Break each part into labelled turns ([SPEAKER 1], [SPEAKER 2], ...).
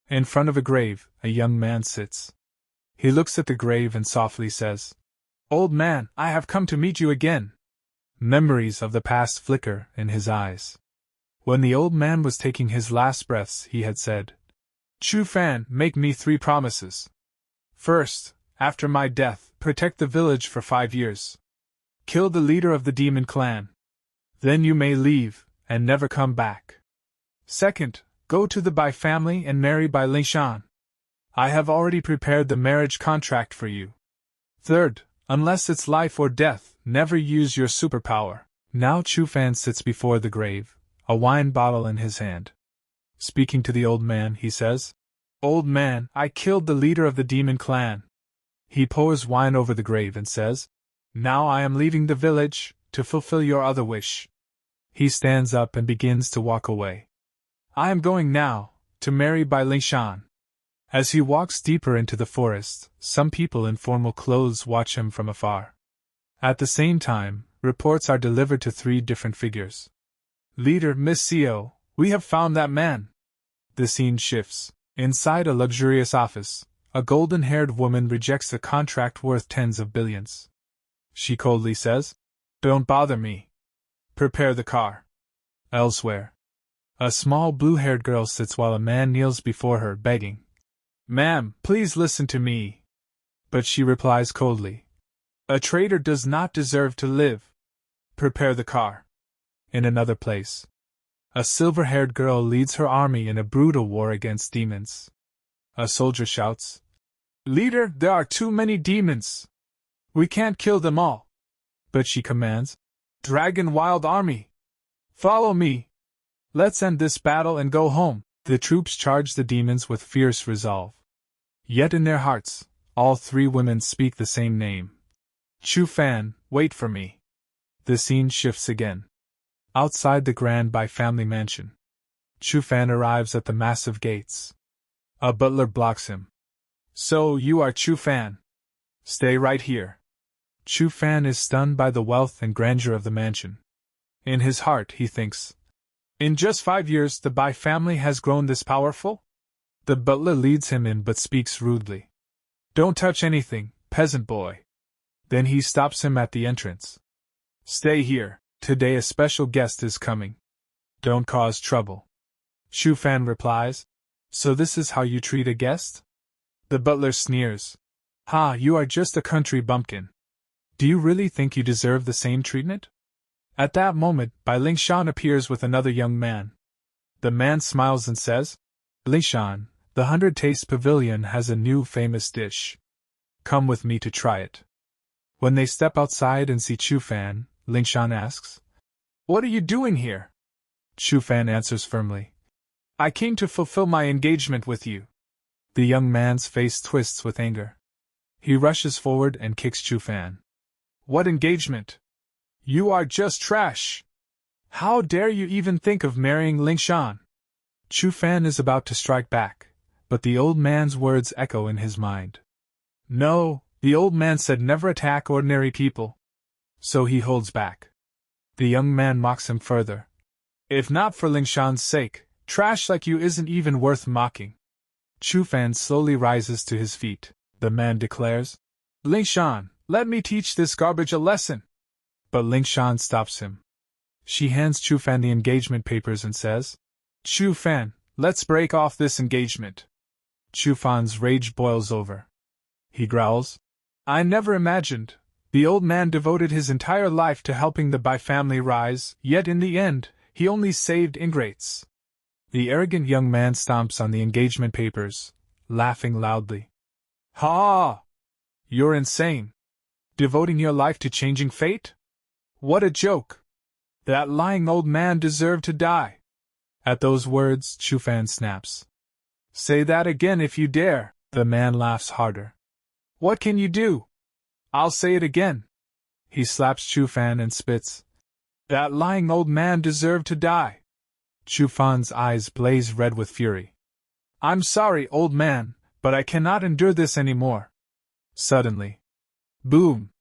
[SPEAKER 1] In front of a grave, a young man sits. He looks at the grave and softly says, "Old man, I have come to meet you again." Memories of the past flicker in his eyes. When the old man was taking his last breaths, he had said, "Chu Fan, make me 3 promises. First, after my death, protect the village for 5 years. Kill the leader of the demon clan. Then you may leave, and never come back. Second, go to the Bai family and marry Bai Lingshan. I have already prepared the marriage contract for you. Third, unless it's life or death, never use your superpower." Now Chu Fan sits before the grave, a wine bottle in his hand. Speaking to the old man, he says, "Old man, I killed the leader of the demon clan." He pours wine over the grave and says, "Now I am leaving the village, to fulfill your other wish." He stands up and begins to walk away. "I am going now, to marry Bai Lingshan." As he walks deeper into the forest, some people in formal clothes watch him from afar. At the same time, reports are delivered to 3 different figures. "Leader, Miss Seo, we have found that man." The scene shifts. Inside a luxurious office, a golden-haired woman rejects a contract worth tens of billions. She coldly says, "Don't bother me. Prepare the car." Elsewhere, a small blue-haired girl sits while a man kneels before her, begging, "Ma'am, please listen to me." But she replies coldly, "A traitor does not deserve to live. Prepare the car." In another place, a silver-haired girl leads her army in a brutal war against demons. A soldier shouts, "Leader, there are too many demons. We can't kill them all." But she commands, "Dragon Wild Army, follow me. Let's end this battle and go home." The troops charge the demons with fierce resolve. Yet in their hearts, all 3 women speak the same name. "Chu Fan, wait for me." The scene shifts again. Outside the Grand Bai family mansion, Chu Fan arrives at the massive gates. A butler blocks him. "So you are Chu Fan. Stay right here." Chu Fan is stunned by the wealth and grandeur of the mansion. In his heart, he thinks, "In just 5 years, the Bai family has grown this powerful?" The butler leads him in but speaks rudely. "Don't touch anything, peasant boy." Then he stops him at the entrance. "Stay here, today a special guest is coming. Don't cause trouble." Chu Fan replies, "So this is how you treat a guest?" The butler sneers, "Ha, you are just a country bumpkin. Do you really think you deserve the same treatment?" At that moment, Bai Lingshan appears with another young man. The man smiles and says, "Lingshan, the 100 Taste Pavilion has a new famous dish. Come with me to try it." When they step outside and see Chu Fan, Lingshan asks, "What are you doing here?" Chu Fan answers firmly, "I came to fulfill my engagement with you." The young man's face twists with anger. He rushes forward and kicks Chu Fan. "What engagement? You are just trash! How dare you even think of marrying Lingshan?" Chu Fan is about to strike back, but the old man's words echo in his mind. No, the old man said never attack ordinary people. So he holds back. The young man mocks him further. "If not for Lingshan's sake, trash like you isn't even worth mocking." Chu Fan slowly rises to his feet. The man declares, "Lingshan, let me teach this garbage a lesson." But Lingshan stops him. She hands Chu Fan the engagement papers and says, "Chu Fan, let's break off this engagement." Chu Fan's rage boils over. He growls, "I never imagined. The old man devoted his entire life to helping the Bai family rise, yet in the end, he only saved ingrates." The arrogant young man stomps on the engagement papers, laughing loudly. "Ha! You're insane. Devoting your life to changing fate? What a joke! That lying old man deserved to die." At those words, Chu Fan snaps. "Say that again if you dare." The man laughs harder. "What can you do? I'll say it again." He slaps Chu Fan and spits. "That lying old man deserved to die." Chu Fan's eyes blaze red with fury. "I'm sorry, old man, but I cannot endure this anymore." Suddenly, boom!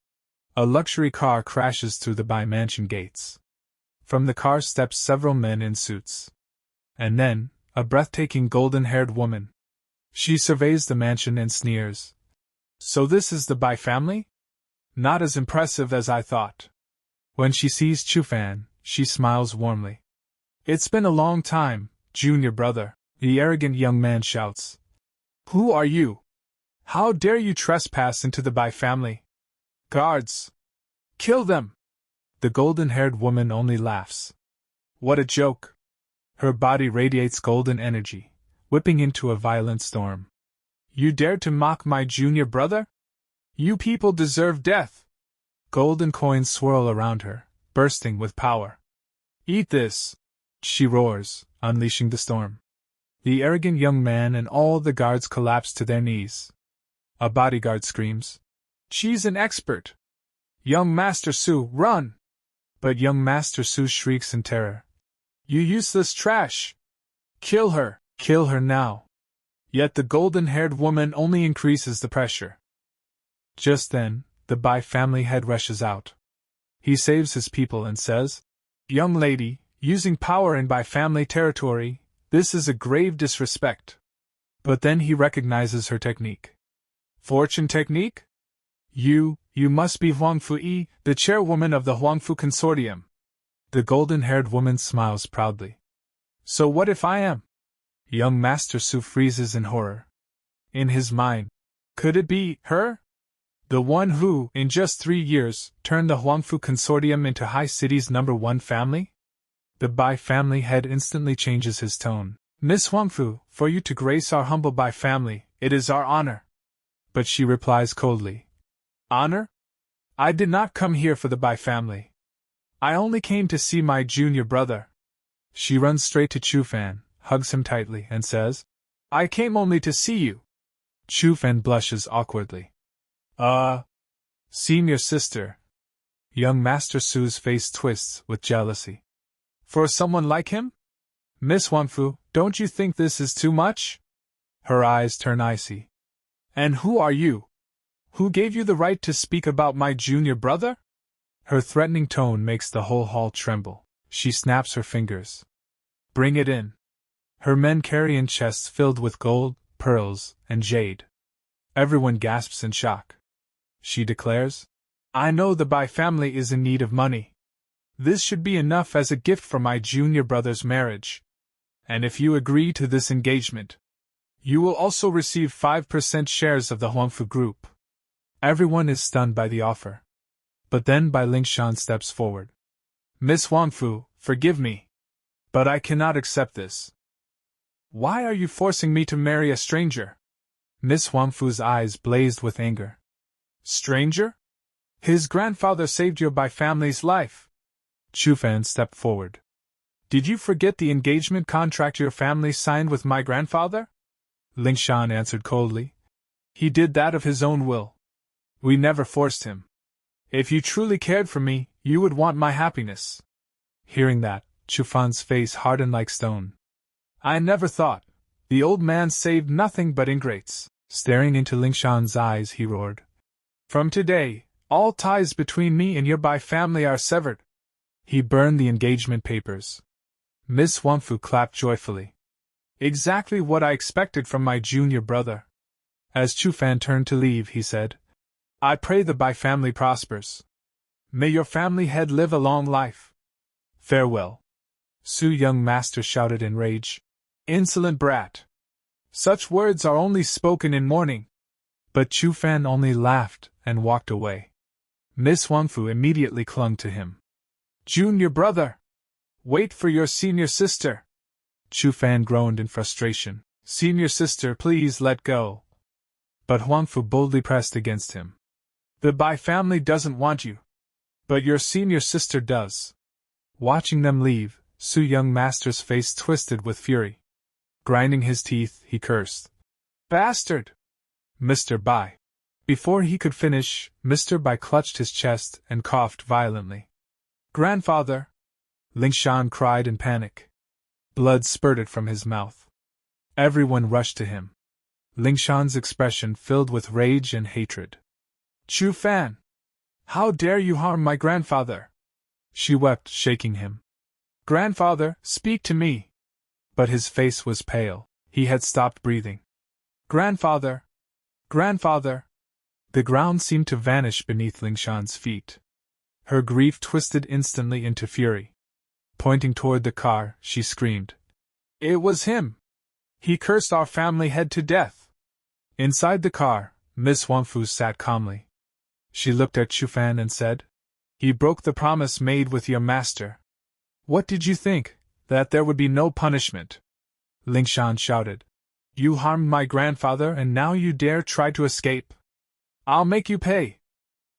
[SPEAKER 1] A luxury car crashes through the Bai mansion gates. From the car steps several men in suits. And then, a breathtaking golden-haired woman. She surveys the mansion and sneers. So this is the Bai family? Not as impressive as I thought. When she sees Chu Fan, she smiles warmly. It's been a long time, junior brother, the arrogant young man shouts. Who are you? How dare you trespass into the Bai family? Guards! Kill them! The golden-haired woman only laughs. What a joke! Her body radiates golden energy, whipping into a violent storm. You dare to mock my junior brother? You people deserve death! Golden coins swirl around her, bursting with power. Eat this! She roars, unleashing the storm. The arrogant young man and all the guards collapse to their knees. A bodyguard screams. She's an expert! Young Master Su, run! But young Master Su shrieks in terror. You useless trash! Kill her! Kill her now! Yet the golden-haired woman only increases the pressure. Just then, the Bai family head rushes out. He saves his people and says, Young lady, using power in Bai family territory, this is a grave disrespect. But then he recognizes her technique. Fortune technique? You must be Huang Fu-yi, the chairwoman of the Huang Fu Consortium. The golden-haired woman smiles proudly. So what if I am? Young Master Su freezes in horror. In his mind, could it be her? The one who, in just 3 years, turned the Huang Fu Consortium into High City's #1 family? The Bai family head instantly changes his tone. Miss Huang Fu, for you to grace our humble Bai family, it is our honor. But she replies coldly. Honor? I did not come here for the Bai family. I only came to see my junior brother. She runs straight to Chu Fan, hugs him tightly, and says, I came only to see you. Chu Fan blushes awkwardly. Senior sister. Young Master Su's face twists with jealousy. For someone like him? Miss Huang Fu, don't you think this is too much? Her eyes turn icy. And who are you? Who gave you the right to speak about my junior brother? Her threatening tone makes the whole hall tremble. She snaps her fingers. Bring it in. Her men carry in chests filled with gold, pearls, and jade. Everyone gasps in shock. She declares, I know the Bai family is in need of money. This should be enough as a gift for my junior brother's marriage. And if you agree to this engagement, you will also receive 5% shares of the Huangfu Group. Everyone is stunned by the offer. But then Bai Lingshan steps forward. Miss Huangfu, forgive me. But I cannot accept this. Why are you forcing me to marry a stranger? Miss Huangfu's eyes blazed with anger. Stranger? His grandfather saved your Bai family's life. Chu Fan stepped forward. Did you forget the engagement contract your family signed with my grandfather? Lingshan answered coldly. He did that of his own will. We never forced him. If you truly cared for me, you would want my happiness. Hearing that, Chu Fan's face hardened like stone. I never thought. The old man saved nothing but ingrates. Staring into Lingshan's eyes, he roared. From today, all ties between me and your Bai family are severed. He burned the engagement papers. Miss Huangfu clapped joyfully. Exactly what I expected from my junior brother. As Chu Fan turned to leave, he said, I pray the Bai family prospers. May your family head live a long life. Farewell. Su young master shouted in rage. Insolent brat. Such words are only spoken in mourning. But Chu Fan only laughed and walked away. Miss Huangfu immediately clung to him. Junior brother! Wait for your senior sister! Chu Fan groaned in frustration. Senior sister, please let go. But Huangfu boldly pressed against him. The Bai family doesn't want you. But your senior sister does. Watching them leave, Su young master's face twisted with fury. Grinding his teeth, he cursed. Bastard! Mr. Bai. Before he could finish, Mr. Bai clutched his chest and coughed violently. Grandfather! Lingshan cried in panic. Blood spurted from his mouth. Everyone rushed to him. Lingshan's expression filled with rage and hatred. Chu Fan! How dare you harm my grandfather? She wept, shaking him. Grandfather, speak to me! But his face was pale. He had stopped breathing. Grandfather! Grandfather! The ground seemed to vanish beneath Lingshan's feet. Her grief twisted instantly into fury. Pointing toward the car, she screamed, "It was him! He cursed our family head to death!" Inside the car, Miss Wangfu sat calmly. She looked at Chu Fan and said, "He broke the promise made with your master. What did you think, that there would be no punishment?" Lingshan shouted, "You harmed my grandfather and now you dare try to escape? I'll make you pay!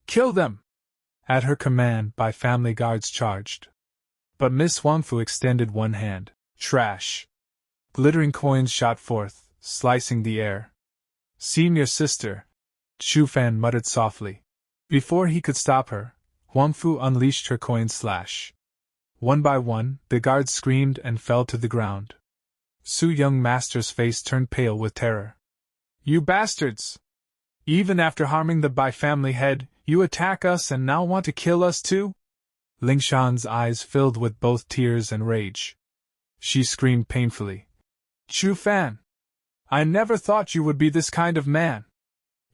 [SPEAKER 1] Kill them!" At her command, Bai family guards charged. But Miss Wangfu extended one hand. Trash! Glittering coins shot forth, slicing the air. "Senior sister," Chu Fan muttered softly. Before he could stop her, Wangfu unleashed her coin slash. One by one, the guards screamed and fell to the ground. Su Young Master's face turned pale with terror. "You bastards! Even after harming the Bai family head, you attack us and now want to kill us too?" Lingshan's eyes filled with both tears and rage. She screamed painfully, "Chu Fan! I never thought you would be this kind of man.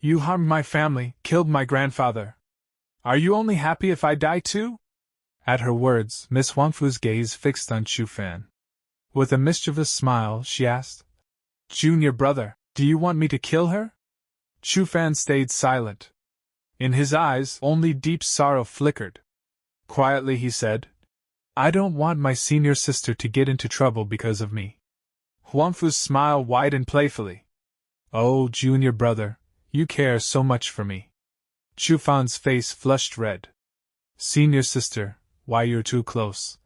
[SPEAKER 1] You harmed my family, killed my grandfather. Are you only happy if I die too?" At her words, Miss Wangfu's gaze fixed on Chu Fan. With a mischievous smile, she asked, "Junior brother, do you want me to kill her?" Chu Fan stayed silent. In his eyes, only deep sorrow flickered. Quietly he said, "I don't want my senior sister to get into trouble because of me." Wangfu's smile widened playfully. "Oh, junior brother, you care so much for me." Chu Fan's face flushed red. "Senior sister, why you're too close."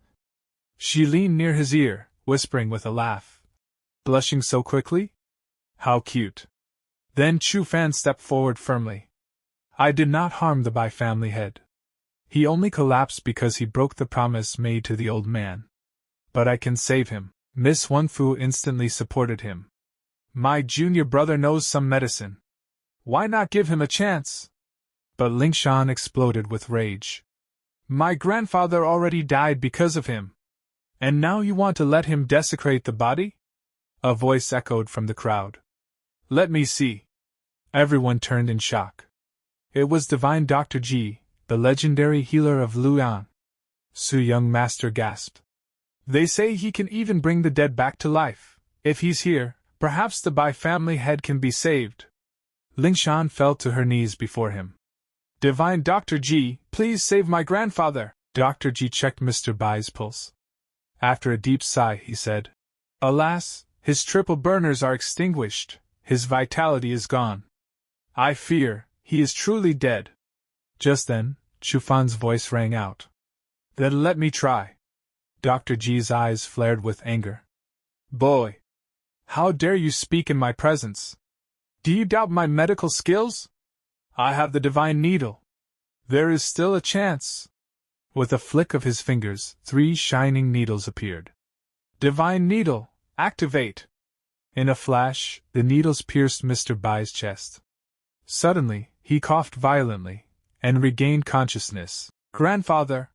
[SPEAKER 1] She leaned near his ear, whispering with a laugh, "Blushing so quickly? How cute." Then Chu Fan stepped forward firmly. "I did not harm the Bai family head. He only collapsed because he broke the promise made to the old man. But I can save him." Miss Wangfu instantly supported him. "My junior brother knows some medicine. Why not give him a chance?" But Lingshan exploded with rage. "My grandfather already died because of him. And now you want to let him desecrate the body?" A voice echoed from the crowd. "Let me see." Everyone turned in shock. It was Divine Dr. Ji, the legendary healer of Luoyang. Su Young Master gasped. "They say he can even bring the dead back to life. If he's here, perhaps the Bai family head can be saved." Lingshan fell to her knees before him. "Divine Dr. Ji, please save my grandfather." Dr. Ji checked Mr. Bai's pulse. After a deep sigh, he said, "Alas, his triple burners are extinguished, his vitality is gone. I fear, he is truly dead." Just then, Chu Fan's voice rang out. "Then let me try." Dr. Ji's eyes flared with anger. "Boy! How dare you speak in my presence? Do you doubt my medical skills? I have the divine needle. There is still a chance." With a flick of his fingers, 3 shining needles appeared. "Divine needle, activate!" In a flash, the needles pierced Mr. Bai's chest. Suddenly, he coughed violently, and regained consciousness. "Grandfather!"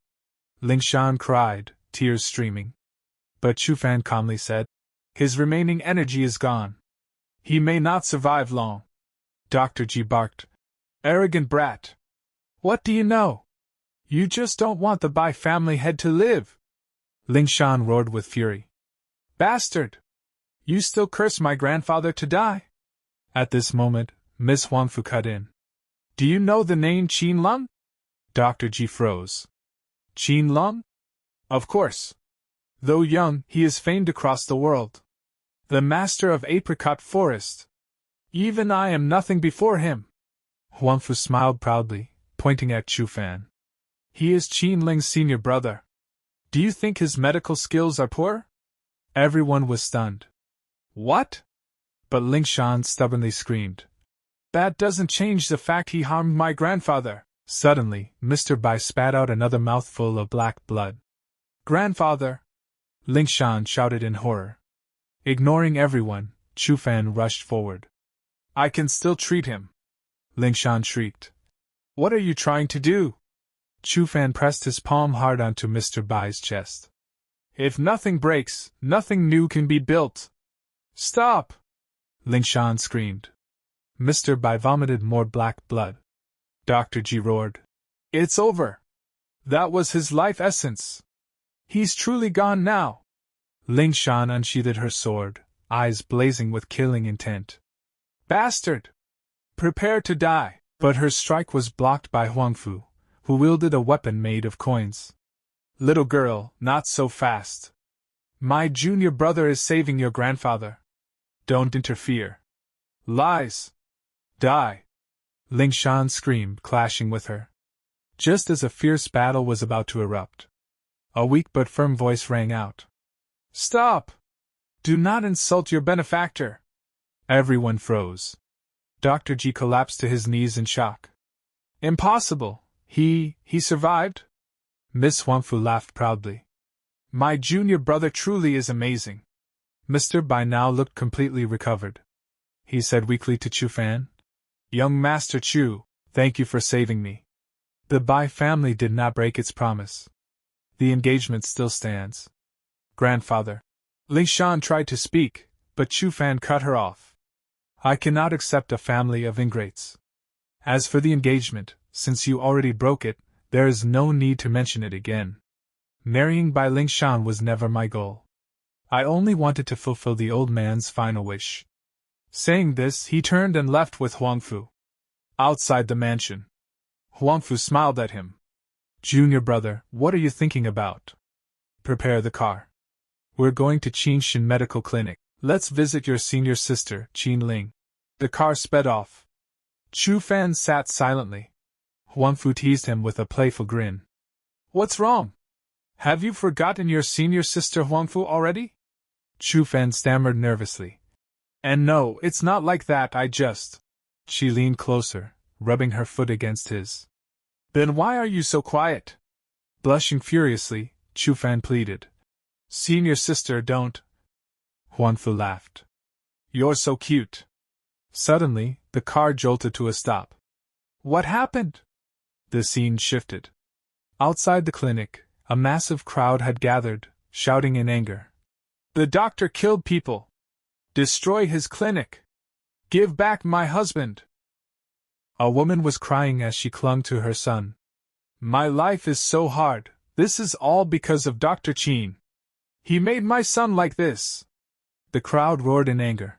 [SPEAKER 1] Lingshan cried, tears streaming. But Chu Fan calmly said, "His remaining energy is gone. He may not survive long." Dr. Ji barked, "Arrogant brat! What do you know? You just don't want the Bai family head to live!" Lingshan roared with fury. "Bastard! You still curse my grandfather to die?" At this moment, Miss Wangfu cut in. "Do you know the name Qin Lung?" Dr. Ji froze. "Qin Lung? Of course. Though young, he is famed across the world. The master of Apricot Forest. Even I am nothing before him." Wangfu smiled proudly, pointing at Chu Fan. "He is Qin Ling's senior brother. Do you think his medical skills are poor?" Everyone was stunned. "What?" But Lingshan stubbornly screamed, "That doesn't change the fact he harmed my grandfather." Suddenly, Mr. Bai spat out another mouthful of black blood. "Grandfather!" Lingshan shouted in horror. Ignoring everyone, Chu Fan rushed forward. "I can still treat him!" Lingshan shrieked. "What are you trying to do?" Chu Fan pressed his palm hard onto Mr. Bai's chest. "If nothing breaks, nothing new can be built." "Stop!" Ling Shan screamed. Mr. Bai vomited more black blood. Dr. G roared. It's over! That was his life essence! He's truly gone now! Ling Shan unsheathed her sword, eyes blazing with killing intent. Bastard! Prepare to die! But her strike was blocked by Huangfu, who wielded a weapon made of coins. Little girl, not so fast. My junior brother is saving your grandfather. Don't interfere. Lies! Die! Ling Shan screamed, clashing with her. Just as a fierce battle was about to erupt, a weak but firm voice rang out. Stop! Do not insult your benefactor! Everyone froze. Dr. G collapsed to his knees in shock. Impossible! He survived? Miss Huangfu laughed proudly. My junior brother truly is amazing. Mr. Bai now looked completely recovered. He said weakly to Chu Fan, Young Master Chu, thank you for saving me. The Bai family did not break its promise. The engagement still stands. Grandfather. Ling Shan tried to speak, but Chu Fan cut her off. I cannot accept a family of ingrates. As for the engagement, since you already broke it, there is no need to mention it again. Marrying Bai Ling Shan was never my goal. I only wanted to fulfill the old man's final wish. Saying this, he turned and left with Huangfu. Outside the mansion, Huangfu smiled at him. Junior brother, what are you thinking about? Prepare the car. We're going to Qinshin Medical Clinic. Let's visit your senior sister, Qin Ling. The car sped off. Chu Fan sat silently. Huangfu teased him with a playful grin. What's wrong? Have you forgotten your senior sister Huangfu already? Chu Fan stammered nervously. And no, it's not like that, I just... She leaned closer, rubbing her foot against his. Then why are you so quiet? Blushing furiously, Chu Fan pleaded. Senior sister, don't. Huangfu laughed. You're so cute. Suddenly, the car jolted to a stop. What happened? The scene shifted. Outside the clinic, a massive crowd had gathered, shouting in anger. The doctor killed people. Destroy his clinic. Give back my husband. A woman was crying as she clung to her son. My life is so hard. This is all because of Dr. Qin. He made my son like this. The crowd roared in anger.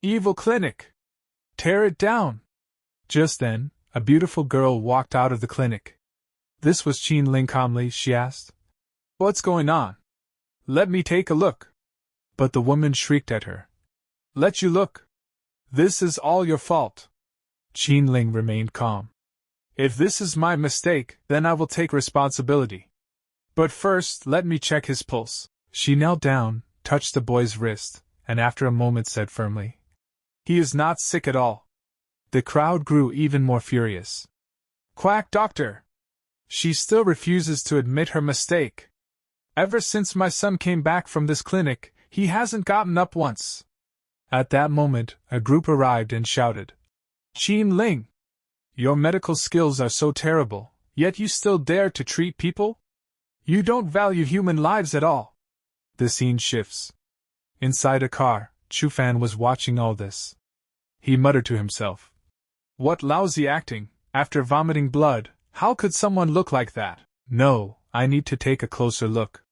[SPEAKER 1] Evil clinic. Tear it down. Just then, a beautiful girl walked out of the clinic. This was Qin Ling. Calmly, she asked. What's going on? Let me take a look. But the woman shrieked at her. Let you look. This is all your fault. Qin Ling remained calm. If this is my mistake, then I will take responsibility. But first, let me check his pulse. She knelt down, touched the boy's wrist, and after a moment said firmly, He is not sick at all. The crowd grew even more furious. Quack doctor! She still refuses to admit her mistake. Ever since my son came back from this clinic, he hasn't gotten up once. At that moment, a group arrived and shouted, Qin Ling! Your medical skills are so terrible, yet you still dare to treat people? You don't value human lives at all. The scene shifts. Inside a car, Chu Fan was watching all this. He muttered to himself. What lousy acting, after vomiting blood, how could someone look like that? No, I need to take a closer look.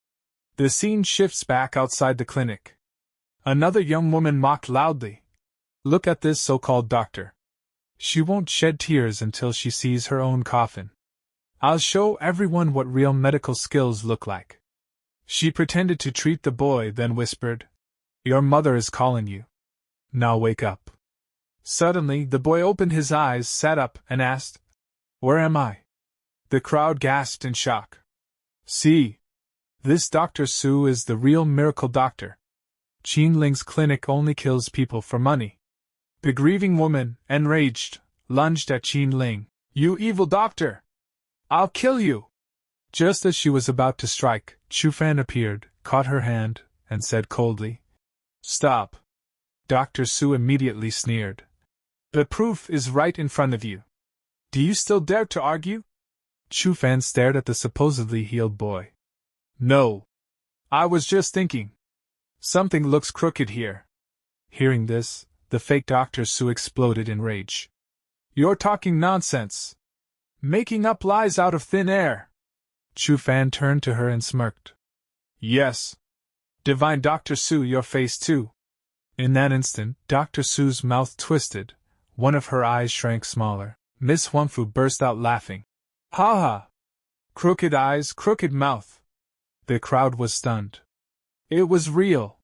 [SPEAKER 1] The scene shifts back outside the clinic. Another young woman mocked loudly. Look at this so-called doctor. She won't shed tears until she sees her own coffin. I'll show everyone what real medical skills look like. She pretended to treat the boy, then whispered, Your mother is calling you. Now wake up. Suddenly, the boy opened his eyes, sat up, and asked, Where am I? The crowd gasped in shock. See, this Dr. Su is the real miracle doctor. Qin Ling's clinic only kills people for money. The grieving woman, enraged, lunged at Qin Ling. You evil doctor! I'll kill you! Just as she was about to strike, Chu Fan appeared, caught her hand, and said coldly, Stop. Dr. Su immediately sneered. The proof is right in front of you. Do you still dare to argue? Chu Fan stared at the supposedly healed boy. No. I was just thinking. Something looks crooked here. Hearing this, the fake Dr. Su exploded in rage. You're talking nonsense! Making up lies out of thin air! Chu Fan turned to her and smirked. Yes. Divine Dr. Su, your face too. In that instant, Dr. Su's mouth twisted, one of her eyes shrank smaller. Miss Huangfu burst out laughing. Ha ha! Crooked eyes, crooked mouth. The crowd was stunned. It was real.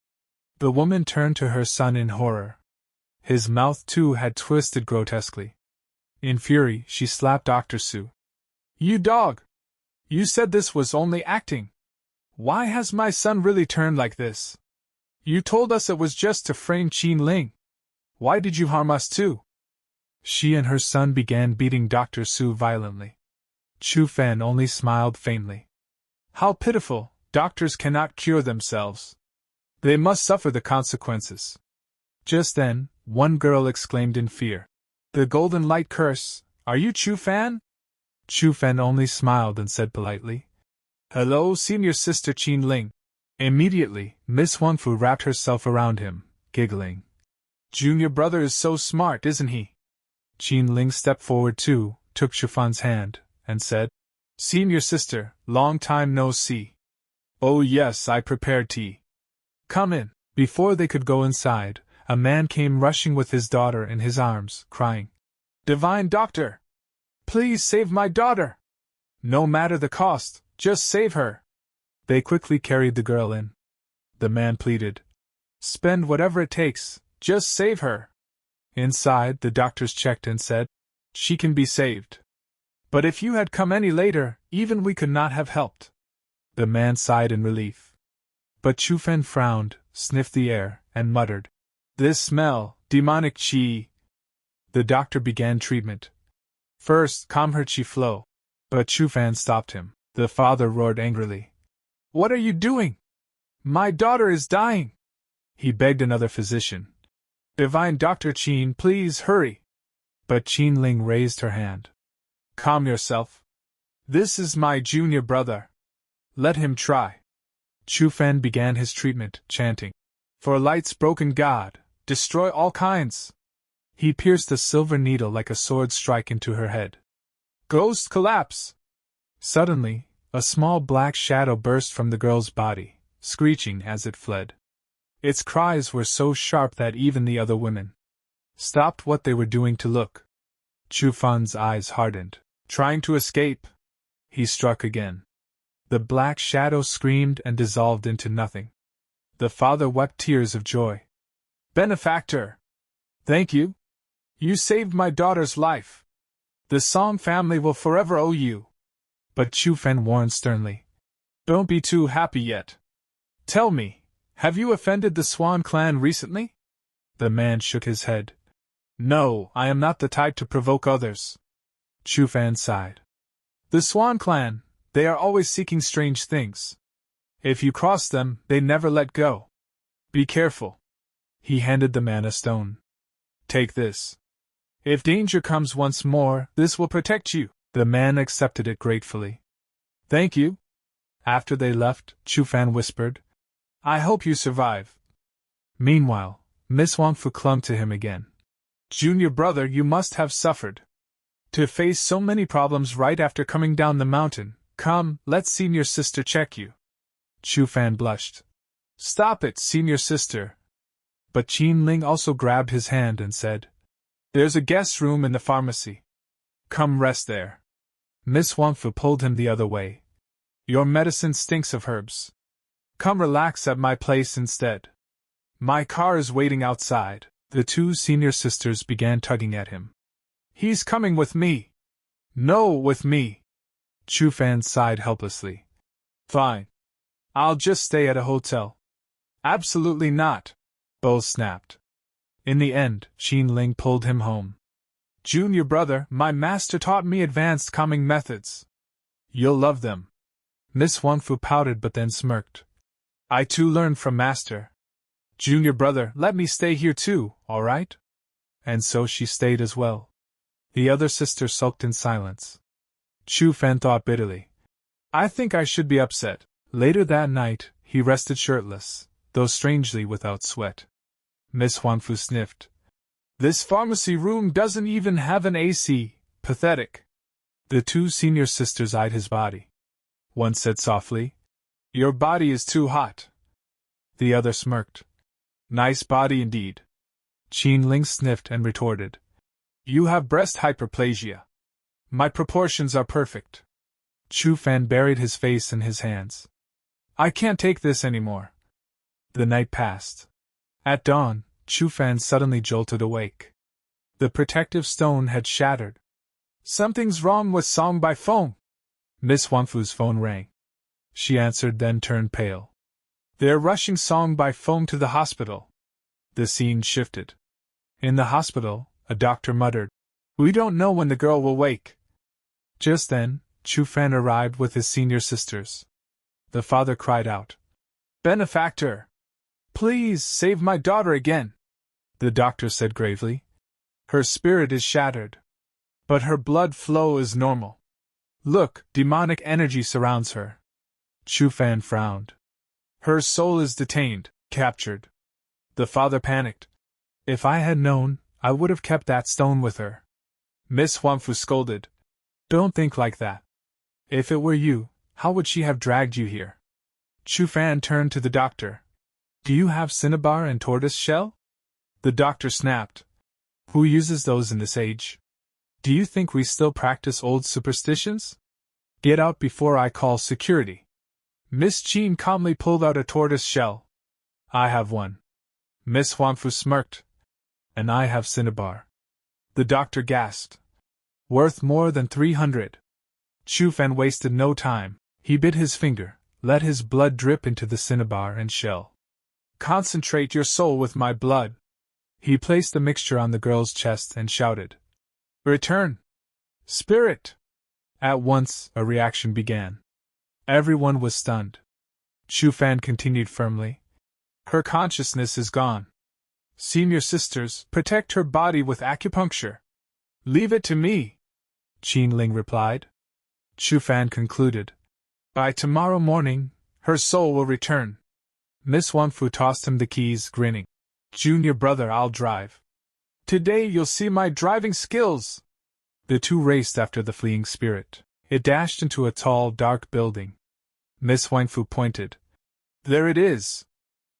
[SPEAKER 1] The woman turned to her son in horror. His mouth too had twisted grotesquely. In fury, she slapped Dr. Su. You dog! You said this was only acting. Why has my son really turned like this? You told us it was just to frame Qin Ling. Why did you harm us too? She and her son began beating Dr. Su violently. Chu Fan only smiled faintly. How pitiful! Doctors cannot cure themselves. They must suffer the consequences. Just then, one girl exclaimed in fear. The golden light curse, are you Chu Fan? Chu Fan only smiled and said politely, Hello, senior sister Qin Ling. Immediately, Miss Huangfu wrapped herself around him, giggling. Junior brother is so smart, isn't he? Qin Ling stepped forward too, took Chu Fan's hand, and said, Senior sister, long time no see. Oh yes, I prepared tea. Come in. Before they could go inside, a man came rushing with his daughter in his arms, crying, Divine Doctor! Please save my daughter! No matter the cost, just save her! They quickly carried the girl in. The man pleaded, Spend whatever it takes, just save her. Inside, the doctors checked and said, She can be saved. But if you had come any later, even we could not have helped. The man sighed in relief. But Chu Fan frowned, sniffed the air, and muttered, This smell, demonic qi. The doctor began treatment. First, calm her qi flow. But Chu Fan stopped him. The father roared angrily. What are you doing? My daughter is dying. He begged another physician. Divine Dr. Qin, please hurry. But Qin Ling raised her hand. Calm yourself. This is my junior brother. Let him try. Chu Fan began his treatment, chanting, For light's broken god, destroy all kinds. He pierced a silver needle like a sword strike into her head. Ghost collapse! Suddenly, a small black shadow burst from the girl's body, screeching as it fled. Its cries were so sharp that even the other women stopped what they were doing to look. Chu Fan's eyes hardened. Trying to escape. He struck again. The black shadow screamed and dissolved into nothing. The father wept tears of joy. Benefactor! Thank you. You saved my daughter's life. The Song family will forever owe you. But Chu Fan warned sternly. Don't be too happy yet. Tell me, have you offended the Xuan clan recently? The man shook his head. No, I am not the type to provoke others. Chu Fan sighed. The Xuan clan, they are always seeking strange things. If you cross them, they never let go. Be careful. He handed the man a stone. Take this. If danger comes once more, this will protect you. The man accepted it gratefully. Thank you. After they left, Chu Fan whispered, I hope you survive. Meanwhile, Miss Huangfu clung to him again. Junior brother, you must have suffered. To face so many problems right after coming down the mountain, come, let senior sister check you. Chu Fan blushed. Stop it, senior sister. But Qin Ling also grabbed his hand and said, There's a guest room in the pharmacy. Come rest there. Miss Huangfu pulled him the other way. Your medicine stinks of herbs. Come relax at my place instead. My car is waiting outside. The two senior sisters began tugging at him. He's coming with me. No, with me. Chu Fan sighed helplessly. Fine. I'll just stay at a hotel. Absolutely not. Both snapped. In the end, Qin Ling pulled him home. Junior brother, my master taught me advanced calming methods. You'll love them. Miss Huangfu pouted but then smirked. I too learned from master. Junior brother, let me stay here too, all right? And so she stayed as well. The other sister sulked in silence. Chu Fan thought bitterly. I think I should be upset. Later that night, he rested shirtless, though strangely without sweat. Miss Huangfu sniffed. This pharmacy room doesn't even have an AC. Pathetic. The two senior sisters eyed his body. One said softly, "Your body is too hot." The other smirked. "Nice body indeed." Qin Ling sniffed and retorted, "You have breast hyperplasia. My proportions are perfect." Chu Fan buried his face in his hands. "I can't take this anymore." The night passed. At dawn, Chu Fan suddenly jolted awake. The protective stone had shattered. "Something's wrong with Song Bai phone." Miss Wanfu's phone rang. She answered, then turned pale. "They're rushing Song Bai phone to the hospital." The scene shifted. In the hospital, a doctor muttered, "We don't know when the girl will wake." Just then, Chu Fan arrived with his senior sisters. The father cried out, "Benefactor! Please save my daughter again." The doctor said gravely, "Her spirit is shattered. But her blood flow is normal. Look, demonic energy surrounds her." Chu Fan frowned. "Her soul is detained, captured." The father panicked. "If I had known, I would have kept that stone with her." Miss Wanfu scolded, "Don't think like that. If it were you, how would she have dragged you here?" Chu Fan turned to the doctor. "Do you have cinnabar and tortoise shell?" The doctor snapped, "Who uses those in this age? Do you think we still practice old superstitions? Get out before I call security." Miss Qin calmly pulled out a tortoise shell. "I have one." Miss Wanfu smirked. "And I have cinnabar." The doctor gasped. "Worth more than 300. Chu Fan wasted no time. He bit his finger, let his blood drip into the cinnabar and shell. "Concentrate your soul with my blood." He placed the mixture on the girl's chest and shouted, "Return! Spirit!" At once, a reaction began. Everyone was stunned. Chu Fan continued firmly, "Her consciousness is gone. Senior sisters, protect her body with acupuncture." "Leave it to me," Qin Ling replied. Chu Fan concluded, "By tomorrow morning, her soul will return." Miss Wanfu tossed him the keys, grinning. "Junior brother, I'll drive. Today you'll see my driving skills." The two raced after the fleeing spirit. It dashed into a tall, dark building. Miss Wanfu pointed. "There it is.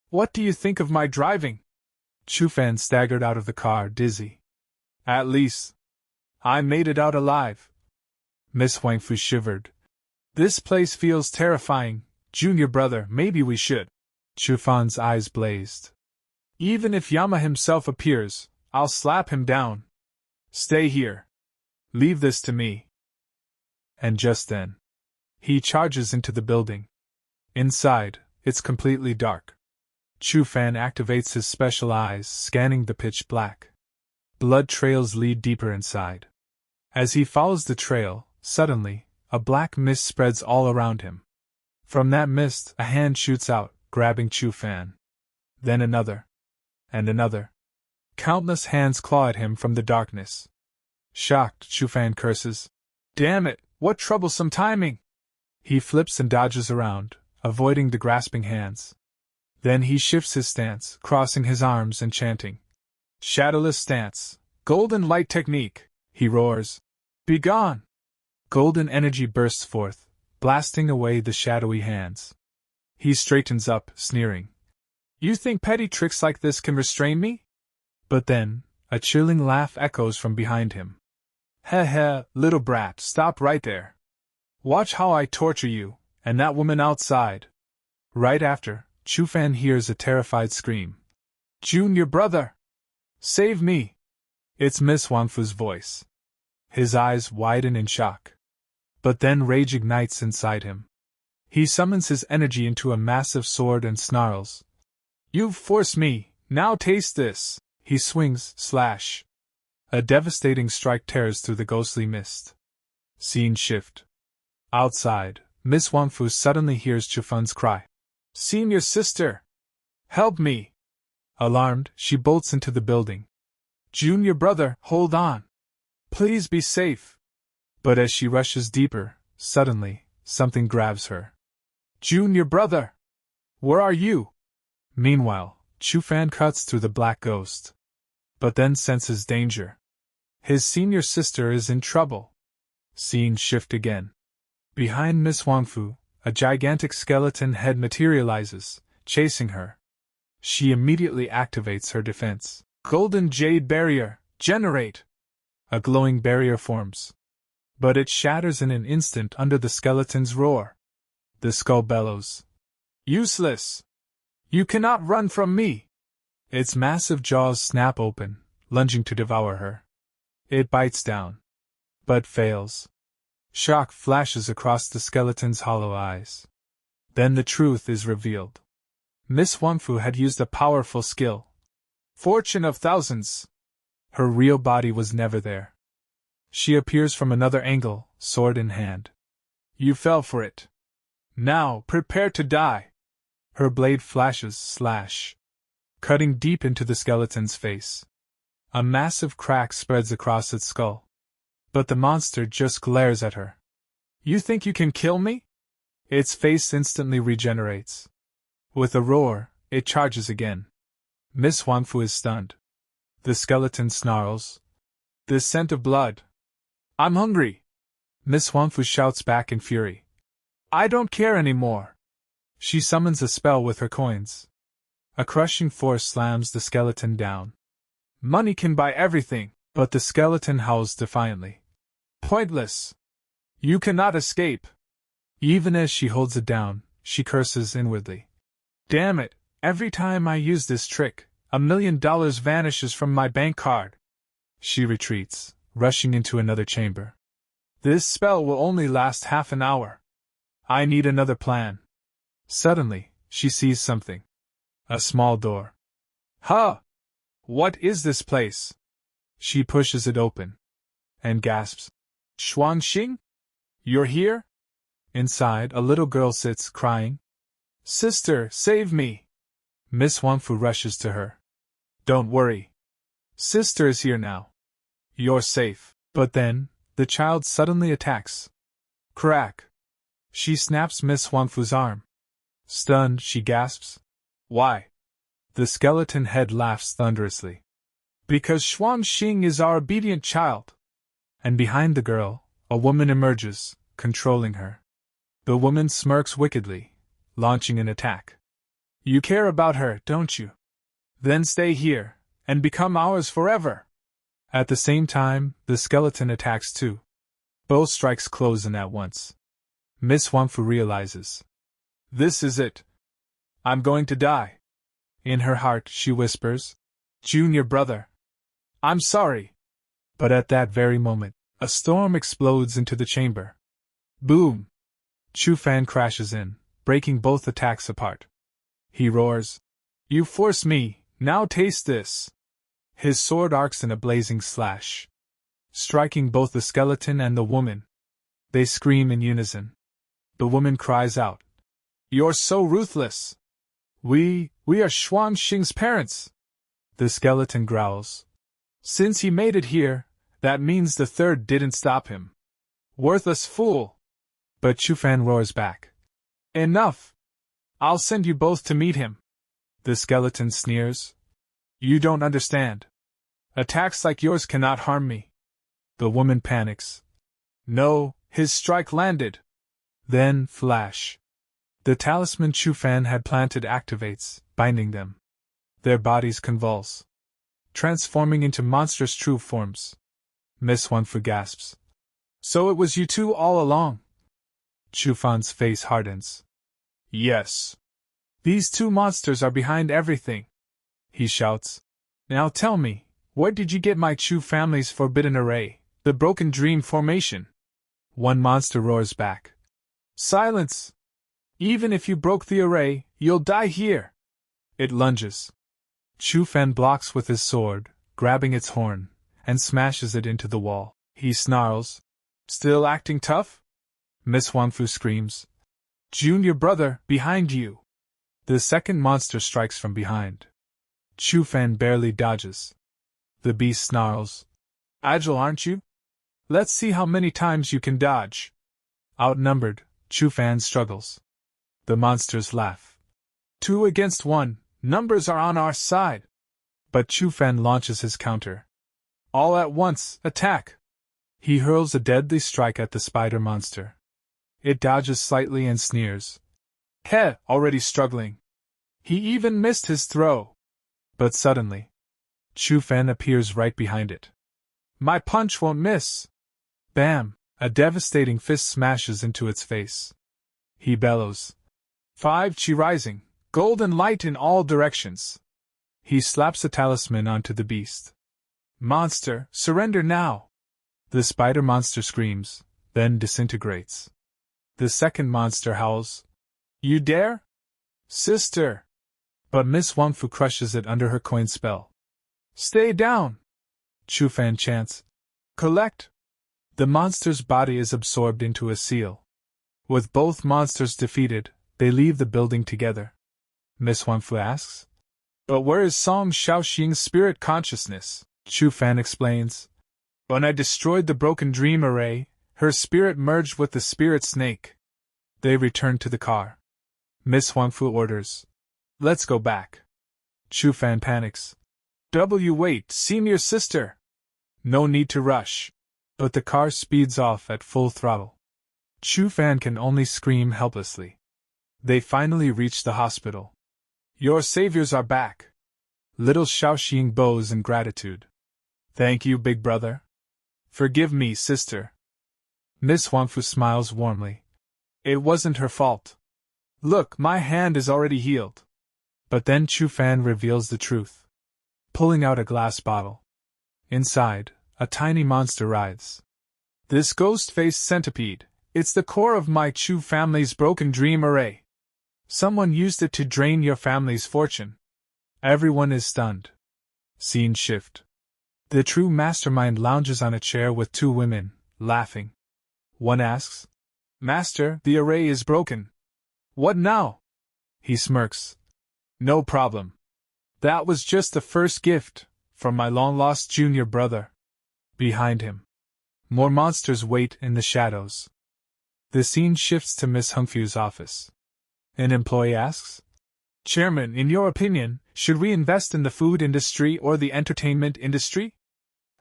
[SPEAKER 1] What do you think of my driving?" Chu Fan staggered out of the car, dizzy. "At least, I made it out alive." Miss Wanfu shivered. "This place feels terrifying. Junior brother, maybe we should." Chu Fan's eyes blazed. "Even if Yama himself appears, I'll slap him down. Stay here. Leave this to me." And just then, he charges into the building. Inside, it's completely dark. Chu Fan activates his special eyes, scanning the pitch black. Blood trails lead deeper inside. As he follows the trail, suddenly, a black mist spreads all around him. From that mist, a hand shoots out, grabbing Chu Fan. Then another. And another. Countless hands claw at him from the darkness. Shocked, Chu Fan curses, "Damn it, what troublesome timing!" He flips and dodges around, avoiding the grasping hands. Then he shifts his stance, crossing his arms and chanting, "Shadowless stance, golden light technique," he roars. "Begone!" Golden energy bursts forth, blasting away the shadowy hands. He straightens up, sneering. "You think petty tricks like this can restrain me?" But then, a chilling laugh echoes from behind him. "Heh heh, little brat, stop right there. Watch how I torture you, and that woman outside." Right after, Chu Fan hears a terrified scream. "Junior brother! Save me!" It's Miss Wanfu's voice. His eyes widen in shock. But then rage ignites inside him. He summons his energy into a massive sword and snarls. "You've forced me, now taste this!" He swings, slash. A devastating strike tears through the ghostly mist. Scene shift. Outside, Miss Wanfu suddenly hears Chu Fan's cry. "Senior sister! Help me!" Alarmed, she bolts into the building. "Junior brother, hold on! Please be safe!" But as she rushes deeper, suddenly, something grabs her. "Junior brother! Where are you?" Meanwhile, Chu Fan cuts through the black ghost. but then senses danger. His senior sister is in trouble. Scene shift again. Behind Miss Wangfu, a gigantic skeleton head materializes, chasing her. She immediately activates her defense. Golden Jade Barrier, generate! A glowing barrier forms. But it shatters in an instant under the skeleton's roar. The skull bellows. Useless! You cannot run from me! Its massive jaws snap open, lunging to devour her. It bites down, but fails. Shock flashes across the skeleton's hollow eyes. Then the truth is revealed. Miss Wangfu had used a powerful skill. Fortune of thousands! Her real body was never there. She appears from another angle, sword in hand. You fell for it. Now, prepare to die! Her blade flashes, slash, cutting deep into the skeleton's face. A massive crack spreads across its skull. But the monster just glares at her. You think you can kill me? Its face instantly regenerates. With a roar, it charges again. Miss Wangfu is stunned. The skeleton snarls. The scent of blood. I'm hungry! Miss Wangfu shouts back in fury. I don't care anymore! She summons a spell with her coins. A crushing force slams the skeleton down. Money can buy everything, but the skeleton howls defiantly. Pointless! You cannot escape! Even as she holds it down, she curses inwardly. Damn it, every time I use this trick, $1 million vanishes from my bank card. She retreats, rushing into another chamber. This spell will only last half an hour. I need another plan. Suddenly, she sees something. A small door. Huh! What is this place? She pushes it open. And gasps. Xuan? You're here? Inside, a little girl sits, crying. Sister, save me! Miss Wangfu rushes to her. Don't worry. Sister is here now. You're safe. But then, the child suddenly attacks. Crack! She snaps Miss Wangfu's arm. Stunned, she gasps. Why? The skeleton head laughs thunderously. Because Xuan is our obedient child. And behind the girl, a woman emerges, controlling her. The woman smirks wickedly, launching an attack. You care about her, don't you? Then stay here, and become ours forever! At the same time, the skeleton attacks too. Both strikes close in at once. Miss Wangfu realizes. This is it. I'm going to die. In her heart, she whispers. Junior brother. I'm sorry. But at that very moment, a storm explodes into the chamber. Boom! Chu Fan crashes in, breaking both attacks apart. He roars. You forced me, now taste this! His sword arcs in a blazing slash, striking both the skeleton and the woman. They scream in unison. The woman cries out. You're so ruthless! We are Xuan's parents! The skeleton growls. Since he made it here, that means the third didn't stop him. Worthless fool! But Chu Fan roars back. Enough! I'll send you both to meet him. The skeleton sneers. You don't understand. Attacks like yours cannot harm me. The woman panics. No, his strike landed. Then, flash. The talisman Chu Fan had planted activates, binding them. Their bodies convulse, transforming into monstrous true forms. Miss Wangfu gasps. So it was you two all along? Chu Fan's face hardens. Yes. These two monsters are behind everything. He shouts. Now tell me, where did you get my Chu family's forbidden array, the broken dream formation? One monster roars back. Silence! Even if you broke the array, you'll die here. It lunges. Chu Fan blocks with his sword, grabbing its horn, and smashes it into the wall. He snarls. Still acting tough? Miss Wangfu screams. Junior brother, behind you! The second monster strikes from behind. Chu Fan barely dodges. The beast snarls. Agile, aren't you? Let's see how many times you can dodge. Outnumbered, Chu Fan struggles. The monsters laugh. 2 against 1, numbers are on our side. But Chu Fan launches his counter. All at once, attack! He hurls a deadly strike at the spider monster. It dodges slightly and sneers. Heh, already struggling. He even missed his throw. But suddenly, Chu Fan appears right behind it. My punch won't miss! Bam! A devastating fist smashes into its face. He bellows. 5 chi rising, golden light in all directions. He slaps a talisman onto the beast. Monster, surrender now! The spider monster screams, then disintegrates. The second monster howls. You dare? Sister! But Miss Wangfu crushes it under her coin spell. Stay down! Chu Fan chants. Collect! The monster's body is absorbed into a seal. With both monsters defeated, they leave the building together. Miss Wangfu asks. But where is Song Shaoxing's spirit consciousness? Chu Fan explains. When I destroyed the broken dream array, her spirit merged with the spirit snake. They return to the car. Miss Wangfu orders. Let's go back. Chu Fan panics. Wait, senior sister! No need to rush. But the car speeds off at full throttle. Chu Fan can only scream helplessly. They finally reach the hospital. Your saviors are back. Little Shaoxing bows in gratitude. Thank you, big brother. Forgive me, sister. Miss Wangfu smiles warmly. It wasn't her fault. Look, my hand is already healed. But then Chu Fan reveals the truth. Pulling out a glass bottle. Inside, a tiny monster writhes. This ghost-faced centipede, it's the core of my Chu family's broken dream array. Someone used it to drain your family's fortune. Everyone is stunned. Scene shift. The true mastermind lounges on a chair with 2 women, laughing. One asks, Master, the array is broken. What now? He smirks. No problem. That was just the first gift, from my long-lost junior brother. Behind him, more monsters wait in the shadows. The scene shifts to Miss Hungfu's office. An employee asks, Chairman, in your opinion, should we invest in the food industry or the entertainment industry?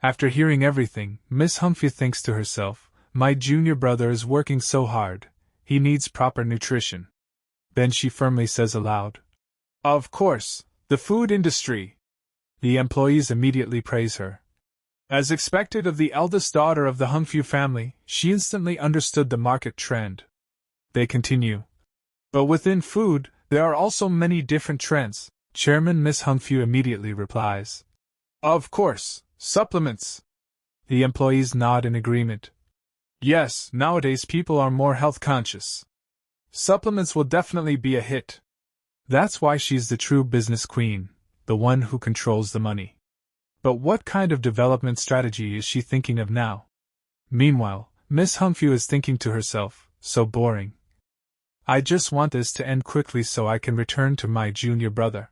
[SPEAKER 1] After hearing everything, Miss Hungfu thinks to herself, my junior brother is working so hard, he needs proper nutrition. Then she firmly says aloud, Of course, the food industry. The employees immediately praise her. As expected of the eldest daughter of the Hungfu family, she instantly understood the market trend. They continue. But within food, there are also many different trends. Chairman Miss Hungfu immediately replies. Of course, supplements. The employees nod in agreement. Yes, nowadays people are more health conscious. Supplements will definitely be a hit. That's why she's the true business queen, the one who controls the money. But what kind of development strategy is she thinking of now? Meanwhile, Miss Hungfu is thinking to herself, so boring. I just want this to end quickly so I can return to my junior brother.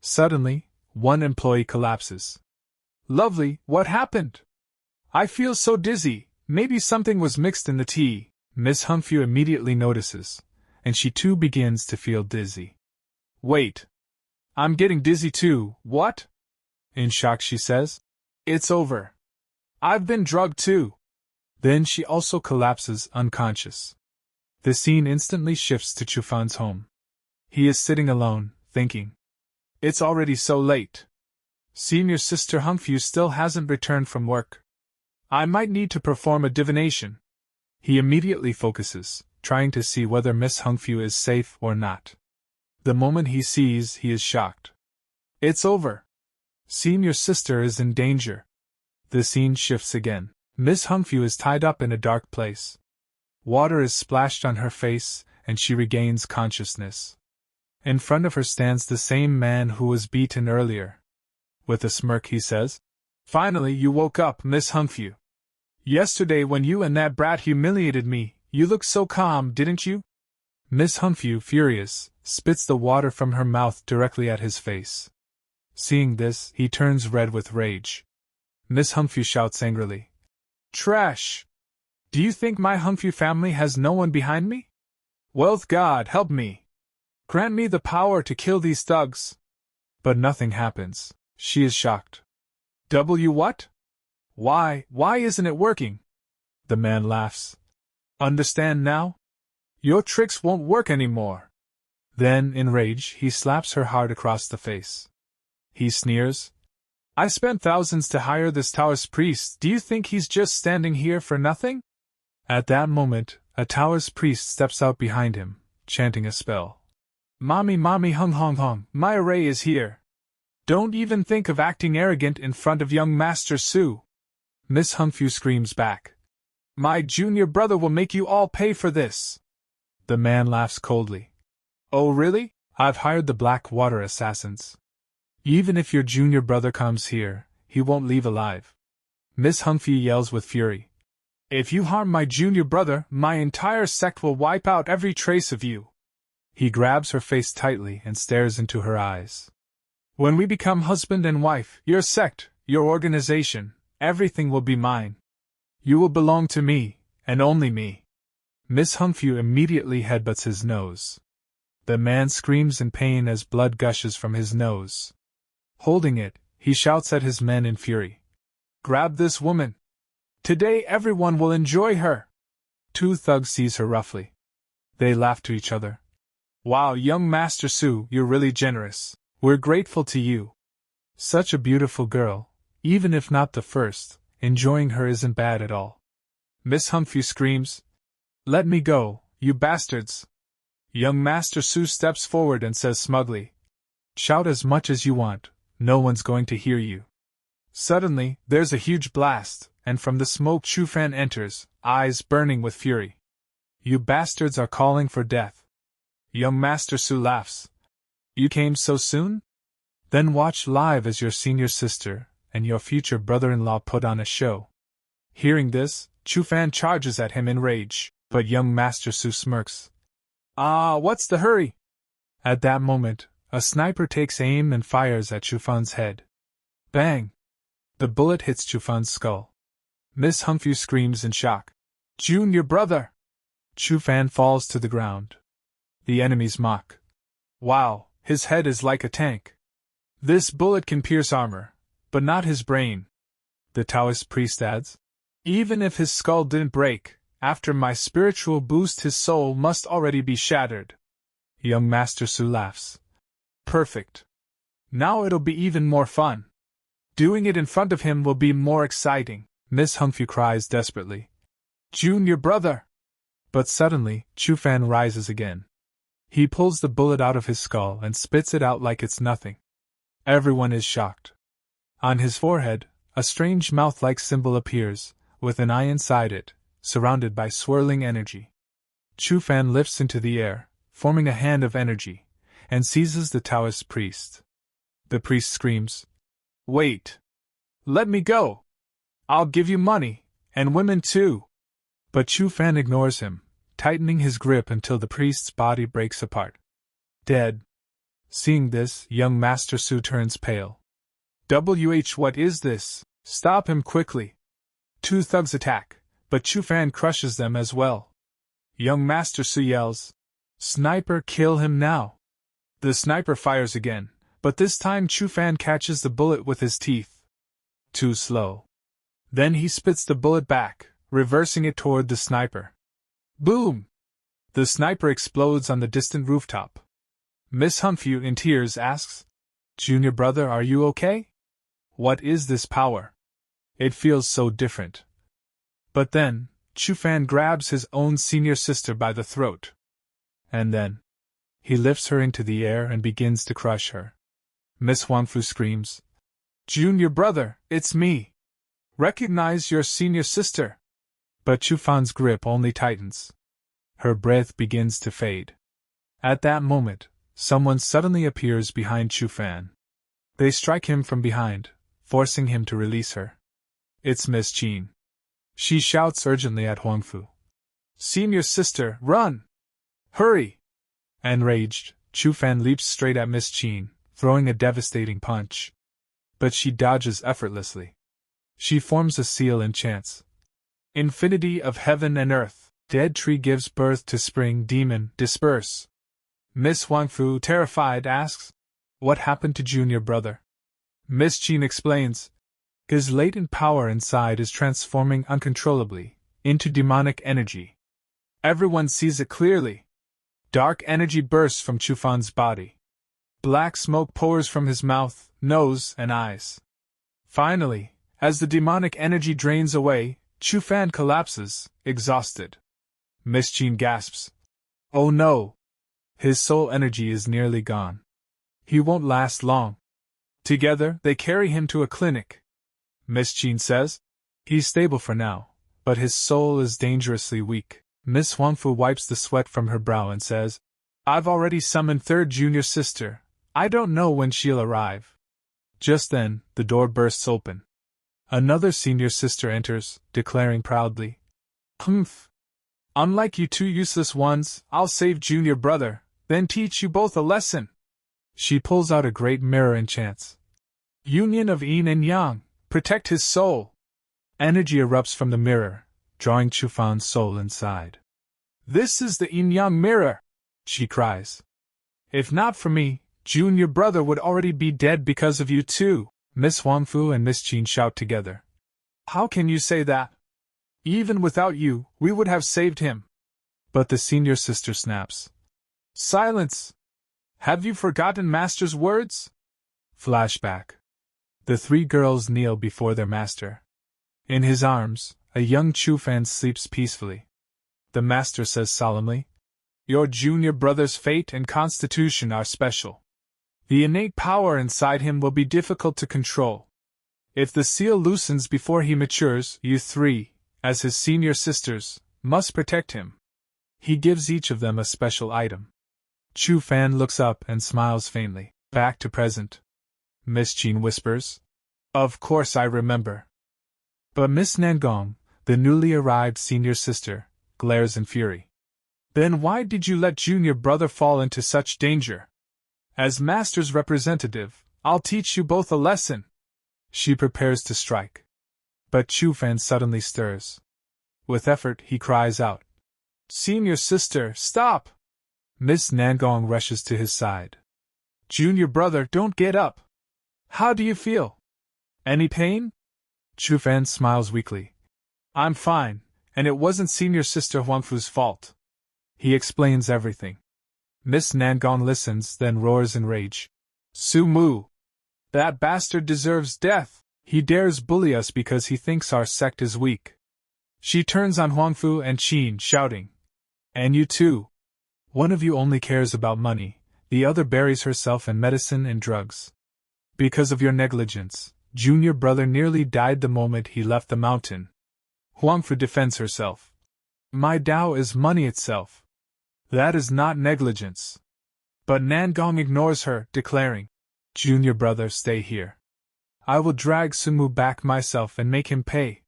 [SPEAKER 1] Suddenly, one employee collapses. Lovely, what happened? I feel so dizzy, maybe something was mixed in the tea. Miss Hungfu immediately notices, and she too begins to feel dizzy. Wait. I'm getting dizzy too, what? In shock she says. It's over. I've been drugged too. Then she also collapses unconscious. The scene instantly shifts to Chu Fan's home. He is sitting alone, thinking. It's already so late. Senior sister Hungfu still hasn't returned from work. I might need to perform a divination. He immediately focuses, trying to see whether Miss Hungfu is safe or not. The moment he sees, he is shocked. It's over. Senior sister is in danger. The scene shifts again. Miss Hungfu is tied up in a dark place. Water is splashed on her face, and she regains consciousness. In front of her stands the same man who was beaten earlier. With a smirk he says, Finally you woke up, Miss Hungfu. Yesterday when you and that brat humiliated me, you looked so calm, didn't you? Miss Hungfu, furious, spits the water from her mouth directly at his face. Seeing this, he turns red with rage. Miss Hungfu shouts angrily. Trash! Do you think my Hungfu family has no one behind me? Well, God help me! Grant me the power to kill these thugs! But nothing happens. She is shocked. What? Why isn't it working? The man laughs. Understand now? Your tricks won't work anymore. Then, in rage, he slaps her hard across the face. He sneers. I spent thousands to hire this Taoist priest. Do you think he's just standing here for nothing? At that moment, a Taoist priest steps out behind him, chanting a spell. Mommy hung hong hong, Mare is here. Don't even think of acting arrogant in front of young Master Su. Miss Hungfu screams back. My junior brother will make you all pay for this. The man laughs coldly. Oh really? I've hired the Black Water Assassins. Even if your junior brother comes here, he won't leave alive. Miss Hungfu yells with fury. If you harm my junior brother, my entire sect will wipe out every trace of you. He grabs her face tightly and stares into her eyes. When we become husband and wife, your sect, your organization, everything will be mine. You will belong to me, and only me. Miss Hungfu immediately headbutts his nose. The man screams in pain as blood gushes from his nose. Holding it, he shouts at his men in fury. Grab this woman! Today everyone will enjoy her! Two thugs seize her roughly. They laugh to each other. Wow, young Master Su, you're really generous. We're grateful to you. Such a beautiful girl, even if not the first, enjoying her isn't bad at all. Miss Hungfu screams. Let me go, you bastards! Young Master Su steps forward and says smugly. Shout as much as you want, no one's going to hear you. Suddenly, there's a huge blast, and from the smoke Chu Fan enters, eyes burning with fury. You bastards are calling for death. Young Master Su laughs. You came so soon? Then watch live as your senior sister and your future brother-in-law put on a show. Hearing this, Chu Fan charges at him in rage, but young Master Su smirks. What's the hurry? At that moment, a sniper takes aim and fires at Chu Fan's head. Bang! The bullet hits Chu Fan's skull. Miss Hungfu screams in shock. Junior brother! Chu Fan falls to the ground. The enemies mock. Wow, his head is like a tank. This bullet can pierce armor, but not his brain. The Taoist priest adds. Even if his skull didn't break, after my spiritual boost his soul must already be shattered. Young Master Su laughs. Perfect. Now it'll be even more fun. Doing it in front of him will be more exciting, Miss Hungfu cries desperately. Junior brother! But suddenly, Chu Fan rises again. He pulls the bullet out of his skull and spits it out like it's nothing. Everyone is shocked. On his forehead, a strange mouth-like symbol appears, with an eye inside it, surrounded by swirling energy. Chu Fan lifts into the air, forming a hand of energy, and seizes the Taoist priest. The priest screams, Wait! Let me go! I'll give you money, and women too! But Chu Fan ignores him, tightening his grip until the priest's body breaks apart. Dead. Seeing this, young Master Su turns pale. What is this? Stop him quickly! Two thugs attack, but Chu Fan crushes them as well. Young Master Su yells, Sniper, kill him now! The sniper fires again, but this time Chu Fan catches the bullet with his teeth. Too slow. Then he spits the bullet back, reversing it toward the sniper. Boom! The sniper explodes on the distant rooftop. Miss Hungfu, in tears, asks, Junior brother, are you okay? What is this power? It feels so different. But then, Chu Fan grabs his own senior sister by the throat. And then, he lifts her into the air and begins to crush her. Miss Hungfu screams, Junior brother, it's me! Recognize your senior sister! But Chu Fan's grip only tightens. Her breath begins to fade. At that moment, someone suddenly appears behind Chu Fan. They strike him from behind, forcing him to release her. It's Miss Qin. She shouts urgently at Hongfu. Senior sister, run! Hurry! Enraged, Chu Fan leaps straight at Miss Qin, throwing a devastating punch. But she dodges effortlessly. She forms a seal and chants. Infinity of heaven and earth, dead tree gives birth to spring demon, disperse. Miss Hongfu, terrified, asks, What happened to junior brother? Miss Jean explains. His latent power inside is transforming uncontrollably into demonic energy. Everyone sees it clearly. Dark energy bursts from Chu Fan's body. Black smoke pours from his mouth, nose, and eyes. Finally, as the demonic energy drains away, Chu Fan collapses, exhausted. Miss Jean gasps. Oh no! His soul energy is nearly gone. He won't last long. Together, they carry him to a clinic. Miss Jean says, he's stable for now, but his soul is dangerously weak. Miss Huangfu wipes the sweat from her brow and says, I've already summoned third junior sister. I don't know when she'll arrive. Just then, the door bursts open. Another senior sister enters, declaring proudly, Humph! Unlike you two useless ones, I'll save junior brother, then teach you both a lesson. She pulls out a great mirror and chants, Union of Yin and Yang, protect his soul. Energy erupts from the mirror, drawing Chu Fan's soul inside. This is the yin-yang mirror, she cries. If not for me, junior brother would already be dead because of you too. Miss Huangfu and Miss Jean shout together. How can you say that? Even without you, we would have saved him. But the senior sister snaps. Silence! Have you forgotten master's words? Flashback. The three girls kneel before their master. In his arms, a young Chu Fan sleeps peacefully. The master says solemnly, Your junior brother's fate and constitution are special. The innate power inside him will be difficult to control. If the seal loosens before he matures, you three, as his senior sisters, must protect him. He gives each of them a special item. Chu Fan looks up and smiles faintly. Back to present. Miss Jean whispers, Of course I remember. But Miss Nangong, the newly arrived senior sister, glares in fury. Then why did you let junior brother fall into such danger? As master's representative, I'll teach you both a lesson. She prepares to strike. But Chu Fan suddenly stirs. With effort, he cries out, Senior sister, stop! Miss Nangong rushes to his side. Junior brother, don't get up. How do you feel? Any pain? Chu Fan smiles weakly. I'm fine, and it wasn't senior sister Huangfu's fault. He explains everything. Miss Nangong listens, then roars in rage. Su Mu! That bastard deserves death! He dares bully us because he thinks our sect is weak. She turns on Huangfu and Qin, shouting, And you too! One of you only cares about money, the other buries herself in medicine and drugs. Because of your negligence, junior brother nearly died the moment he left the mountain. Huangfu defends herself. My Tao is money itself. That is not negligence. But Nangong ignores her, declaring, Junior brother, stay here. I will drag Sumu back myself and make him pay.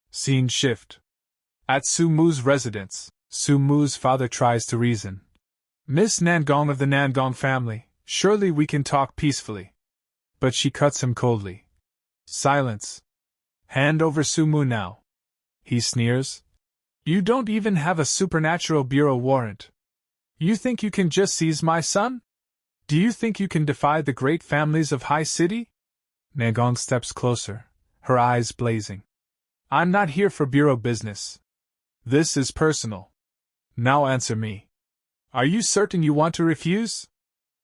[SPEAKER 1] Scene shift. At Sumu's residence, Sumu's father tries to reason. Miss Nangong of the Nangong family, surely we can talk peacefully. But she cuts him coldly. Silence. Hand over Sumu now. He sneers. You don't even have a supernatural bureau warrant. You think you can just seize my son? Do you think you can defy the great families of High City? Nangong steps closer, her eyes blazing. I'm not here for bureau business. This is personal. Now answer me. Are you certain you want to refuse?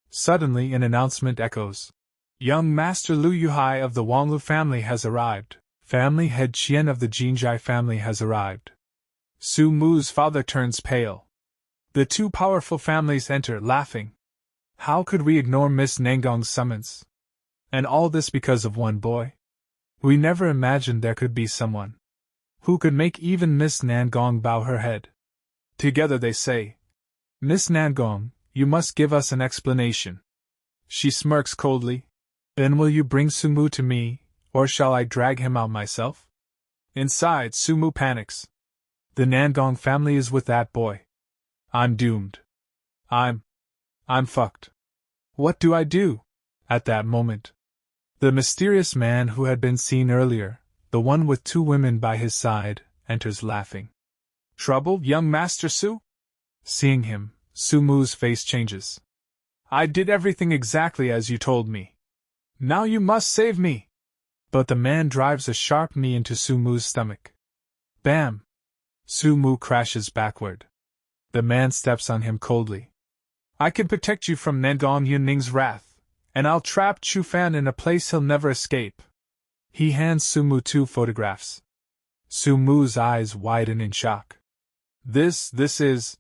[SPEAKER 1] Suddenly an announcement echoes. Young Master Lu Yuhai of the Wanglu family has arrived. Family head Qian of the Jinjai family has arrived. Su Mu's father turns pale. The two powerful families enter, laughing. How could we ignore Miss Nangong's summons? And all this because of one boy? We never imagined there could be someone who could make even Miss Nangong bow her head. Together they say, Miss Nangong, you must give us an explanation. She smirks coldly. Then will you bring Sumu to me, or shall I drag him out myself? Inside, Sumu panics. The Nangong family is with that boy. I'm doomed. I'm fucked. What do I do? At that moment, the mysterious man who had been seen earlier, the one with two women by his side, enters laughing. Trouble, young Master Su? Seeing him, Sumu's face changes. I did everything exactly as you told me. Now you must save me! But the man drives a sharp knee into Sumu's stomach. Bam! Sumu crashes backward. The man steps on him coldly. I can protect you from Nangong Yunning's wrath, and I'll trap Chu Fan in a place he'll never escape. He hands Sumu 2 photographs. Sumu's eyes widen in shock. This is...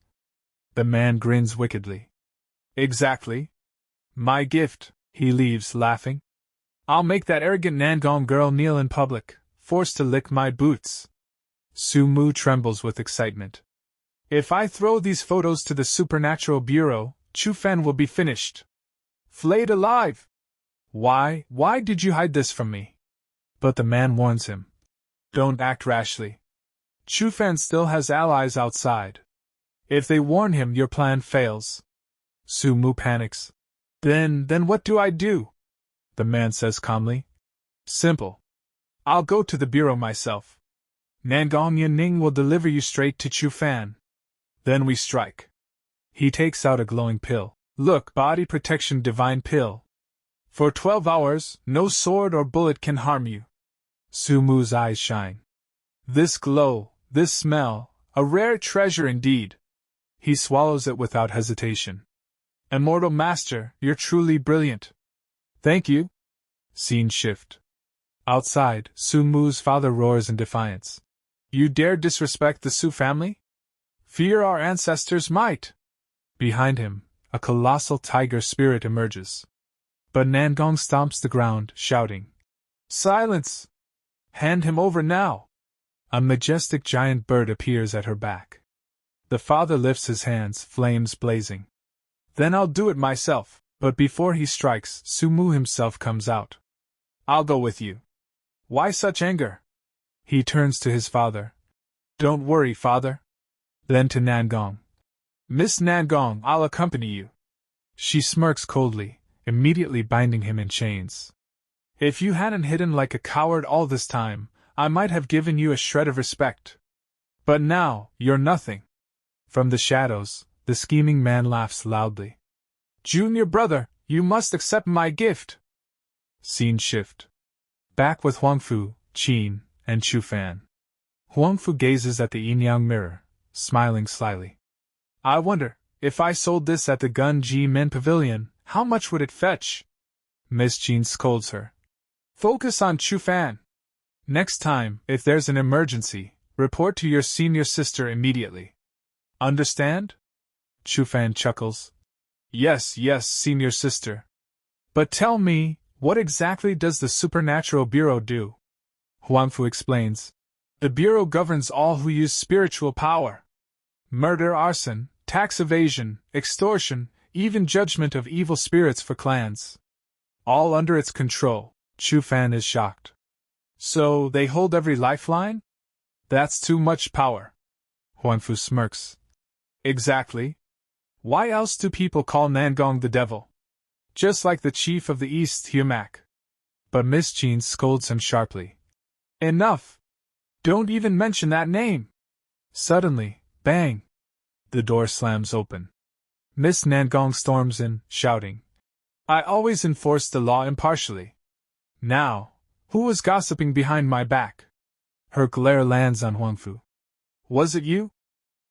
[SPEAKER 1] The man grins wickedly. Exactly. My gift. He leaves, laughing. I'll make that arrogant Nangong girl kneel in public, forced to lick my boots. Sumu trembles with excitement. If I throw these photos to the Supernatural Bureau, Chu Fan will be finished. Flayed alive! Why did you hide this from me? But the man warns him. Don't act rashly. Chu Fan still has allies outside. If they warn him, your plan fails. Sumu panics. Then what do I do? The man says calmly. Simple. I'll go to the bureau myself. Nangong Yanning will deliver you straight to Chu Fan. Then we strike. He takes out a glowing pill. Look, body protection divine pill. For 12 hours, no sword or bullet can harm you. Sumu's eyes shine. This glow, this smell, a rare treasure indeed. He swallows it without hesitation. Immortal Master, you're truly brilliant. Thank you. Scene shift. Outside, Sumu's father roars in defiance. You dare disrespect the Su family? Fear our ancestors' might. Behind him, a colossal tiger spirit emerges. But Nangong stomps the ground, shouting. Silence! Hand him over now! A majestic giant bird appears at her back. The father lifts his hands, flames blazing. Then I'll do it myself. But before he strikes, Sumu himself comes out. I'll go with you. Why such anger? He turns to his father. Don't worry, father. Then to Nangong. Miss Nangong, I'll accompany you. She smirks coldly, immediately binding him in chains. If you hadn't hidden like a coward all this time, I might have given you a shred of respect. But now, you're nothing. From the shadows, the scheming man laughs loudly. Junior brother, you must accept my gift. Scene shift. Back with Huangfu, Qin, and Chu Fan. Huangfu gazes at the yin-yang mirror, smiling slyly. I wonder, if I sold this at the Gun Ji Men Pavilion, how much would it fetch? Miss Qin scolds her. Focus on Chu Fan. Next time, if there's an emergency, report to your senior sister immediately. Understand? Chu Fan chuckles. Yes, senior sister. But tell me, what exactly does the Supernatural Bureau do? Huangfu explains. The Bureau governs all who use spiritual power. Murder, arson, tax evasion, extortion, even judgment of evil spirits for clans. All under its control. Chu Fan is shocked. So, they hold every lifeline? That's too much power. Huangfu smirks. Exactly. Why else do people call Nangong the devil? Just like the chief of the East, Humak. But Miss Qin scolds him sharply. Enough! Don't even mention that name! Suddenly, bang! The door slams open. Miss Nangong storms in, shouting. I always enforce the law impartially. Now, who was gossiping behind my back? Her glare lands on Huangfu. Was it you?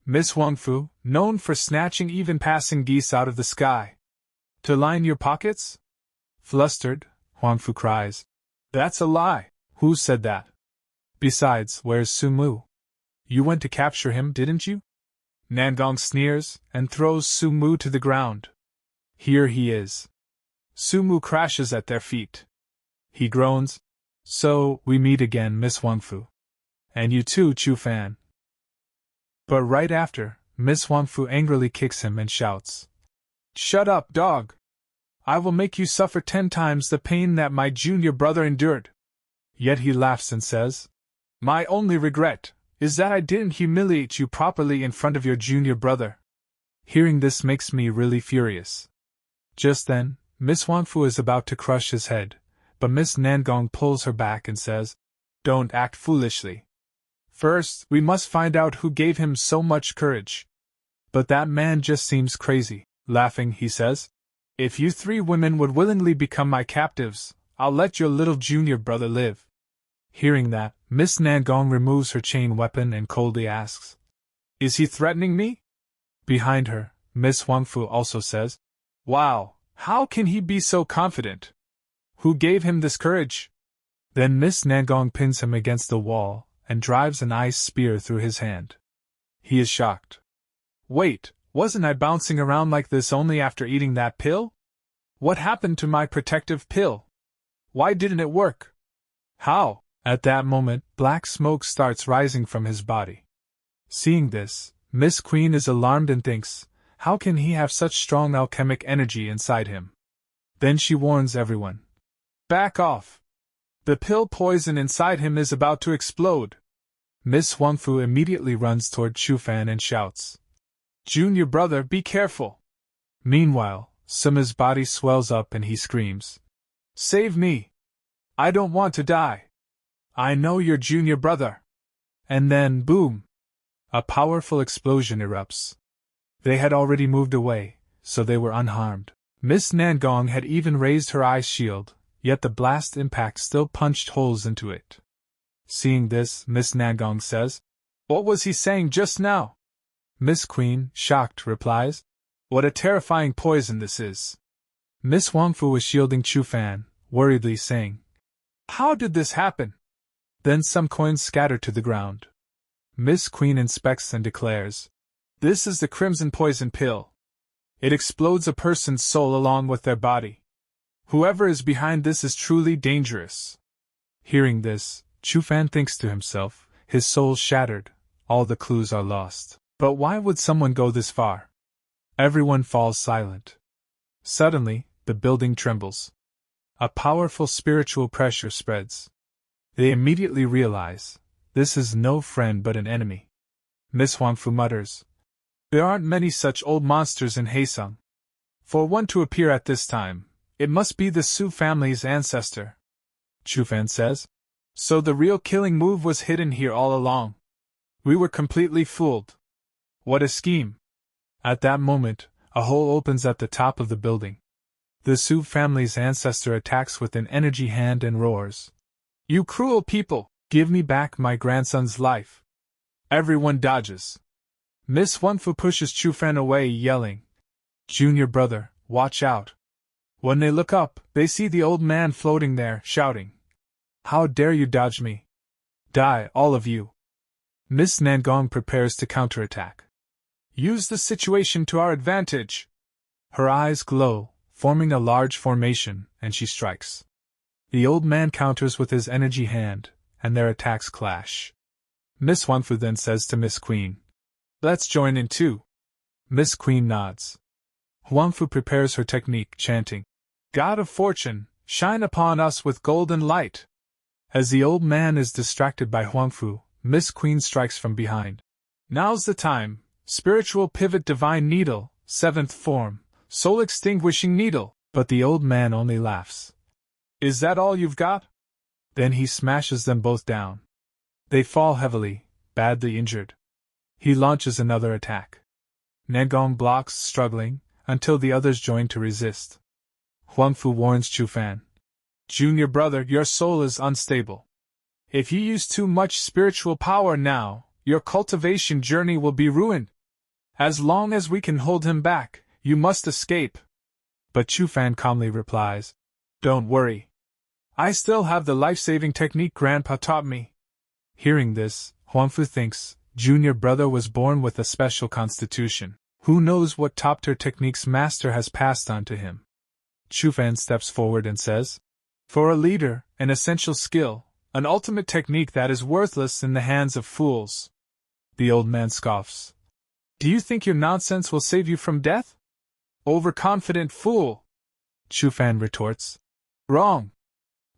[SPEAKER 1] Miss Huangfu, known for snatching even passing geese out of the sky. To line your pockets? Flustered, Huangfu cries. That's a lie. Who said that? Besides, where's Sumu? You went to capture him, didn't you? Nangong sneers, and throws Sumu to the ground. Here he is. Sumu crashes at their feet. He groans. So, we meet again, Miss Huangfu. And you too, Chu Fan. But right after, Miss Huangfu angrily kicks him and shouts. Shut up, dog! I will make you suffer 10 times the pain that my junior brother endured. Yet he laughs and says, My only regret is that I didn't humiliate you properly in front of your junior brother. Hearing this makes me really furious. Just then, Miss Huangfu is about to crush his head, but Miss Nangong pulls her back and says, Don't act foolishly. First, we must find out who gave him so much courage. But that man just seems crazy. Laughing, he says, If you 3 women would willingly become my captives, I'll let your little junior brother live. Hearing that, Miss Nangong removes her chain weapon and coldly asks, Is he threatening me? Behind her, Miss Huangfu also says, Wow, how can he be so confident? Who gave him this courage? Then Miss Nangong pins him against the wall and drives an ice spear through his hand. He is shocked. Wait, wasn't I bouncing around like this only after eating that pill? What happened to my protective pill? Why didn't it work? How? At that moment, black smoke starts rising from his body. Seeing this, Miss Queen is alarmed and thinks, how can he have such strong alchemic energy inside him? Then she warns everyone. Back off! The pill poison inside him is about to explode. Miss Huangfu immediately runs toward Chu Fan and shouts, Junior brother, be careful! Meanwhile, Sima's body swells up and he screams, Save me! I don't want to die! I know your junior brother! And then, boom! A powerful explosion erupts. They had already moved away, so they were unharmed. Miss Nangong had even raised her ice shield, yet the blast impact still punched holes into it. Seeing this, Miss Nangong says, What was he saying just now? Miss Queen, shocked, replies, What a terrifying poison this is. Miss Huangfu was shielding Chu Fan, worriedly saying, How did this happen? Then some coins scatter to the ground. Miss Queen inspects and declares, This is the crimson poison pill. It explodes a person's soul along with their body. Whoever is behind this is truly dangerous. Hearing this, Chu Fan thinks to himself, his soul shattered, all the clues are lost. But why would someone go this far? Everyone falls silent. Suddenly, the building trembles. A powerful spiritual pressure spreads. They immediately realize, this is no friend but an enemy. Miss Huangfu mutters, There aren't many such old monsters in Heiseng. For one to appear at this time, it must be the Su family's ancestor. Chu Fan says, So the real killing move was hidden here all along. We were completely fooled. What a scheme! At that moment, a hole opens at the top of the building. The Su family's ancestor attacks with an energy hand and roars, You cruel people! Give me back my grandson's life! Everyone dodges. Miss Huangfu pushes Chu Fan away, yelling, Junior brother, watch out! When they look up, they see the old man floating there, shouting, How dare you dodge me? Die, all of you! Miss Nangong prepares to counterattack. Use the situation to our advantage! Her eyes glow, forming a large formation, and she strikes. The old man counters with his energy hand, and their attacks clash. Miss Huangfu then says to Miss Queen, Let's join in too. Miss Queen nods. Huangfu prepares her technique, chanting, God of fortune, shine upon us with golden light. As the old man is distracted by Huangfu, Miss Queen strikes from behind. Now's the time. Spiritual pivot divine needle, 7th form, soul extinguishing needle, but the old man only laughs. Is that all you've got? Then he smashes them both down. They fall heavily, badly injured. He launches another attack. Nangong blocks, struggling, until the others join to resist. Huangfu warns Chu Fan. Junior brother, your soul is unstable. If you use too much spiritual power now, your cultivation journey will be ruined. As long as we can hold him back, you must escape. But Chu Fan calmly replies, Don't worry. I still have the life-saving technique Grandpa taught me. Hearing this, Huangfu thinks, Junior brother was born with a special constitution. Who knows what top-tier techniques Master has passed on to him? Chu Fan steps forward and says, For a leader, an essential skill, an ultimate technique that is worthless in the hands of fools. The old man scoffs. Do you think your nonsense will save you from death? Overconfident fool! Chu Fan retorts. Wrong.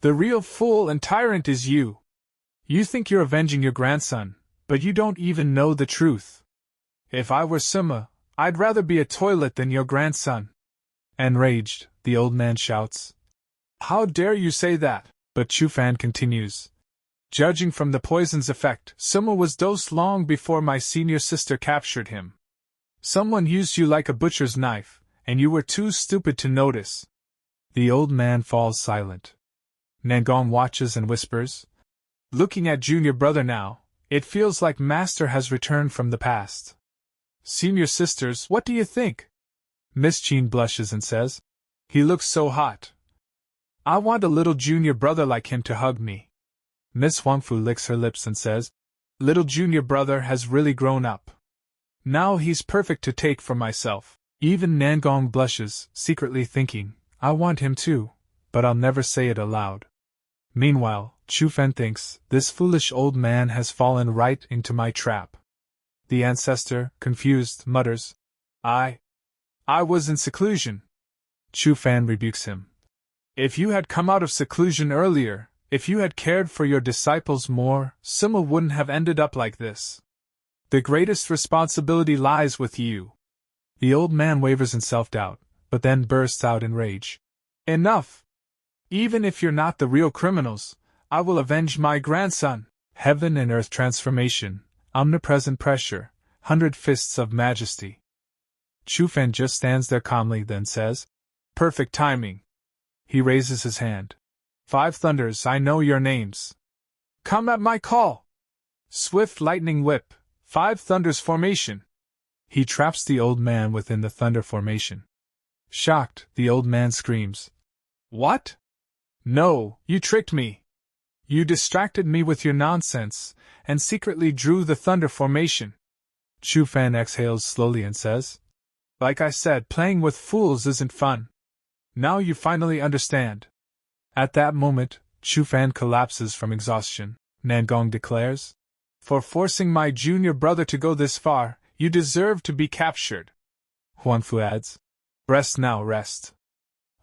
[SPEAKER 1] The real fool and tyrant is you. You think you're avenging your grandson, but you don't even know the truth. If I were Sima, I'd rather be a toilet than your grandson. Enraged, the old man shouts. How dare you say that? But Chu Fan continues. Judging from the poison's effect, Sima was dosed long before my senior sister captured him. Someone used you like a butcher's knife, and you were too stupid to notice. The old man falls silent. Nangong watches and whispers. Looking at junior brother now, it feels like Master has returned from the past. Senior sisters, what do you think? Miss Jean blushes and says. He looks so hot. I want a little junior brother like him to hug me. Miss Huangfu licks her lips and says, little junior brother has really grown up. Now he's perfect to take for myself. Even Nangong blushes, secretly thinking, I want him too, but I'll never say it aloud. Meanwhile, Chu Fan thinks, this foolish old man has fallen right into my trap. The ancestor, confused, mutters, I was in seclusion. Chu Fan rebukes him. If you had come out of seclusion earlier, if you had cared for your disciples more, Sima wouldn't have ended up like this. The greatest responsibility lies with you. The old man wavers in self-doubt, but then bursts out in rage. Enough! Even if you're not the real criminals, I will avenge my grandson. Heaven and earth transformation, omnipresent pressure, 100 fists of majesty. Chu Fan just stands there calmly, then says, perfect timing. He raises his hand. 5 thunders, I know your names. Come at my call. Swift lightning whip, 5 thunders formation. He traps the old man within the thunder formation. Shocked, the old man screams. What? No, you tricked me. You distracted me with your nonsense, and secretly drew the thunder formation. Chu Fan exhales slowly and says, like I said, playing with fools isn't fun. Now you finally understand. At that moment, Chu Fan collapses from exhaustion. Nangong declares, for forcing my junior brother to go this far, you deserve to be captured. Huangfu adds, rest now, rest.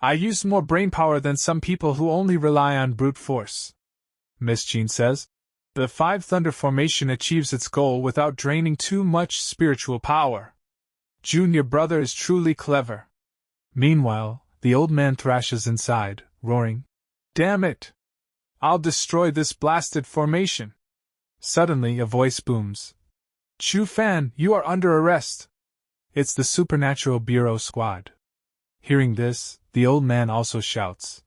[SPEAKER 1] I used more brainpower than some people who only rely on brute force. Miss Jean says, the 5 thunder formation achieves its goal without draining too much spiritual power. Junior brother is truly clever. Meanwhile, the old man thrashes inside, roaring, damn it! I'll destroy this blasted formation. Suddenly a voice booms. Chu Fan, you are under arrest. It's the Supernatural Bureau squad. Hearing this, the old man also shouts,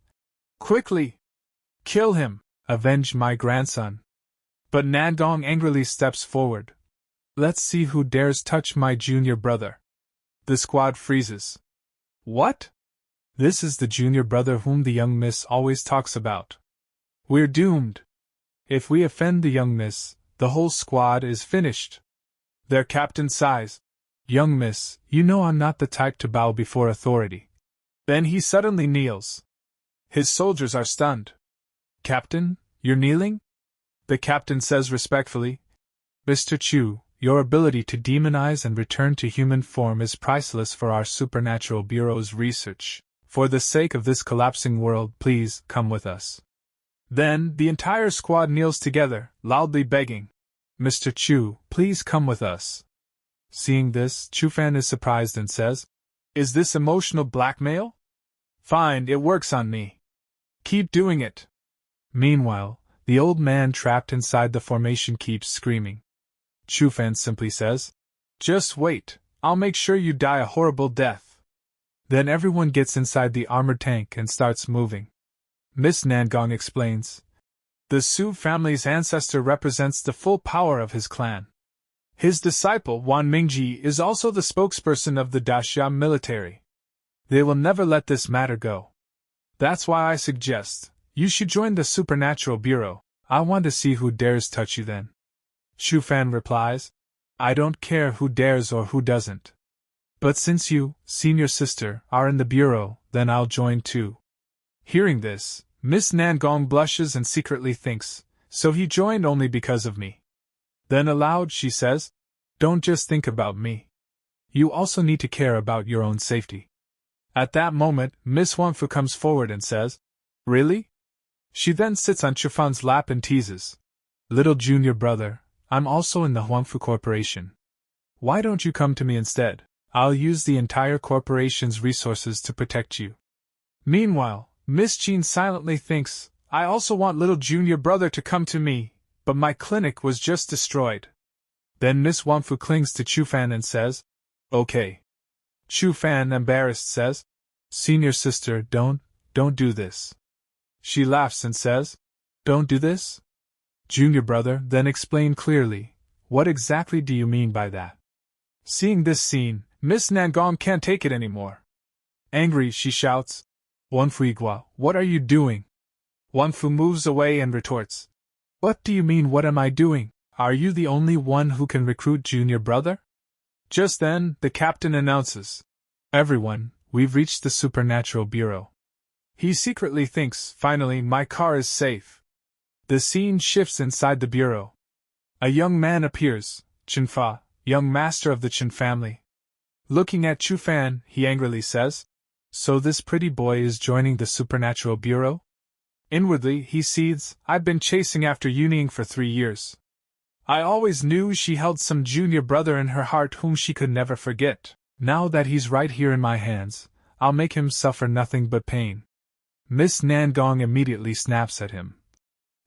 [SPEAKER 1] quickly! Kill him! Avenge my grandson! But Nangong angrily steps forward. Let's see who dares touch my junior brother. The squad freezes. What? This is the junior brother whom the young miss always talks about. We're doomed. If we offend the young miss, the whole squad is finished. Their captain sighs. Young miss, you know I'm not the type to bow before authority. Then he suddenly kneels. His soldiers are stunned. Captain, you're kneeling? The captain says respectfully, Mr. Chu, your ability to demonize and return to human form is priceless for our Supernatural Bureau's research. For the sake of this collapsing world, please come with us. Then the entire squad kneels together, loudly begging, Mr. Chu, please come with us. Seeing this, Chu Fan is surprised and says, is this emotional blackmail? Fine, it works on me. Keep doing it. Meanwhile, the old man trapped inside the formation keeps screaming. Chu Fan simply says, just wait, I'll make sure you die a horrible death. Then everyone gets inside the armored tank and starts moving. Miss Nangong explains, the Su family's ancestor represents the full power of his clan. His disciple, Wan Mingji, is also the spokesperson of the Daxia military. They will never let this matter go. That's why I suggest, you should join the Supernatural Bureau. I want to see who dares touch you then. Chu Fan replies, I don't care who dares or who doesn't. But since you, senior sister, are in the Bureau, then I'll join too. Hearing this, Miss Nangong blushes and secretly thinks, so he joined only because of me. Then aloud she says, don't just think about me. You also need to care about your own safety. At that moment, Miss Huangfu comes forward and says, really? She then sits on Chu Fan's lap and teases, little junior brother, I'm also in the Huangfu Corporation. Why don't you come to me instead? I'll use the entire corporation's resources to protect you. Meanwhile, Miss Jean silently thinks, I also want little junior brother to come to me, but my clinic was just destroyed. Then Miss Huangfu clings to Chu Fan and says, okay. Chu Fan, embarrassed, says, senior sister, don't do this. She laughs and says, "Don't do this?" Junior brother then explained clearly, "What exactly do you mean by that?" Seeing this scene, Miss Nangong can't take it anymore. Angry, she shouts, "Wanfu Igwa, what are you doing?" Wanfu moves away and retorts, "What do you mean, what am I doing? Are you the only one who can recruit junior brother?" Just then, the captain announces, "Everyone, we've reached the Supernatural Bureau." He secretly thinks, finally, my car is safe. The scene shifts inside the bureau. A young man appears, Chu Fan, young master of the Chuan family. Looking at Chu Fan, he angrily says, "So this pretty boy is joining the Supernatural Bureau?" Inwardly, he seethes, "I've been chasing after Yuning for 3 years. I always knew she held some junior brother in her heart whom she could never forget. Now that he's right here in my hands, I'll make him suffer nothing but pain." Miss Nangong immediately snaps at him.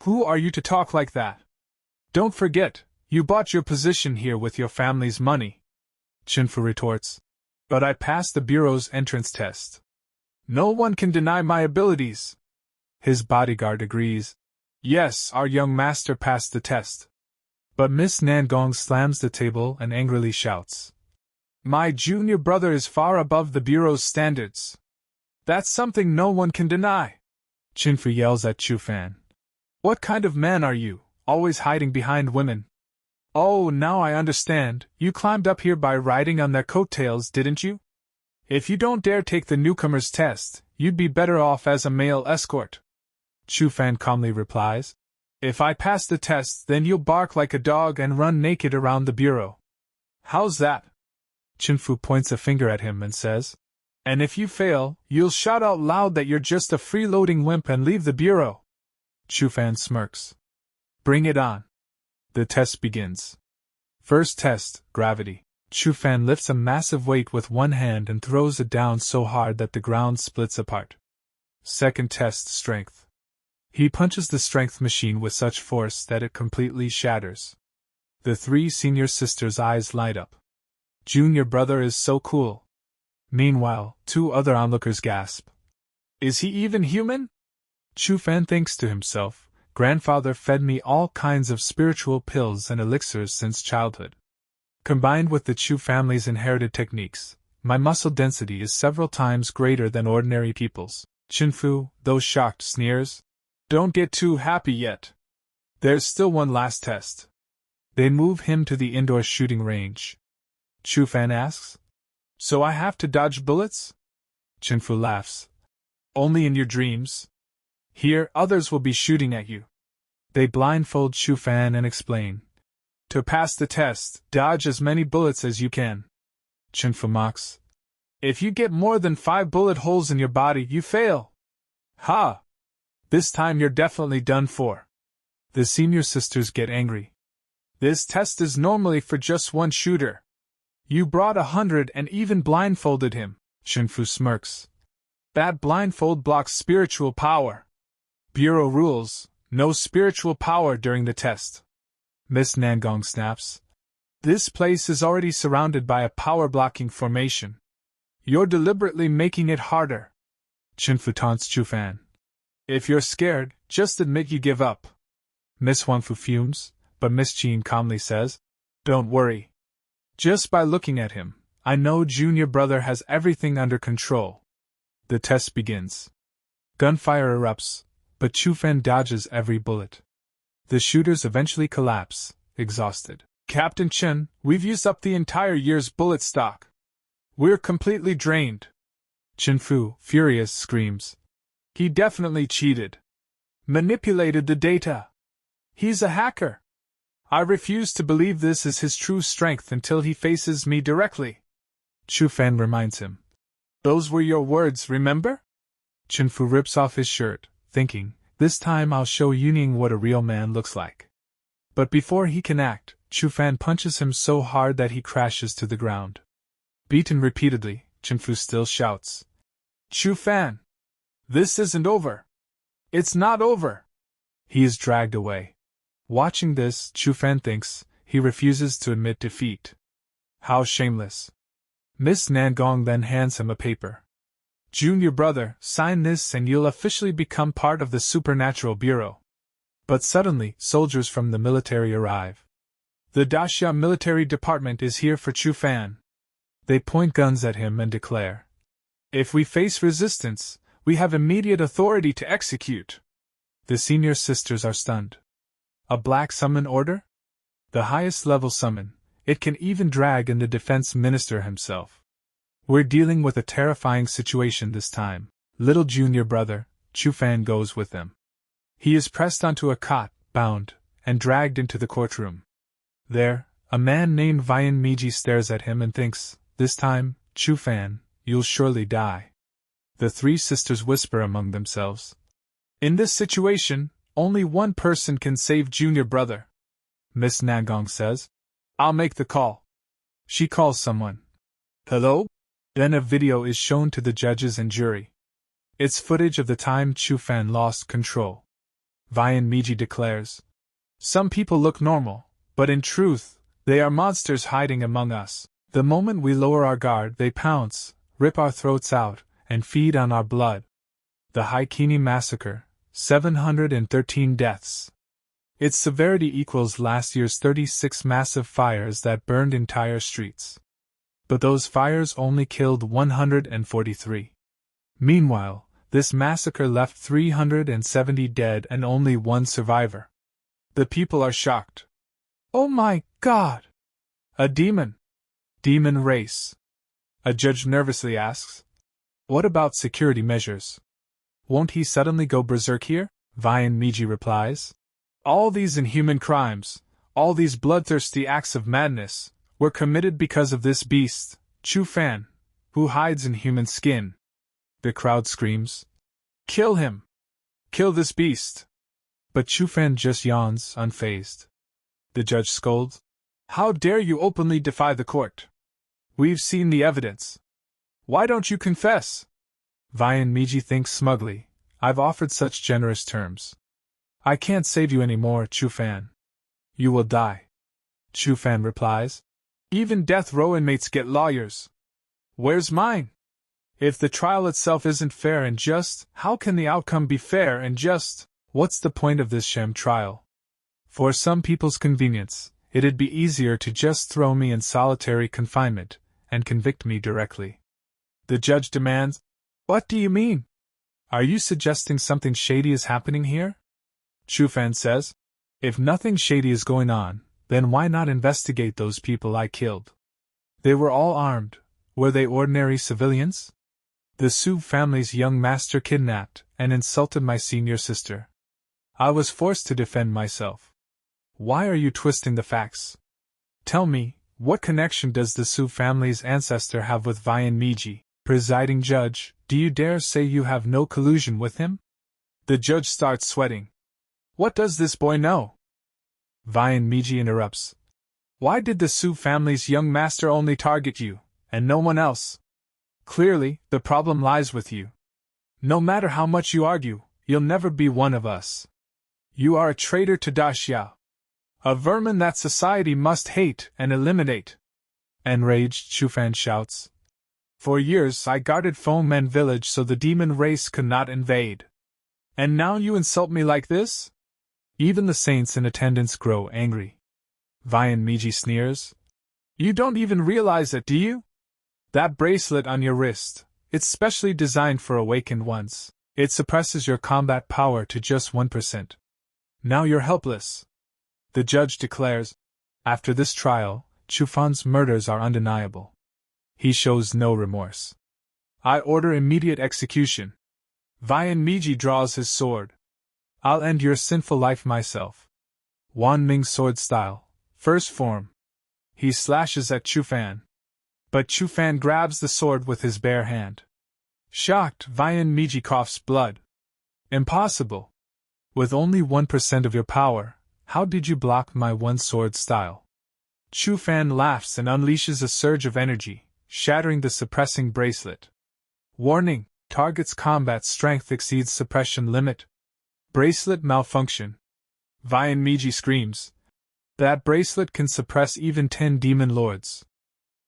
[SPEAKER 1] "Who are you to talk like that? Don't forget, you bought your position here with your family's money." Chinfu retorts, "But I passed the Bureau's entrance test. No one can deny my abilities." His bodyguard agrees. "Yes, our young master passed the test." But Miss Nangong slams the table and angrily shouts, "My junior brother is far above the Bureau's standards. That's something no one can deny." Chinfu yells at Chu Fan, "What kind of man are you, always hiding behind women?" "Oh, now I understand, you climbed up here by riding on their coattails, didn't you? If you don't dare take the newcomer's test, you'd be better off as a male escort." Chu Fan calmly replies, "If I pass the test, then you'll bark like a dog and run naked around the bureau. How's that?" Chinfu points a finger at him and says, "And if you fail, you'll shout out loud that you're just a freeloading wimp and leave the bureau." Chu Fan smirks. "Bring it on." The test begins. First test, gravity. Chu Fan lifts a massive weight with one hand and throws it down so hard that the ground splits apart. Second test, strength. He punches the strength machine with such force that it completely shatters. The 3 senior sisters' eyes light up. Junior brother is so cool. Meanwhile, 2 other onlookers gasp. Is he even human? Chu Fan thinks to himself, grandfather fed me all kinds of spiritual pills and elixirs since childhood. Combined with the Chu family's inherited techniques, my muscle density is several times greater than ordinary people's. Chinfu, though shocked, sneers. Don't get too happy yet. There's still one last test. They move him to the indoor shooting range. Chu Fan asks, "So I have to dodge bullets?" Chinfu laughs. "Only in your dreams. Here, others will be shooting at you." They blindfold Chu Fan and explain. "To pass the test, dodge as many bullets as you can." Chinfu mocks. "If you get more than 5 bullet holes in your body, you fail." "Ha! This time you're definitely done for." The senior sisters get angry. "This test is normally for just one shooter. You brought 100 and even blindfolded him." Chinfu smirks. "That blindfold blocks spiritual power. Bureau rules, no spiritual power during the test." Miss Nangong snaps. "This place is already surrounded by a power-blocking formation. You're deliberately making it harder." Chinfu taunts Chu Fan. "If you're scared, just admit you give up." Miss Wanfu fumes, but Miss Jean calmly says, "Don't worry. Just by looking at him, I know junior brother has everything under control." The test begins. Gunfire erupts, but Chu Fan dodges every bullet. The shooters eventually collapse, exhausted. "Captain Chen, we've used up the entire year's bullet stock. We're completely drained." Chinfu, furious, screams. "He definitely cheated. Manipulated the data. He's a hacker. I refuse to believe this is his true strength until he faces me directly." Chu Fan reminds him. "Those were your words, remember?" Chinfu rips off his shirt, thinking, this time I'll show Yuning what a real man looks like. But before he can act, Chu Fan punches him so hard that he crashes to the ground. Beaten repeatedly, Chinfu still shouts, "Chu Fan! This isn't over! It's not over!" He is dragged away. Watching this, Chu Fan thinks, he refuses to admit defeat. How shameless. Miss Nangong then hands him a paper. Junior brother, sign this and you'll officially become part of the Supernatural Bureau. But suddenly, soldiers from the military arrive. The Daxia military department is here for Chu Fan. They point guns at him and declare, if we face resistance, we have immediate authority to execute. The senior sisters are stunned. A black summon order? The highest level summon. It can even drag in the defense minister himself. We're dealing with a terrifying situation this time. Little junior brother, Chu Fan, goes with them. He is pressed onto a cot, bound, and dragged into the courtroom. There, a man named Vian Miji stares at him and thinks, this time, Chu Fan, you'll surely die. The three sisters whisper among themselves. In this situation, only one person can save junior brother. Miss Nagong says, I'll make the call. She calls someone. Hello? Then a video is shown to the judges and jury. It's footage of the time Chu Fan lost control. Vian Miji declares, some people look normal, but in truth, they are monsters hiding among us. The moment we lower our guard, they pounce, rip our throats out, and feed on our blood. The Haikini massacre, 713 deaths. Its severity equals last year's 36 massive fires that burned entire streets. But those fires only killed 143. Meanwhile, this massacre left 370 dead and only one survivor. The people are shocked. Oh my God! A demon! Demon race. A judge nervously asks, what about security measures? Won't he suddenly go berserk here? Vian Miji replies, all these inhuman crimes, all these bloodthirsty acts of madness, were committed because of this beast, Chu Fan, who hides in human skin. The crowd screams, kill him! Kill this beast! But Chu Fan just yawns, unfazed. The judge scolds, how dare you openly defy the court? We've seen the evidence. Why don't you confess? Vian Miji thinks smugly, I've offered such generous terms. I can't save you anymore, Chu Fan. You will die. Chu Fan replies, even death row inmates get lawyers. Where's mine? If the trial itself isn't fair and just, how can the outcome be fair and just? What's the point of this sham trial? For some people's convenience, it'd be easier to just throw me in solitary confinement and convict me directly. The judge demands, what do you mean? Are you suggesting something shady is happening here? Chu Fan says, if nothing shady is going on, then why not investigate those people I killed? They were all armed. Were they ordinary civilians? The Su family's young master kidnapped and insulted my senior sister. I was forced to defend myself. Why are you twisting the facts? Tell me, what connection does the Su family's ancestor have with Vian Miji? Presiding judge, do you dare say you have no collusion with him? The judge starts sweating. What does this boy know? Vian Miji interrupts. Why did the Su family's young master only target you, and no one else? Clearly, the problem lies with you. No matter how much you argue, you'll never be one of us. You are a traitor to Daxia. A vermin that society must hate and eliminate. Enraged, Chu Fan shouts. For years I guarded Fengmen village so the demon race could not invade. And now you insult me like this? Even the saints in attendance grow angry. Vian Miji sneers. You don't even realize it, do you? That bracelet on your wrist, it's specially designed for awakened ones. It suppresses your combat power to just 1%. Now you're helpless. The judge declares, after this trial, Chu Fan's murders are undeniable. He shows no remorse. I order immediate execution. Vian Miji draws his sword. I'll end your sinful life myself. Wan Ming's sword style, first form. He slashes at Chu Fan. But Chu Fan grabs the sword with his bare hand. Shocked, Vian Miji coughs blood. Impossible. With only 1% of your power, how did you block my one sword style? Chu Fan laughs and unleashes a surge of energy, shattering the suppressing bracelet. Warning, target's combat strength exceeds suppression limit. Bracelet malfunction. Vian Miji screams. That bracelet can suppress even 10 demon lords.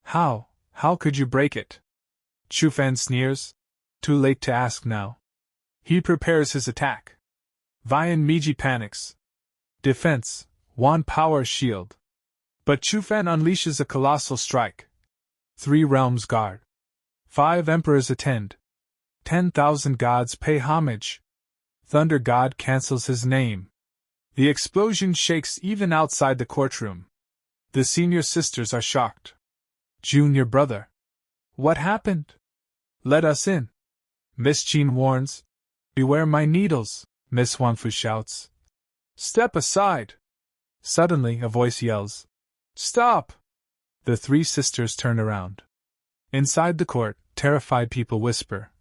[SPEAKER 1] How could you break it? Chu Fan sneers. Too late to ask now. He prepares his attack. Vian Miji panics. Defense, Wan power shield. But Chu Fan unleashes a colossal strike. 3 realms guard. 5 emperors attend. 10,000 gods pay homage. Thunder God cancels his name. The explosion shakes even outside the courtroom. The senior sisters are shocked. Junior brother. What happened? Let us in. Miss Jean warns. Beware my needles, Miss Wanfu shouts. Step aside. Suddenly a voice yells. Stop! The 3 sisters turn around. Inside the court, terrified people whisper.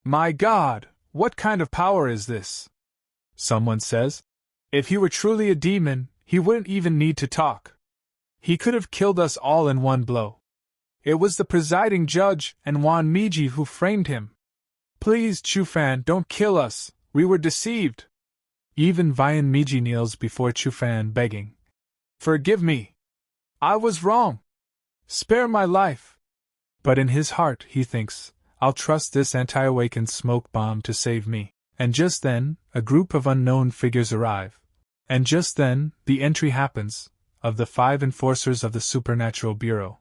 [SPEAKER 1] My God, what kind of power is this? Someone says. If he were truly a demon, he wouldn't even need to talk. He could have killed us all in one blow. It was the presiding judge and Wan Miji who framed him. Please, Chu Fan, don't kill us. We were deceived. Even Vian Miji kneels before Chu Fan, begging. Forgive me. I was wrong. Spare my life. But in his heart, he thinks, I'll trust this anti-awakened smoke bomb to save me. And just then, a group of unknown figures arrive. And just then, the entry happens, of the 5 enforcers of the Supernatural Bureau.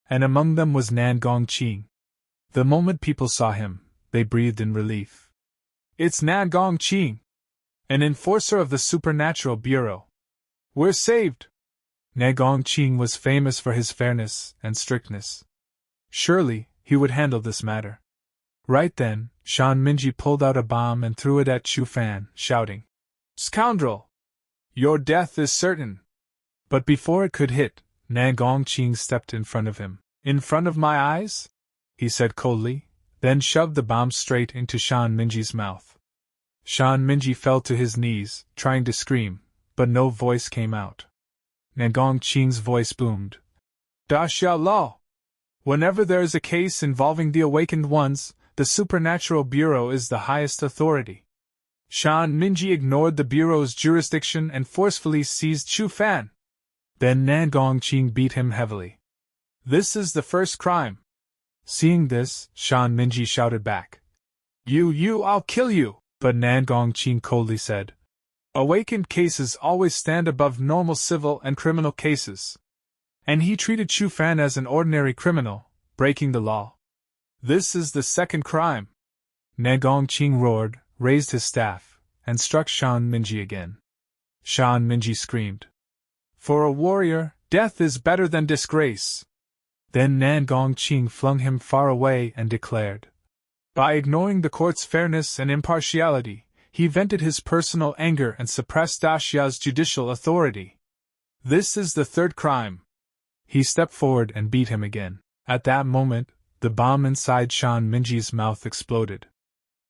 [SPEAKER 1] And among them was Nan Gongqing. The moment people saw him, they breathed in relief. It's Nan Gongqing, an enforcer of the Supernatural Bureau. We're saved! Nan Gongqing was famous for his fairness and strictness. Surely, he would handle this matter. Right then, Shan Minji pulled out a bomb and threw it at Chu Fan, shouting, Scoundrel! Your death is certain! But before it could hit, Nan Gongqing stepped in front of him. In front of my eyes? He said coldly, then shoved the bomb straight into Shan Minji's mouth. Shan Minji fell to his knees, trying to scream, but no voice came out. Nan Gongqing's voice boomed. Da Xia Lao! Whenever there is a case involving the awakened ones, the Supernatural Bureau is the highest authority. Shan Minji ignored the Bureau's jurisdiction and forcefully seized Chu Fan. Then Nan Gongqing beat him heavily. This is the first crime. Seeing this, Shan Minji shouted back. I'll kill you! But Nan Gongqing coldly said. Awakened cases always stand above normal civil and criminal cases. And he treated Chu Fan as an ordinary criminal, breaking the law. This is the second crime. Nan Gongqing roared, raised his staff, and struck Shan Minji again. Shan Minji screamed. For a warrior, death is better than disgrace. Then Nan Gongqing flung him far away and declared. By ignoring the court's fairness and impartiality, he vented his personal anger and suppressed Da Xia's judicial authority. This is the third crime. He stepped forward and beat him again. At that moment, the bomb inside Shan Minji's mouth exploded.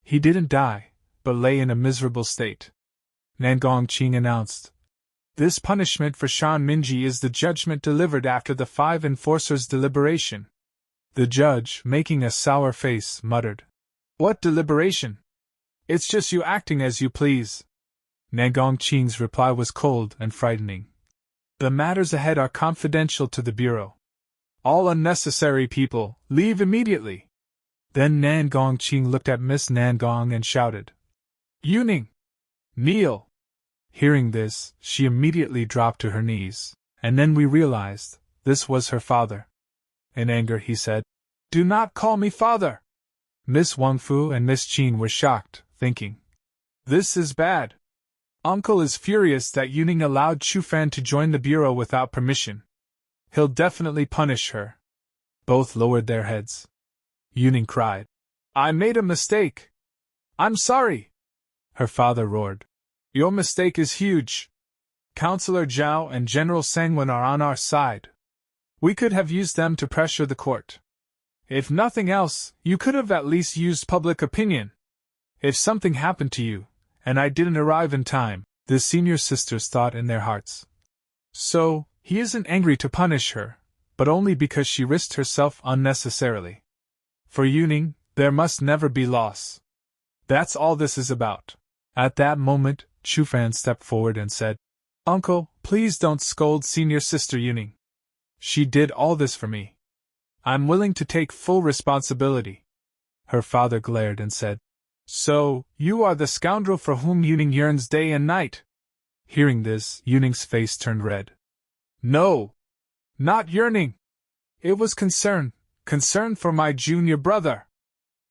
[SPEAKER 1] He didn't die, but lay in a miserable state. Nan Gongqing announced. This punishment for Shan Minji is the judgment delivered after the 5 enforcers' deliberation. The judge, making a sour face, muttered. What deliberation? It's just you acting as you please. Nan Gongqing's reply was cold and frightening. The matters ahead are confidential to the Bureau. All unnecessary people, leave immediately. Then Nan Gongqing looked at Miss Nan Gong and shouted. Yuning! Kneel! Hearing this, she immediately dropped to her knees, and then we realized, this was her father. In anger he said, Do not call me father! Miss Wangfu and Miss Jean were shocked, thinking, This is bad. Uncle is furious that Yuning allowed Chu Fan to join the Bureau without permission. He'll definitely punish her. Both lowered their heads. Yuning cried, I made a mistake. I'm sorry. Her father roared. Your mistake is huge. Counselor Zhao and General Sangwan are on our side. We could have used them to pressure the court. If nothing else, you could have at least used public opinion. If something happened to you, and I didn't arrive in time, the senior sisters thought in their hearts. So, he isn't angry to punish her, but only because she risked herself unnecessarily. For Yuning, there must never be loss. That's all this is about. At that moment, Chu Fan stepped forward and said, Uncle, please don't scold senior sister Yuning. She did all this for me. I'm willing to take full responsibility. Her father glared and said, "So, you are the scoundrel for whom Yuning yearns day and night?" Hearing this, Yuning's face turned red. "No! Not yearning! It was concern for my junior brother."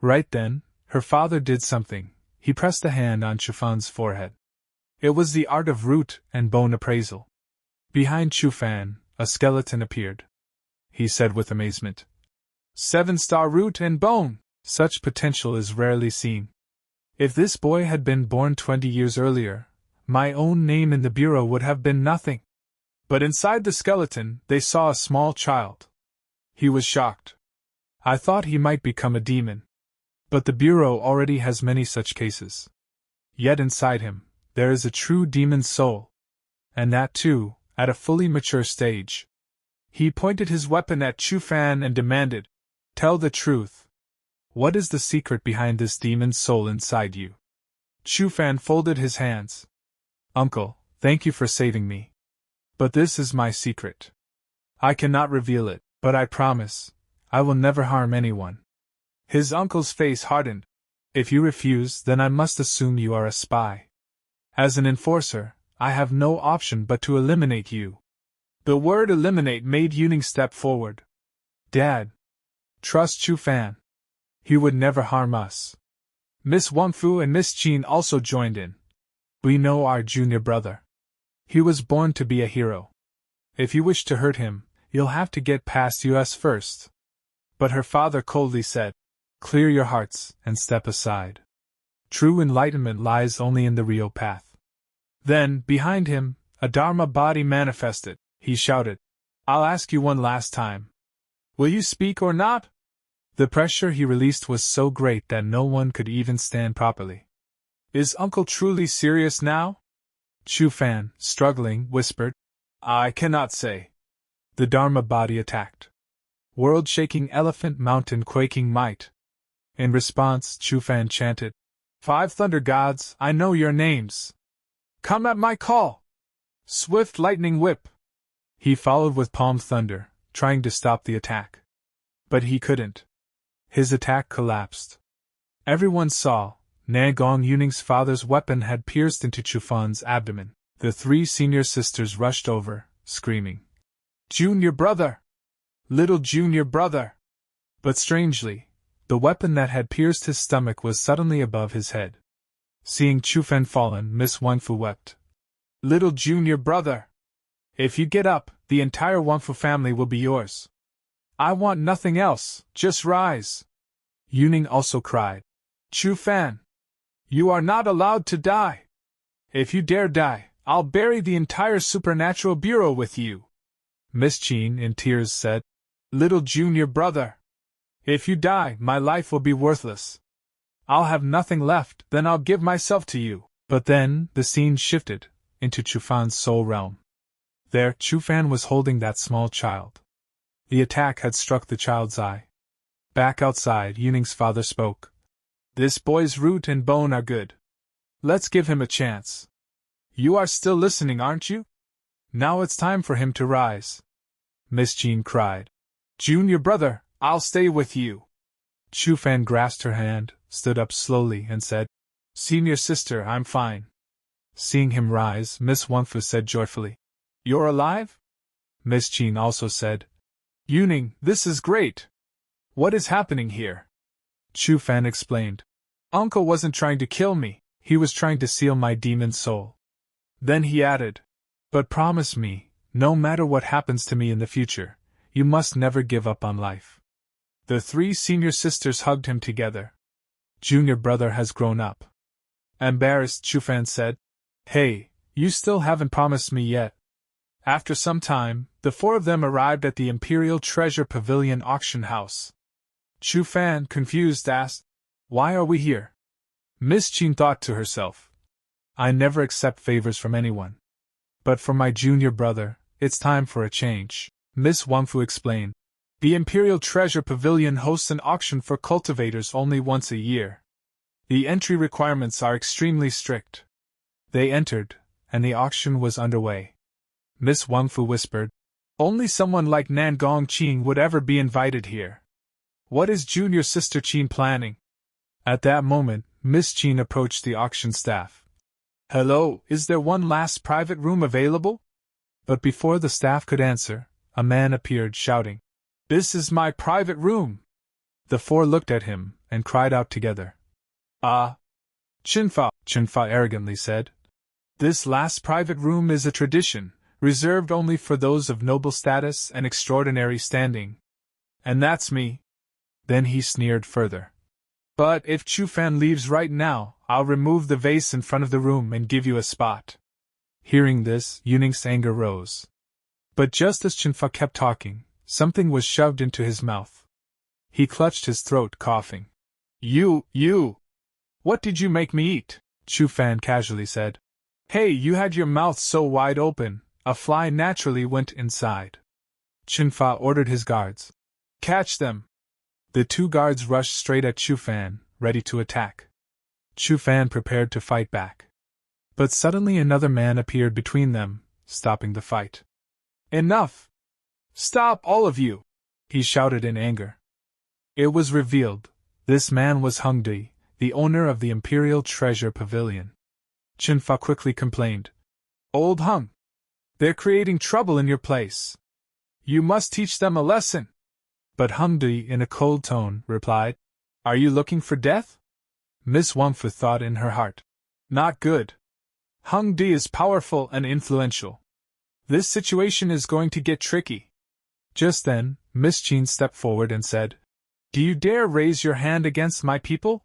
[SPEAKER 1] Right then, her father did something. He pressed a hand on Chu Fan's forehead. It was the art of root and bone appraisal. Behind Chu Fan, a skeleton appeared. He said with amazement, 7-star root and bone! Such potential is rarely seen. If this boy had been born 20 years earlier, my own name in the bureau would have been nothing. But inside the skeleton, they saw a small child. He was shocked. I thought he might become a demon. But the bureau already has many such cases. Yet inside him, there is a true demon soul. And that too, at a fully mature stage. He pointed his weapon at Chu Fan and demanded, "Tell the truth. What is the secret behind this demon soul inside you?" Chu Fan folded his hands. "Uncle, thank you for saving me. But this is my secret. I cannot reveal it, but I promise, I will never harm anyone." His uncle's face hardened. "If you refuse, then I must assume you are a spy. As an enforcer, I have no option but to eliminate you." The word eliminate made Yuning step forward. "Dad, trust Chu Fan. He would never harm us." Miss Wangfu and Miss Qin also joined in. "We know our junior brother. He was born to be a hero. If you wish to hurt him, you'll have to get past us first." But her father coldly said, "Clear your hearts and step aside. True enlightenment lies only in the real path." Then, behind him, a Dharma body manifested. He shouted, "I'll ask you one last time. Will you speak or not?" The pressure he released was so great that no one could even stand properly. "Is Uncle truly serious now?" Chu Fan, struggling, whispered, "I cannot say." The Dharma body attacked. World-shaking elephant mountain quaking might. In response, Chu Fan chanted, "5 thunder gods, I know your names. Come at my call! Swift lightning whip!" He followed with palm thunder, trying to stop the attack. But he couldn't. His attack collapsed. Everyone saw, Nagong Yuning's father's weapon had pierced into Chu Fan's abdomen. The 3 senior sisters rushed over, screaming, "Junior brother! Little junior brother!" But strangely, the weapon that had pierced his stomach was suddenly above his head. Seeing Chu Fan fallen, Miss Wangfu wept. "Little junior brother! If you get up, the entire Wangfu family will be yours. I want nothing else, just rise." Yuning also cried, "Chu Fan! You are not allowed to die. If you dare die, I'll bury the entire supernatural bureau with you." Miss Qin, in tears, said, "Little junior brother! If you die, my life will be worthless. I'll have nothing left, then I'll give myself to you." But then, the scene shifted, into Chu Fan's soul realm. There, Chu Fan was holding that small child. The attack had struck the child's eye. Back outside, Yuning's father spoke. "This boy's root and bone are good. Let's give him a chance. You are still listening, aren't you? Now it's time for him to rise." Miss Jean cried, "Junior brother, I'll stay with you." Chu Fan grasped her hand, stood up slowly, and said, "Senior sister, I'm fine." Seeing him rise, Miss Wangfu said joyfully, "You're alive?" Miss Jean also said, "Yuning, this is great. What is happening here?" Chu Fan explained, "Uncle wasn't trying to kill me, he was trying to seal my demon soul." Then he added, "But promise me, no matter what happens to me in the future, you must never give up on life." The 3 senior sisters hugged him together. Junior brother has grown up. Embarrassed, Chu Fan said, "Hey, you still haven't promised me yet." After some time, the 4 of them arrived at the Imperial Treasure Pavilion auction house. Chu Fan, confused, asked, "Why are we here?" Miss Qin thought to herself, "I never accept favors from anyone. But for my junior brother, it's time for a change." Miss Wangfu explained, "The Imperial Treasure Pavilion hosts an auction for cultivators only once a year. The entry requirements are extremely strict." They entered, and the auction was underway. Miss Wangfu whispered, "Only someone like Nangong Qing would ever be invited here. What is junior sister Qin planning?" At that moment, Miss Jean approached the auction staff. "Hello, is there one last private room available?" But before the staff could answer, a man appeared shouting, "This is my private room!" The four looked at him and cried out together. "Ah! Chinfa," Chinfa arrogantly said. "This last private room is a tradition, reserved only for those of noble status and extraordinary standing. And that's me." Then he sneered further. "But if Chu Fan leaves right now, I'll remove the vase in front of the room and give you a spot." Hearing this, Yuning's anger rose. But just as Chinfa kept talking, something was shoved into his mouth. He clutched his throat, coughing. You! What did you make me eat?" Chu Fan casually said. "Hey, you had your mouth so wide open, a fly naturally went inside." Chinfa ordered his guards. "Catch them!" The two guards rushed straight at Chu Fan, ready to attack. Chu Fan prepared to fight back. But suddenly another man appeared between them, stopping the fight. "Enough! Stop, all of you!" he shouted in anger. It was revealed, this man was Hongdi, the owner of the Imperial Treasure Pavilion. Chinfa quickly complained. "Old Hung! They're creating trouble in your place. You must teach them a lesson." But Hongdi, in a cold tone, replied, "Are you looking for death?" Miss Wangfu thought in her heart. Not good. Hongdi is powerful and influential. This situation is going to get tricky. Just then, Miss Jean stepped forward and said, "Do you dare raise your hand against my people?"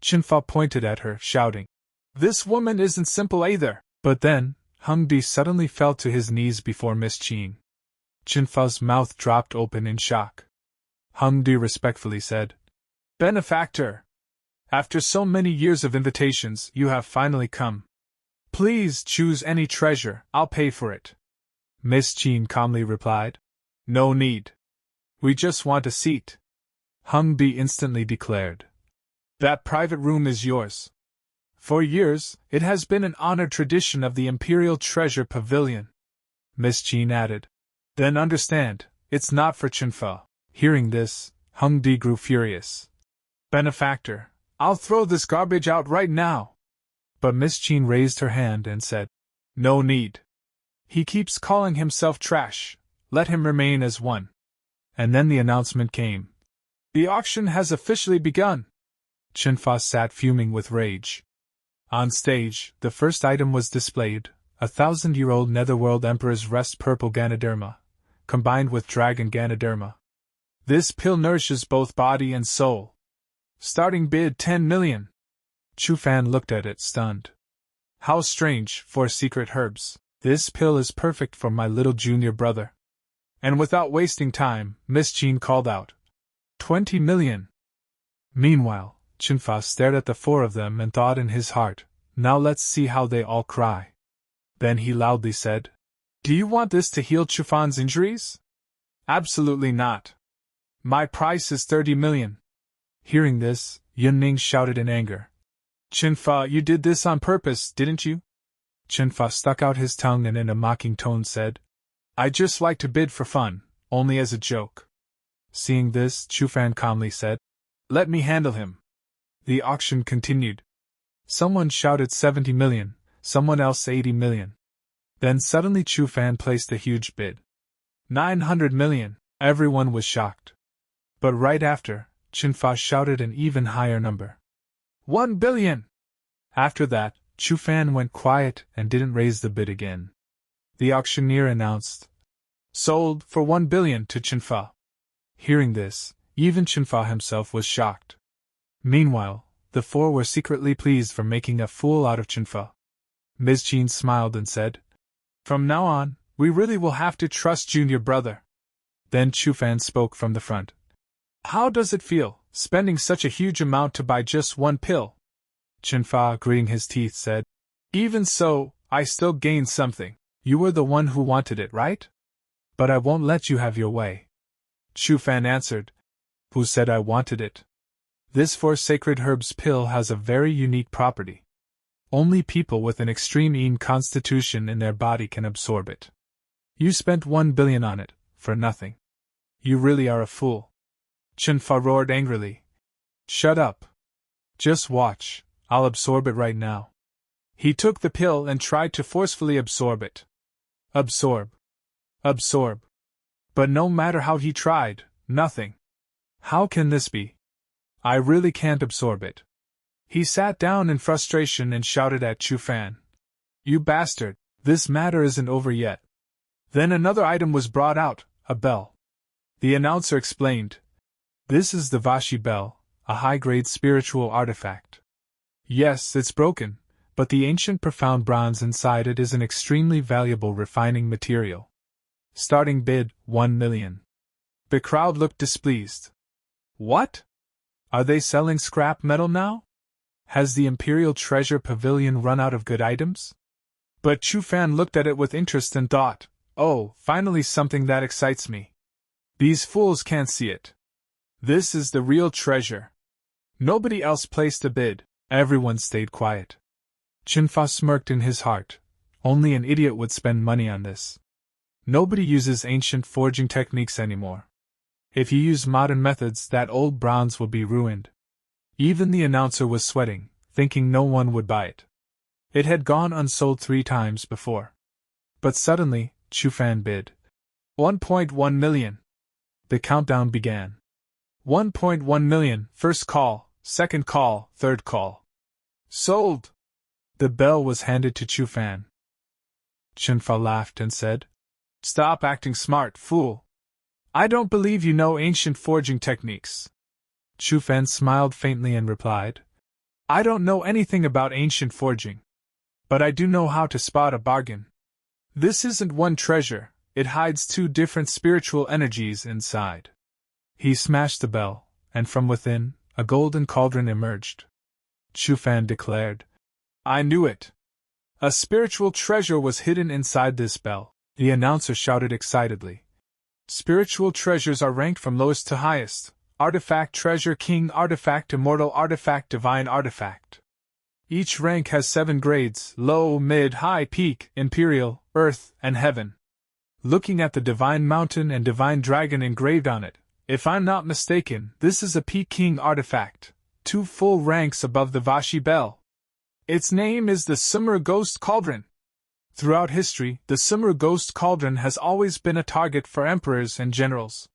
[SPEAKER 1] Chinfa pointed at her, shouting, "This woman isn't simple either." But then, Hongdi suddenly fell to his knees before Miss Jean. Chinfa's mouth dropped open in shock. Hongdi respectfully said, "Benefactor! After so many years of invitations, you have finally come. Please choose any treasure, I'll pay for it." Miss Jean calmly replied, "No need. We just want a seat." Hongdi instantly declared, "That private room is yours. For years, it has been an honored tradition of the Imperial Treasure Pavilion." Miss Jean added, "Then understand, it's not for Chinfa." Hearing this, Hongdi grew furious. "Benefactor, I'll throw this garbage out right now." But Miss Jean raised her hand and said, "No need. He keeps calling himself trash, let him remain as one." And then the announcement came. "The auction has officially begun." Chinfa sat fuming with rage. On stage, the first item was displayed, a 1,000-year-old Netherworld Emperor's Rest Purple Ganoderma, combined with Dragon Ganoderma. This pill nourishes both body and soul. Starting bid 10 million. Chu Fan looked at it, stunned. "How strange, for secret herbs. This pill is perfect for my little junior brother." And without wasting time, Miss Jean called out, 20 million. Meanwhile, Chinfa stared at the four of them and thought in his heart, "Now let's see how they all cry." Then he loudly said, "Do you want this to heal Chu Fan's injuries?" "Absolutely not. My price is 30 million. Hearing this, Yunning shouted in anger. "Chinfa, you did this on purpose, didn't you?" Chinfa stuck out his tongue and in a mocking tone said, "I just like to bid for fun, only as a joke." Seeing this, Chu Fan calmly said, "Let me handle him." The auction continued. Someone shouted 70 million, someone else 80 million. Then suddenly Chu Fan placed a huge bid. 900 million. Everyone was shocked. But right after, Chinfa shouted an even higher number. 1 billion! After that, Chu Fan went quiet and didn't raise the bid again. The auctioneer announced, "Sold for 1 billion to Chinfa." Hearing this, even Chinfa himself was shocked. Meanwhile, the four were secretly pleased for making a fool out of Chinfa. Ms. Jean smiled and said, "From now on, we really will have to trust junior brother." Then Chu Fan spoke from the front. "How does it feel, spending such a huge amount to buy just one pill?" Chinfa, gritting his teeth, said, "Even so, I still gained something. You were the one who wanted it, right? But I won't let you have your way." Chu Fan answered, "Who said I wanted it? This four sacred herbs pill has a very unique property. Only people with an extreme Yin constitution in their body can absorb it. You spent 1 billion on it, for nothing. You really are a fool." Chinfa roared angrily. "Shut up. Just watch, I'll absorb it right now. He took the pill and tried to forcefully absorb it. Absorb. Absorb. But no matter how he tried, nothing. How can this be? I really can't absorb it. He sat down in frustration and shouted at Chu Fan. You bastard, this matter isn't over yet. Then another item was brought out, a bell. The announcer explained. This is the Vashi bell, a high-grade spiritual artifact. Yes, it's broken, but the ancient profound bronze inside it is an extremely valuable refining material. Starting bid, 1 million. The crowd looked displeased. What? Are they selling scrap metal now? Has the Imperial Treasure Pavilion run out of good items? But Chu Fan looked at it with interest and thought, oh, finally something that excites me. These fools can't see it. This is the real treasure. Nobody else placed a bid. Everyone stayed quiet. Chinfa smirked in his heart. Only an idiot would spend money on this. Nobody uses ancient forging techniques anymore. If you use modern methods, that old bronze will be ruined. Even the announcer was sweating, thinking no one would buy it. It had gone unsold 3 times before. But suddenly, Chu Fan bid. 1.1 million. The countdown began. 1.1 million, first call, second call, third call. Sold! The bell was handed to Chu Fan. Chinfa laughed and said, Stop acting smart, fool. I don't believe you know ancient forging techniques. Chu Fan smiled faintly and replied, I don't know anything about ancient forging. But I do know how to spot a bargain. This isn't one treasure, it hides 2 different spiritual energies inside. He smashed the bell, and from within, a golden cauldron emerged. Chu Fan declared, I knew it. A spiritual treasure was hidden inside this bell. The announcer shouted excitedly. Spiritual treasures are ranked from lowest to highest. Artifact, treasure, king, artifact, immortal, artifact, divine, artifact. Each rank has 7 grades, low, mid, high, peak, imperial, earth, and heaven. Looking at the divine mountain and divine dragon engraved on it, if I'm not mistaken, this is a peak king artifact, 2 full ranks above the Vashi bell. Its name is the Summer Ghost Cauldron. Throughout history, the Summer Ghost Cauldron has always been a target for emperors and generals.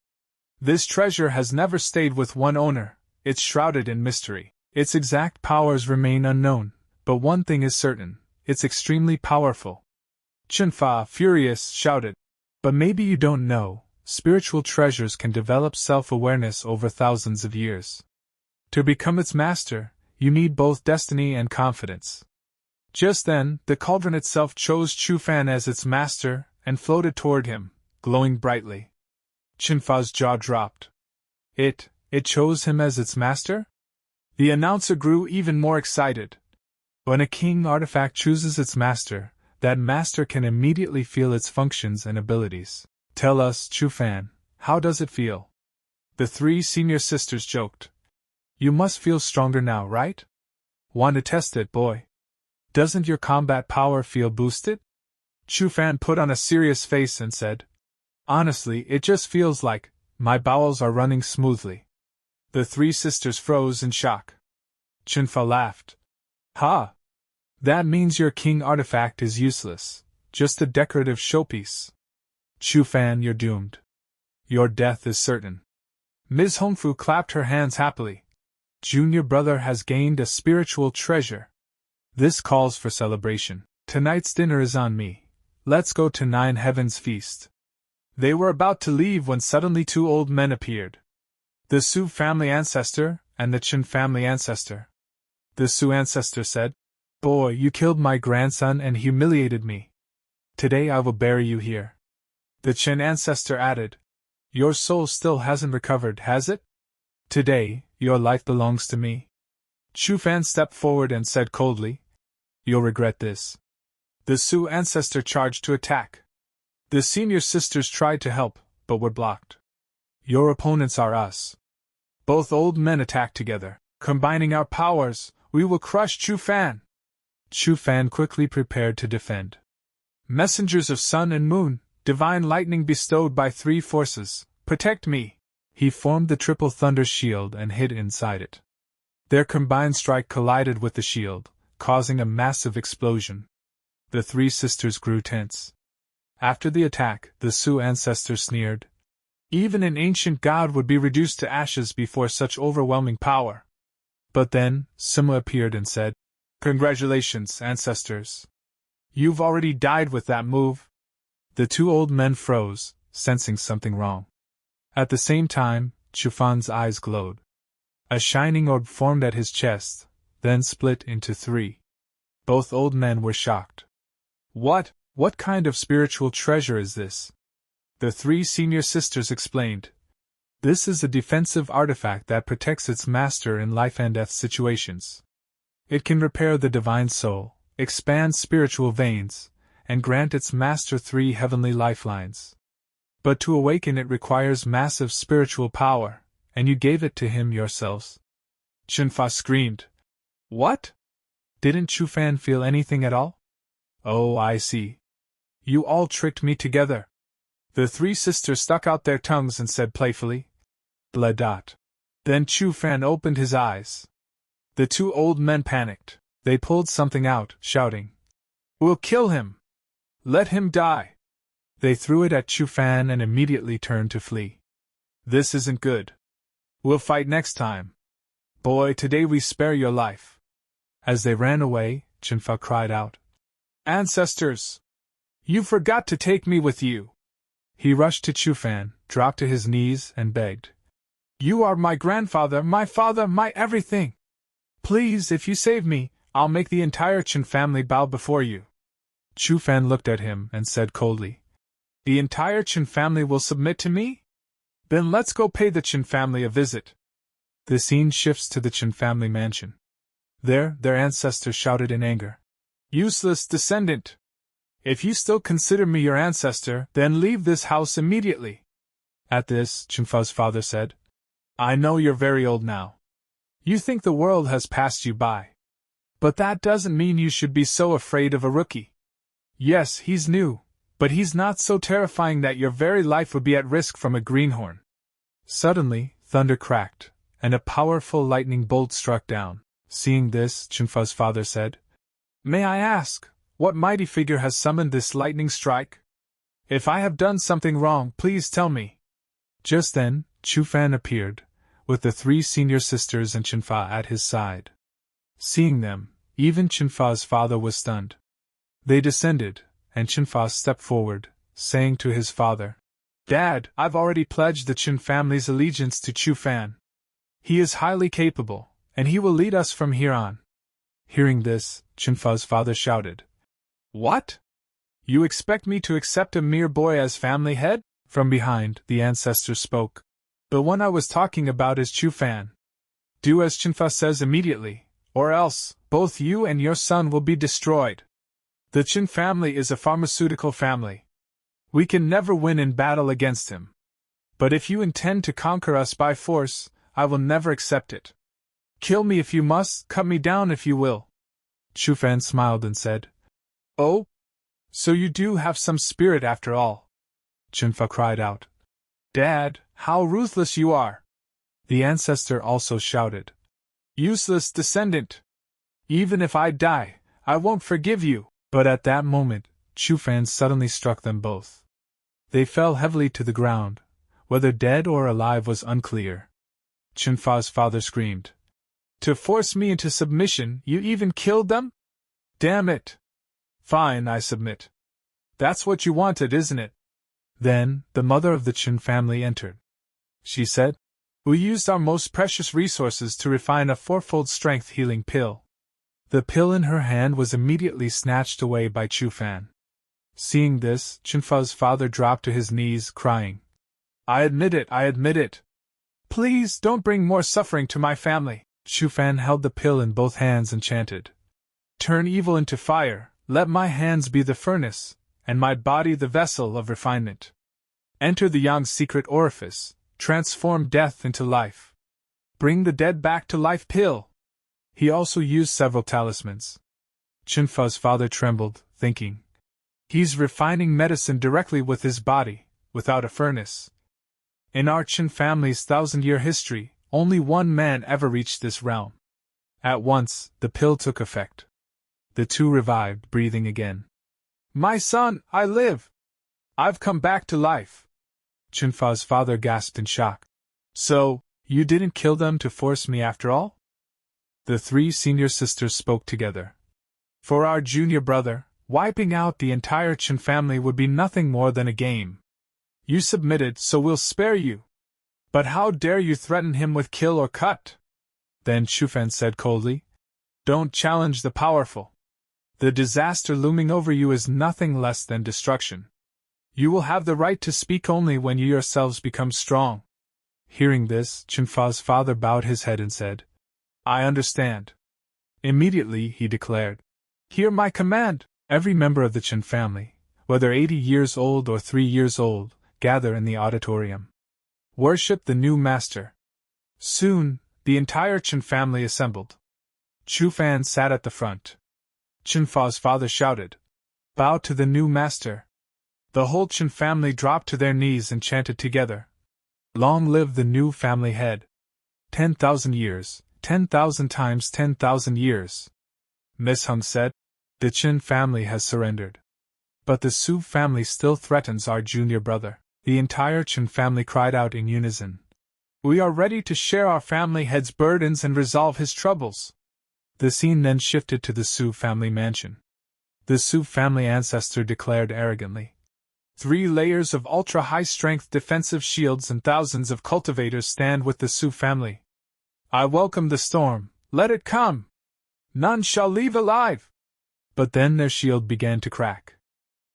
[SPEAKER 1] This treasure has never stayed with one owner, it's shrouded in mystery. Its exact powers remain unknown, but one thing is certain, it's extremely powerful. Chinfa, furious, shouted, But maybe you don't know, spiritual treasures can develop self-awareness over thousands of years. To become its master, you need both destiny and confidence. Just then, the cauldron itself chose Chu Fan as its master, and floated toward him, glowing brightly. Chinfa's jaw dropped. It chose him as its master? The announcer grew even more excited. When a king artifact chooses its master, that master can immediately feel its functions and abilities. Tell us, Chu Fan, how does it feel? The 3 senior sisters joked. You must feel stronger now, right? Want to test it, boy? Doesn't your combat power feel boosted? Chu Fan put on a serious face and said, Honestly, it just feels like my bowels are running smoothly. The 3 sisters froze in shock. Chinfa laughed. Ha! That means your king artifact is useless, just a decorative showpiece. Chu Fan, you're doomed. Your death is certain. Ms. Hongfu clapped her hands happily. Junior brother has gained a spiritual treasure. This calls for celebration. Tonight's dinner is on me. Let's go to 9 Heavens feast. They were about to leave when suddenly 2 old men appeared. The Su family ancestor and the Chen family ancestor. The Su ancestor said, Boy, you killed my grandson and humiliated me. Today I will bury you here. The Chen ancestor added, Your soul still hasn't recovered, has it? Today, your life belongs to me. Chu Fan stepped forward and said coldly, You'll regret this. The Su ancestor charged to attack. The senior sisters tried to help, but were blocked. Your opponents are us. Both old men attacked together. Combining our powers, we will crush Chu Fan. Chu Fan quickly prepared to defend. Messengers of sun and moon, divine lightning bestowed by 3 forces, protect me. He formed the triple thunder shield and hid inside it. Their combined strike collided with the shield, causing a massive explosion. The three sisters grew tense. After the attack, the Su ancestor sneered. Even an ancient god would be reduced to ashes before such overwhelming power. But then, Sima appeared and said, "Congratulations, ancestors. You've already died with that move." The two old men froze, sensing something wrong. At the same time, Chu Fan's eyes glowed. A shining orb formed at his chest, then split into three. Both old men were shocked. What kind of spiritual treasure is this?" The three senior sisters explained. "This is a defensive artifact that protects its master in life and death situations. It can repair the divine soul, expand spiritual veins, and grant its master 3 heavenly lifelines. But to awaken it requires massive spiritual power, and you gave it to him yourselves." Chunfa screamed. "What? Didn't Chu Fan feel anything at all?" "Oh, I see. You all tricked me together." The three sisters stuck out their tongues and said playfully, "Blah dot." Then Chu Fan opened his eyes. The two old men panicked. They pulled something out, shouting, "We'll kill him! Let him die!" They threw it at Chu Fan and immediately turned to flee. "This isn't good. We'll fight next time. Boy, today we spare your life." As they ran away, Chunfa cried out, "Ancestors! You forgot to take me with you!" He rushed to Chu Fan, dropped to his knees, and begged, "You are my grandfather, my father, my everything! Please, if you save me, I'll make the entire Chen family bow before you." Chu Fan looked at him and said coldly, "The entire Chen family will submit to me? Then let's go pay the Chen family a visit." The scene shifts to the Chen family mansion. There, their ancestor shouted in anger, "Useless descendant! If you still consider me your ancestor, then leave this house immediately." At this, Chunfa's father said, "I know you're very old now. You think the world has passed you by. But that doesn't mean you should be so afraid of a rookie. Yes, he's new, but he's not so terrifying that your very life would be at risk from a greenhorn." Suddenly, thunder cracked, and a powerful lightning bolt struck down. Seeing this, Chunfa's father said, "May I ask, what mighty figure has summoned this lightning strike? If I have done something wrong, please tell me." Just then, Chu Fan appeared, with the three senior sisters and Chunfa at his side. Seeing them, even Chunfa's father was stunned. They descended, and Chunfa stepped forward, saying to his father, "Dad, I've already pledged the Chen family's allegiance to Chu Fan. He is highly capable, and he will lead us from here on." Hearing this, Chunfa's father shouted, "What? You expect me to accept a mere boy as family head?" From behind, the ancestor spoke. "The one I was talking about is Chu Fan. Do as Chunfa says immediately, or else, both you and your son will be destroyed. The Chen family is a pharmaceutical family. We can never win in battle against him. But if you intend to conquer us by force, I will never accept it. Kill me if you must, cut me down if you will." Chu Fan smiled and said, "Oh? So you do have some spirit after all." Chunfa cried out, "Dad, how ruthless you are!" The ancestor also shouted, "Useless descendant! Even if I die, I won't forgive you." But at that moment, Chu Fan suddenly struck them both. They fell heavily to the ground. Whether dead or alive was unclear. Chunfa's father screamed, "To force me into submission, you even killed them? Damn it! Fine, I submit. That's what you wanted, isn't it?" Then, the mother of the Chen family entered. She said, "We used our most precious resources to refine a 4-fold strength healing pill." The pill in her hand was immediately snatched away by Chu Fan. Seeing this, Chunfa's father dropped to his knees, crying, I admit it. Please don't bring more suffering to my family." Chu Fan held the pill in both hands and chanted, "Turn evil into fire, let my hands be the furnace, and my body the vessel of refinement. Enter the Yang's secret orifice, transform death into life. Bring the dead back to life pill." He also used several talismans. Chunfa's father trembled, thinking, "He's refining medicine directly with his body, without a furnace. In our Chen family's 1,000-year history, only one man ever reached this realm." At once, the pill took effect. The two revived, breathing again. My son, I live! I've come back to life! Chunfa's father gasped in shock. So, you didn't kill them to force me after all? The three senior sisters spoke together. For our junior brother, wiping out the entire Chuan family would be nothing more than a game. You submitted, so we'll spare you. But how dare you threaten him with kill or cut? Then Chu Fan said coldly, Don't challenge the powerful. The disaster looming over you is nothing less than destruction. You will have the right to speak only when you yourselves become strong. Hearing this, Chunfa's father bowed his head and said, I understand. Immediately, he declared, Hear my command! Every member of the Chuan family, whether 80 years old or 3 years old, gather in the auditorium. Worship the new master. Soon, the entire Chuan family assembled. Chu Fan sat at the front. Chunfa's father shouted, Bow to the new master. The whole Chuan family dropped to their knees and chanted together, Long live the new family head. 10,000 years, 10,000 times 10,000 years. Miss Hung said, The Chuan family has surrendered. But the Su family still threatens our junior brother. The entire Chuan family cried out in unison. We are ready to share our family head's burdens and resolve his troubles. The scene then shifted to the Su family mansion. The Su family ancestor declared arrogantly, 3 layers of ultra-high-strength defensive shields and thousands of cultivators stand with the Su family. I welcome the storm, let it come! None shall leave alive! But then their shield began to crack.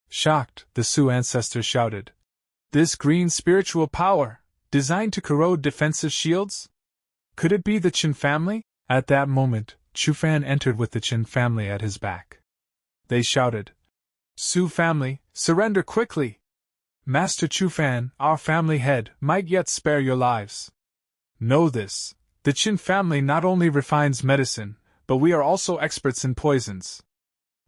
[SPEAKER 1] Shocked, the Su ancestor shouted, This green spiritual power, designed to corrode defensive shields? Could it be the Chuan family? At that moment, Chu Fan entered with the Chuan family at his back. They shouted, Su family, surrender quickly! Master Chu Fan, our family head, might yet spare your lives. Know this, the Chuan family not only refines medicine, but we are also experts in poisons.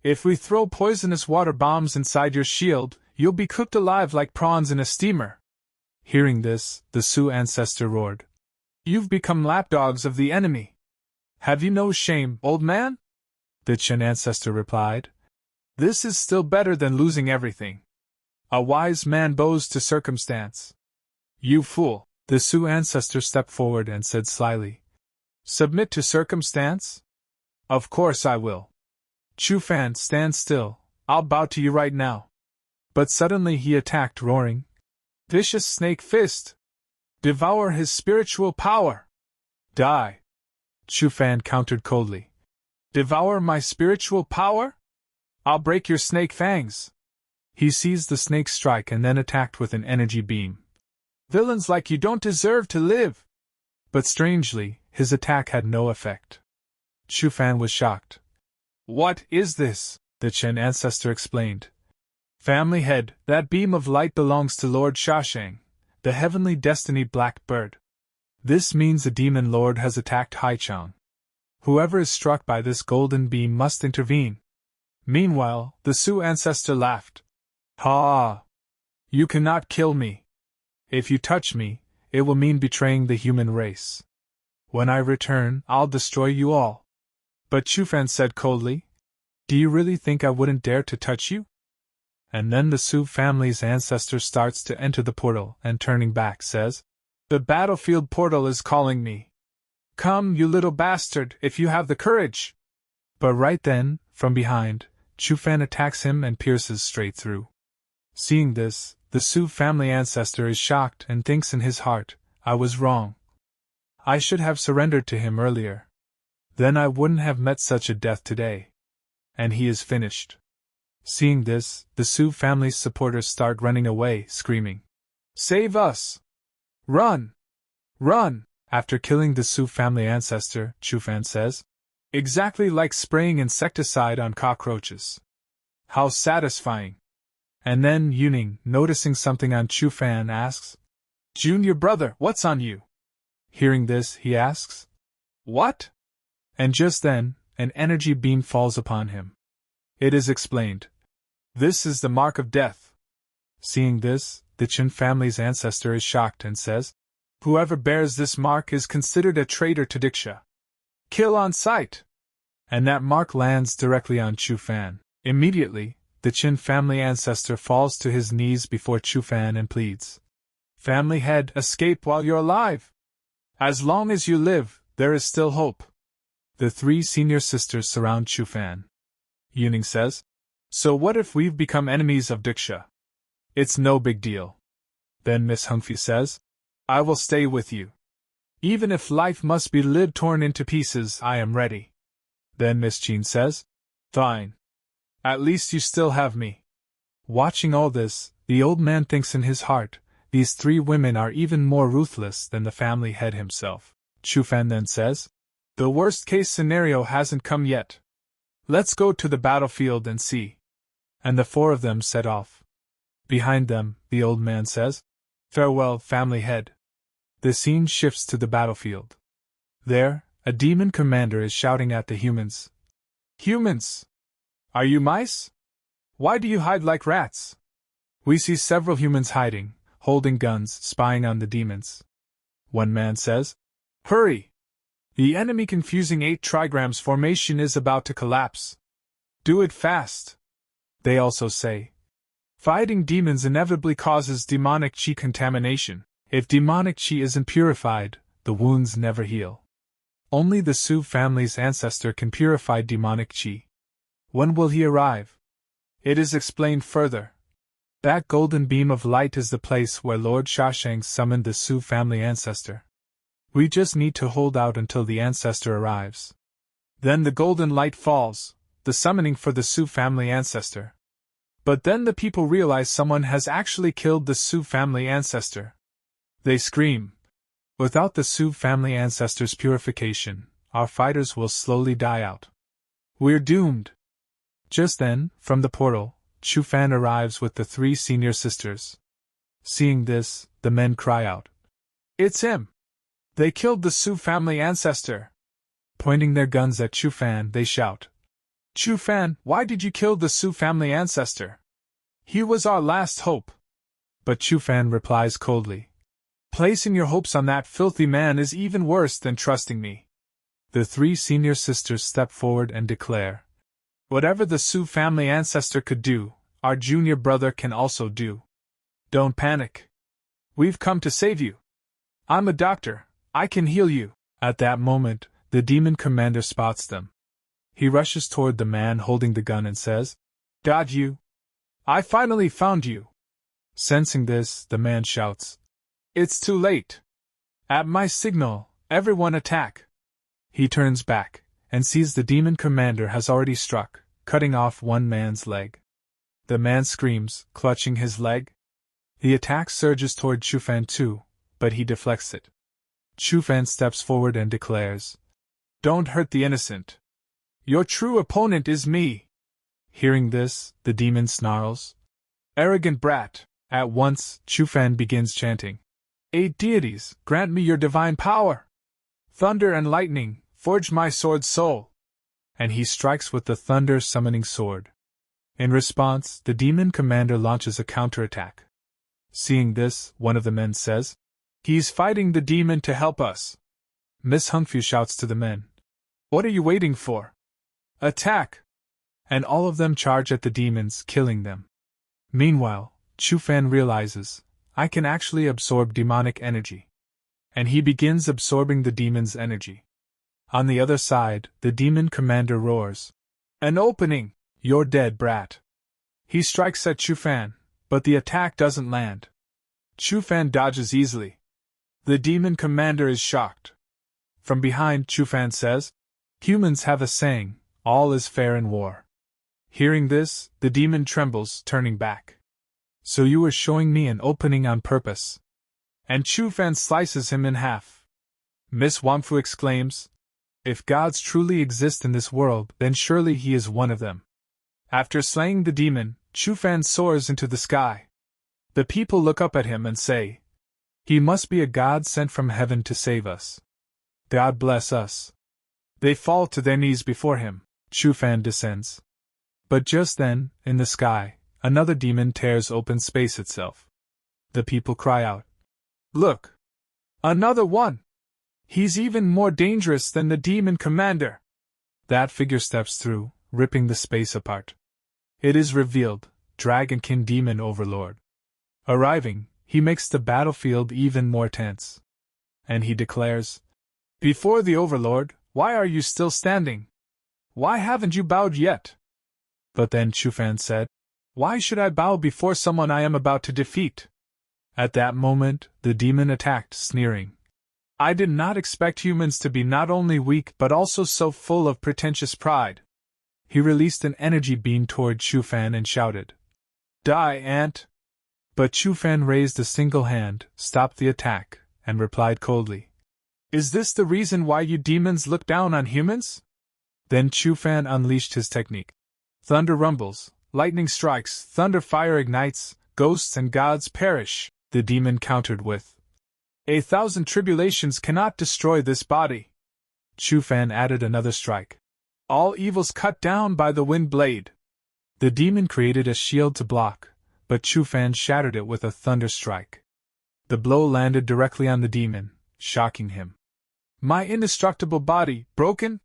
[SPEAKER 1] If we throw poisonous water bombs inside your shield, you'll be cooked alive like prawns in a steamer. Hearing this, the Su ancestor roared, You've become lapdogs of the enemy. Have you no shame, old man? The Chuan ancestor replied, This is still better than losing everything. A wise man bows to circumstance. You fool! The Su ancestor stepped forward and said slyly, Submit to circumstance? Of course I will. Chu Fan, stand still, I'll bow to you right now. But suddenly he attacked, roaring, Vicious snake fist! Devour his spiritual power! Die! Chu Fan countered coldly. Devour my spiritual power? I'll break your snake fangs! He seized the snake's strike and then attacked with an energy beam. Villains like you don't deserve to live! But strangely, his attack had no effect. Chu Fan was shocked. What is this? The Chuan ancestor explained. Family head, that beam of light belongs to Lord Shashang, the heavenly destiny black bird. This means a demon lord has attacked Haichang. Whoever is struck by this golden beam must intervene. Meanwhile, the Su ancestor laughed. Ha! You cannot kill me. If you touch me, it will mean betraying the human race. When I return, I'll destroy you all. But Chu Fan said coldly, Do you really think I wouldn't dare to touch you? And then the Su family's ancestor starts to enter the portal and turning back says, The battlefield portal is calling me. Come, you little bastard, if you have the courage! But right then, from behind, Chu Fan attacks him and pierces straight through. Seeing this, the Su family ancestor is shocked and thinks in his heart, I was wrong. I should have surrendered to him earlier. Then I wouldn't have met such a death today. And he is finished. Seeing this, the Su family's supporters start running away, screaming, Save us! Run! Run! After killing the Su family ancestor, Chu Fan says, Exactly like spraying insecticide on cockroaches. How satisfying! And then Yuning, noticing something on Chu Fan, asks, Junior brother, what's on you? Hearing this, he asks, What? And just then, an energy beam falls upon him. It is explained. This is the mark of death. Seeing this, the Chuan family's ancestor is shocked and says, Whoever bears this mark is considered a traitor to Diksha. Kill on sight! And that mark lands directly on Chu Fan. Immediately, the Chu family ancestor falls to his knees before Chu Fan and pleads. Family head, escape while you're alive! As long as you live, there is still hope. The three senior sisters surround Chu Fan. Yuning says, So what if we've become enemies of Diksha? It's no big deal. Then Miss Hungfi says, I will stay with you. Even if life must be lived torn into pieces, I am ready. Then Miss Jean says, Fine. At least you still have me. Watching all this, the old man thinks in his heart, these three women are even more ruthless than the family head himself. Chu Fan then says, The worst-case scenario hasn't come yet. Let's go to the battlefield and see. And the four of them set off. Behind them, the old man says, Farewell, family head. The scene shifts to the battlefield. There, a demon commander is shouting at the humans. Humans! Are you mice? Why do you hide like rats? We see several humans hiding, holding guns, spying on the demons. One man says, Hurry! The enemy confusing 8 trigrams formation is about to collapse. Do it fast! They also say, Fighting demons inevitably causes demonic chi contamination. If demonic chi isn't purified, the wounds never heal. Only the Su family's ancestor can purify demonic chi. When will he arrive? It is explained further. That golden beam of light is the place where Lord Shashang summoned the Su family ancestor. We just need to hold out until the ancestor arrives. Then the golden light falls, the summoning for the Su family ancestor. But then the people realize someone has actually killed the Su family ancestor. They scream. Without the Su family ancestor's purification, our fighters will slowly die out. We're doomed. Just then, from the portal, Chu Fan arrives with the 3 senior sisters. Seeing this, the men cry out. It's him! They killed the Su family ancestor! Pointing their guns at Chu Fan, they shout. Chu Fan, why did you kill the Su family ancestor? He was our last hope. But Chu Fan replies coldly. Placing your hopes on that filthy man is even worse than trusting me. The 3 senior sisters step forward and declare. Whatever the Su family ancestor could do, our junior brother can also do. Don't panic. We've come to save you. I'm a doctor, I can heal you. At that moment, the demon commander spots them. He rushes toward the man holding the gun and says, Got you. I finally found you. Sensing this, the man shouts, It's too late. At my signal, everyone attack. He turns back, and sees the demon commander has already struck, cutting off one man's leg. The man screams, clutching his leg. The attack surges toward Chu Fan too, but he deflects it. Chu Fan steps forward and declares, Don't hurt the innocent. Your true opponent is me. Hearing this, the demon snarls. Arrogant brat. At once, Chu Fan begins chanting. 8 deities, grant me your divine power. Thunder and lightning, forge my sword's soul. And he strikes with the thunder summoning sword. In response, the demon commander launches a counterattack. Seeing this, one of the men says, He's fighting the demon to help us. Miss Hungfu shouts to the men. What are you waiting for? Attack! And all of them charge at the demons, killing them. Meanwhile, Chu Fan realizes, I can actually absorb demonic energy. And he begins absorbing the demon's energy. On the other side, the demon commander roars. An opening! You're dead, brat. He strikes at Chu Fan, but the attack doesn't land. Chu Fan dodges easily. The demon commander is shocked. From behind, Chu Fan says, Humans have a saying, all is fair in war. Hearing this, the demon trembles, turning back. So you were showing me an opening on purpose. And Chu Fan slices him in half. Miss Wangfu exclaims, If gods truly exist in this world, then surely he is one of them. After slaying the demon, Chu Fan soars into the sky. The people look up at him and say, He must be a god sent from heaven to save us. God bless us. They fall to their knees before him. Chu Fan descends. But just then, in the sky, another demon tears open space itself. The people cry out, Look! Another one! He's even more dangerous than the demon commander. That figure steps through, ripping the space apart. It is revealed, Dragonkin Demon Overlord. Arriving, he makes the battlefield even more tense. And he declares, "Before the Overlord, why are you still standing? Why haven't you bowed yet?" But then Chu Fan said, "Why should I bow before someone I am about to defeat?" At that moment, the demon attacked, sneering, "I did not expect humans to be not only weak but also so full of pretentious pride." He released an energy beam toward Chu Fan and shouted, "Die, ant!" But Chu Fan raised a single hand, stopped the attack, and replied coldly, "Is this the reason why you demons look down on humans?" Then Chu Fan unleashed his technique. Thunder rumbles, lightning strikes, thunder fire ignites, ghosts and gods perish, the demon countered with, "1,000 tribulations cannot destroy this body." Chu Fan added another strike. "All evils cut down by the wind blade." The demon created a shield to block, but Chu Fan shattered it with a thunder strike. The blow landed directly on the demon, shocking him. "My indestructible body, broken?"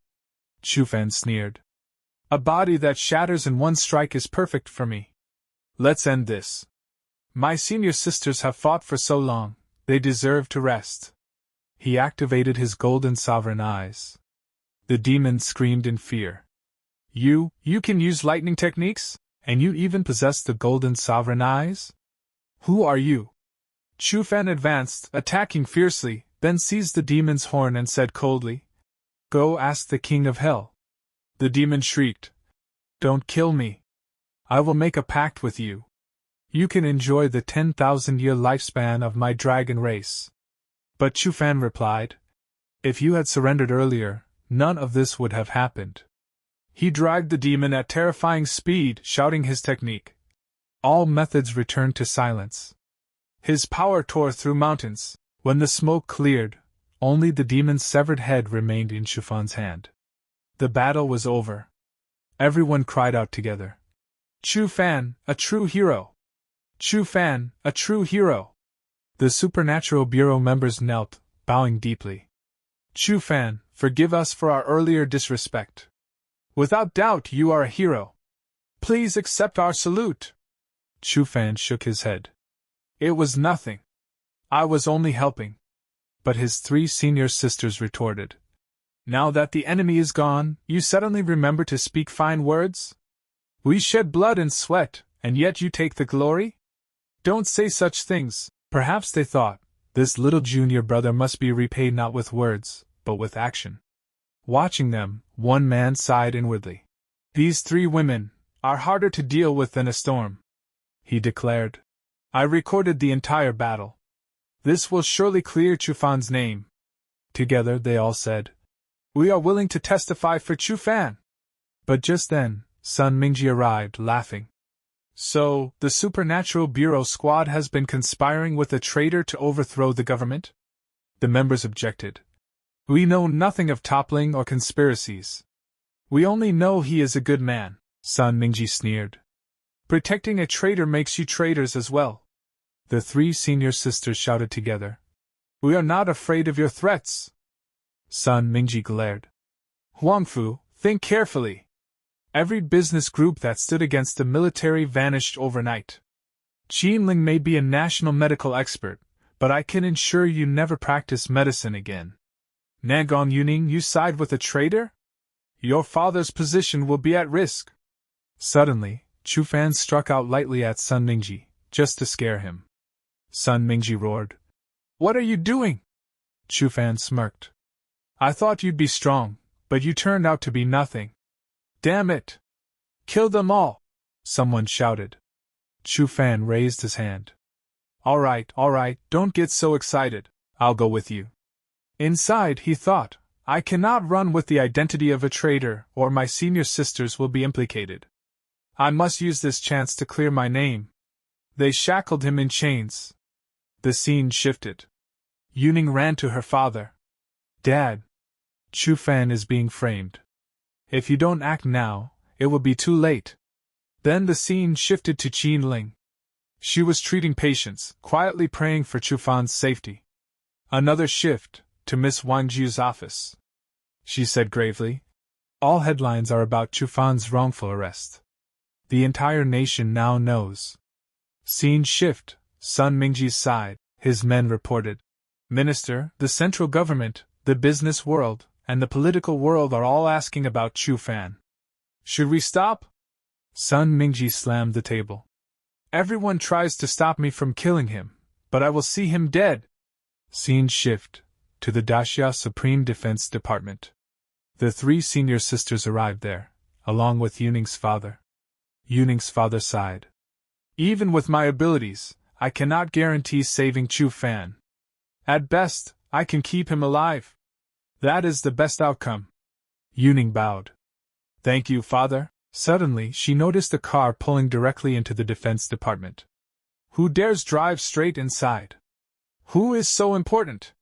[SPEAKER 1] Chu Fan sneered. "A body that shatters in one strike is perfect for me. Let's end this. My senior sisters have fought for so long, they deserve to rest." He activated his golden sovereign eyes. The demon screamed in fear. You can use lightning techniques? And you even possess the golden sovereign eyes? Who are you?" Chu Fan advanced, attacking fiercely, then seized the demon's horn and said coldly, "Go ask the king of hell." The demon shrieked, "Don't kill me. I will make a pact with you. You can enjoy the 10,000-year lifespan of my dragon race." But Chu Fan replied, "If you had surrendered earlier, none of this would have happened." He dragged the demon at terrifying speed, shouting his technique. All methods returned to silence. His power tore through mountains. When the smoke cleared, only the demon's severed head remained in Chu Fan's hand. The battle was over. Everyone cried out together, "Chu Fan, a true hero! Chu Fan, a true hero!" The Supernatural Bureau members knelt, bowing deeply. "Chu Fan, forgive us for our earlier disrespect. Without doubt you are a hero. Please accept our salute." Chu Fan shook his head. "It was nothing. I was only helping." But his 3 senior sisters retorted, "Now that the enemy is gone, you suddenly remember to speak fine words? We shed blood and sweat, and yet you take the glory? Don't say such things." Perhaps they thought, this little junior brother must be repaid not with words, but with action. Watching them, one man sighed inwardly. "These 3 women are harder to deal with than a storm," he declared. "I recorded the entire battle. This will surely clear Chu Fan's name." Together they all said, "We are willing to testify for Chu Fan." But just then, Sun Mingji arrived, laughing. "So, the Supernatural Bureau squad has been conspiring with a traitor to overthrow the government?" The members objected. "We know nothing of toppling or conspiracies. We only know he is a good man," Sun Mingji sneered. "Protecting a traitor makes you traitors as well." The 3 senior sisters shouted together, "We are not afraid of your threats." Sun Mingji glared. "Huangfu, think carefully. Every business group that stood against the military vanished overnight. Qinling may be a national medical expert, but I can ensure you never practice medicine again. Nagong Yuning, you side with a traitor? Your father's position will be at risk." Suddenly, Chu Fan struck out lightly at Sun Mingji, just to scare him. Sun Mingji roared, "What are you doing?" Chu Fan smirked. "I thought you'd be strong, but you turned out to be nothing. Damn it! Kill them all!" someone shouted. Chu Fan raised his hand. All right, don't get so excited, I'll go with you." Inside, he thought, "I cannot run with the identity of a traitor, or my senior sisters will be implicated. I must use this chance to clear my name." They shackled him in chains. The scene shifted. Yuning ran to her father. "Dad, Chu Fan is being framed. If you don't act now, it will be too late." Then the scene shifted to Qinling. She was treating patients, quietly praying for Chu Fan's safety. Another shift, to Miss Wanju's office," she said gravely. "All headlines are about Chu Fan's wrongful arrest. The entire nation now knows." Scene shift. Sun Mingji's side. His men reported. "Minister, the central government, the business world, and the political world are all asking about Chu Fan. Should we stop?" Sun Mingji slammed the table. "Everyone tries to stop me from killing him, but I will see him dead." Scene shift. To the Daxia Supreme Defense Department. The 3 senior sisters arrived there, along with Yuning's father. Yuning's father sighed. "Even with my abilities, I cannot guarantee saving Chu Fan. At best, I can keep him alive. That is the best outcome." Yuning bowed. "Thank you, father." Suddenly, she noticed a car pulling directly into the Defense Department. "Who dares drive straight inside? Who is so important?"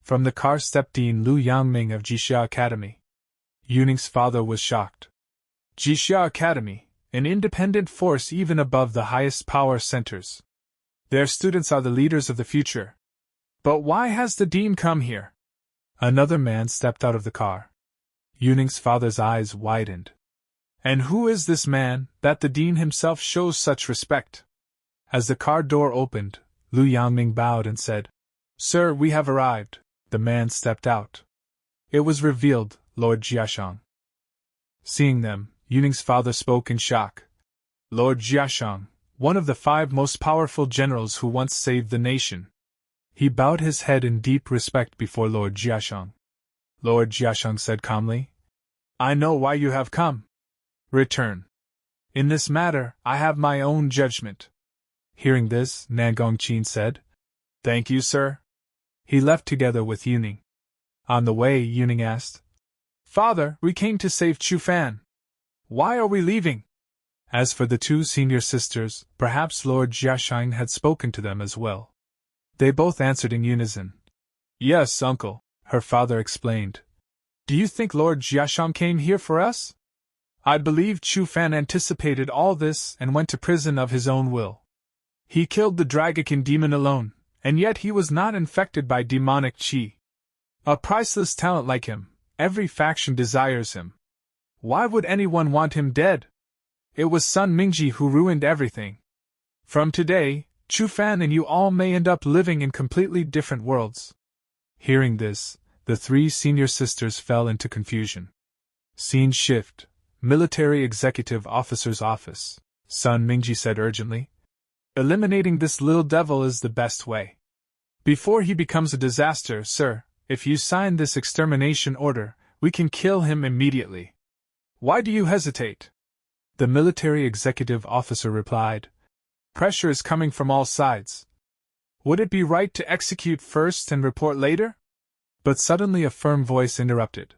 [SPEAKER 1] From the car stepped Dean Lu Yangming of Jixia Academy. Yuning's father was shocked. Jixia Academy, an independent force even above the highest power centers. Their students are the leaders of the future. But why has the dean come here? Another man stepped out of the car. Yuning's father's eyes widened. And who is this man, that the dean himself shows such respect? As the car door opened, Lu Yangming bowed and said, "Sir, we have arrived." The man stepped out. It was revealed, Lord Jiashang. Seeing them, Yuning's father spoke in shock. "Lord Jiashang, one of the 5 most powerful generals who once saved the nation." He bowed his head in deep respect before Lord Jiashang. Lord Jiashang said calmly, "I know why you have come. Return. In this matter, I have my own judgment." Hearing this, Nangongqin said, "Thank you, sir." He left together with Yuning. On the way, Yuning asked, "Father, we came to save Chu Fan. Why are we leaving?" As for the 2 senior sisters, perhaps Lord Jiashang had spoken to them as well. They both answered in unison. "Yes, uncle," her father explained. "Do you think Lord Jiashang came here for us?" "I believe Chu Fan anticipated all this and went to prison of his own will. He killed the Dragon demon alone, and yet he was not infected by demonic qi. A priceless talent like him, every faction desires him. Why would anyone want him dead? It was Sun Mingji who ruined everything. From today, Chu Fan and you all may end up living in completely different worlds." Hearing this, the 3 senior sisters fell into confusion. Scene shift. Military Executive Officer's office. Sun Mingji said urgently, "Eliminating this little devil is the best way. Before he becomes a disaster, sir, if you sign this extermination order, we can kill him immediately. Why do you hesitate?" The military executive officer replied, "Pressure is coming from all sides. Would it be right to execute first and report later?" But suddenly a firm voice interrupted.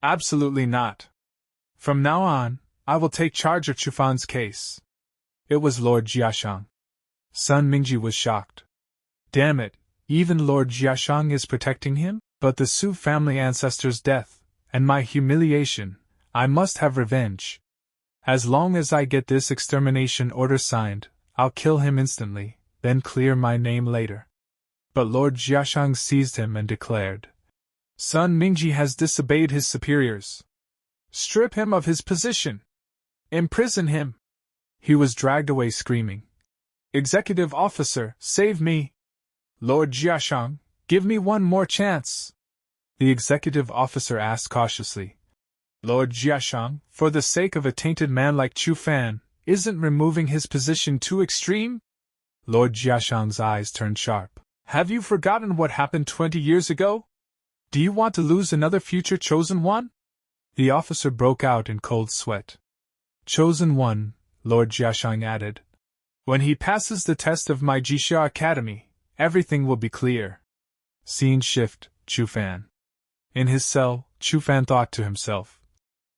[SPEAKER 1] "Absolutely not. From now on, I will take charge of Chu Fan's case." It was Lord Jiashang. Sun Mingji was shocked. Damn it, even Lord Jiashang is protecting him? But the Su family ancestor's death, and my humiliation, I must have revenge. As long as I get this extermination order signed, I'll kill him instantly, then clear my name later. But Lord Jiashang seized him and declared, "Sun Mingji has disobeyed his superiors. Strip him of his position. Imprison him." He was dragged away screaming, "Executive officer, save me! Lord Jiashang, give me one more chance." The executive officer asked cautiously, "Lord Jiashang, for the sake of a tainted man like Chu Fan, isn't removing his position too extreme?" Lord Jiashang's eyes turned sharp. "Have you forgotten what happened 20 years ago? Do you want to lose another future chosen one?" The officer broke out in cold sweat. "Chosen one," Lord Jiashang added. "When he passes the test of my Jixia Academy, everything will be clear." Scene shift. Chu Fan. In his cell, Chu Fan thought to himself,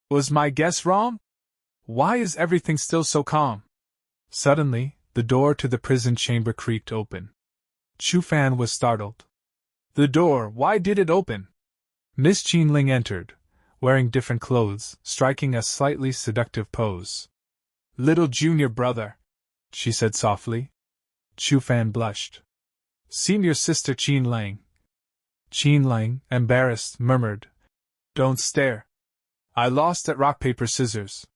[SPEAKER 1] "Was my guess wrong? Why is everything still so calm?" Suddenly, the door to the prison chamber creaked open. Chu Fan was startled. "The door, why did it open?" Miss Qinling entered, wearing different clothes, striking a slightly seductive pose. "Little junior brother," she said softly. Chu Fan blushed. "Senior sister Qinling." Qin Lang, embarrassed, murmured, "Don't stare. I lost at rock paper scissors.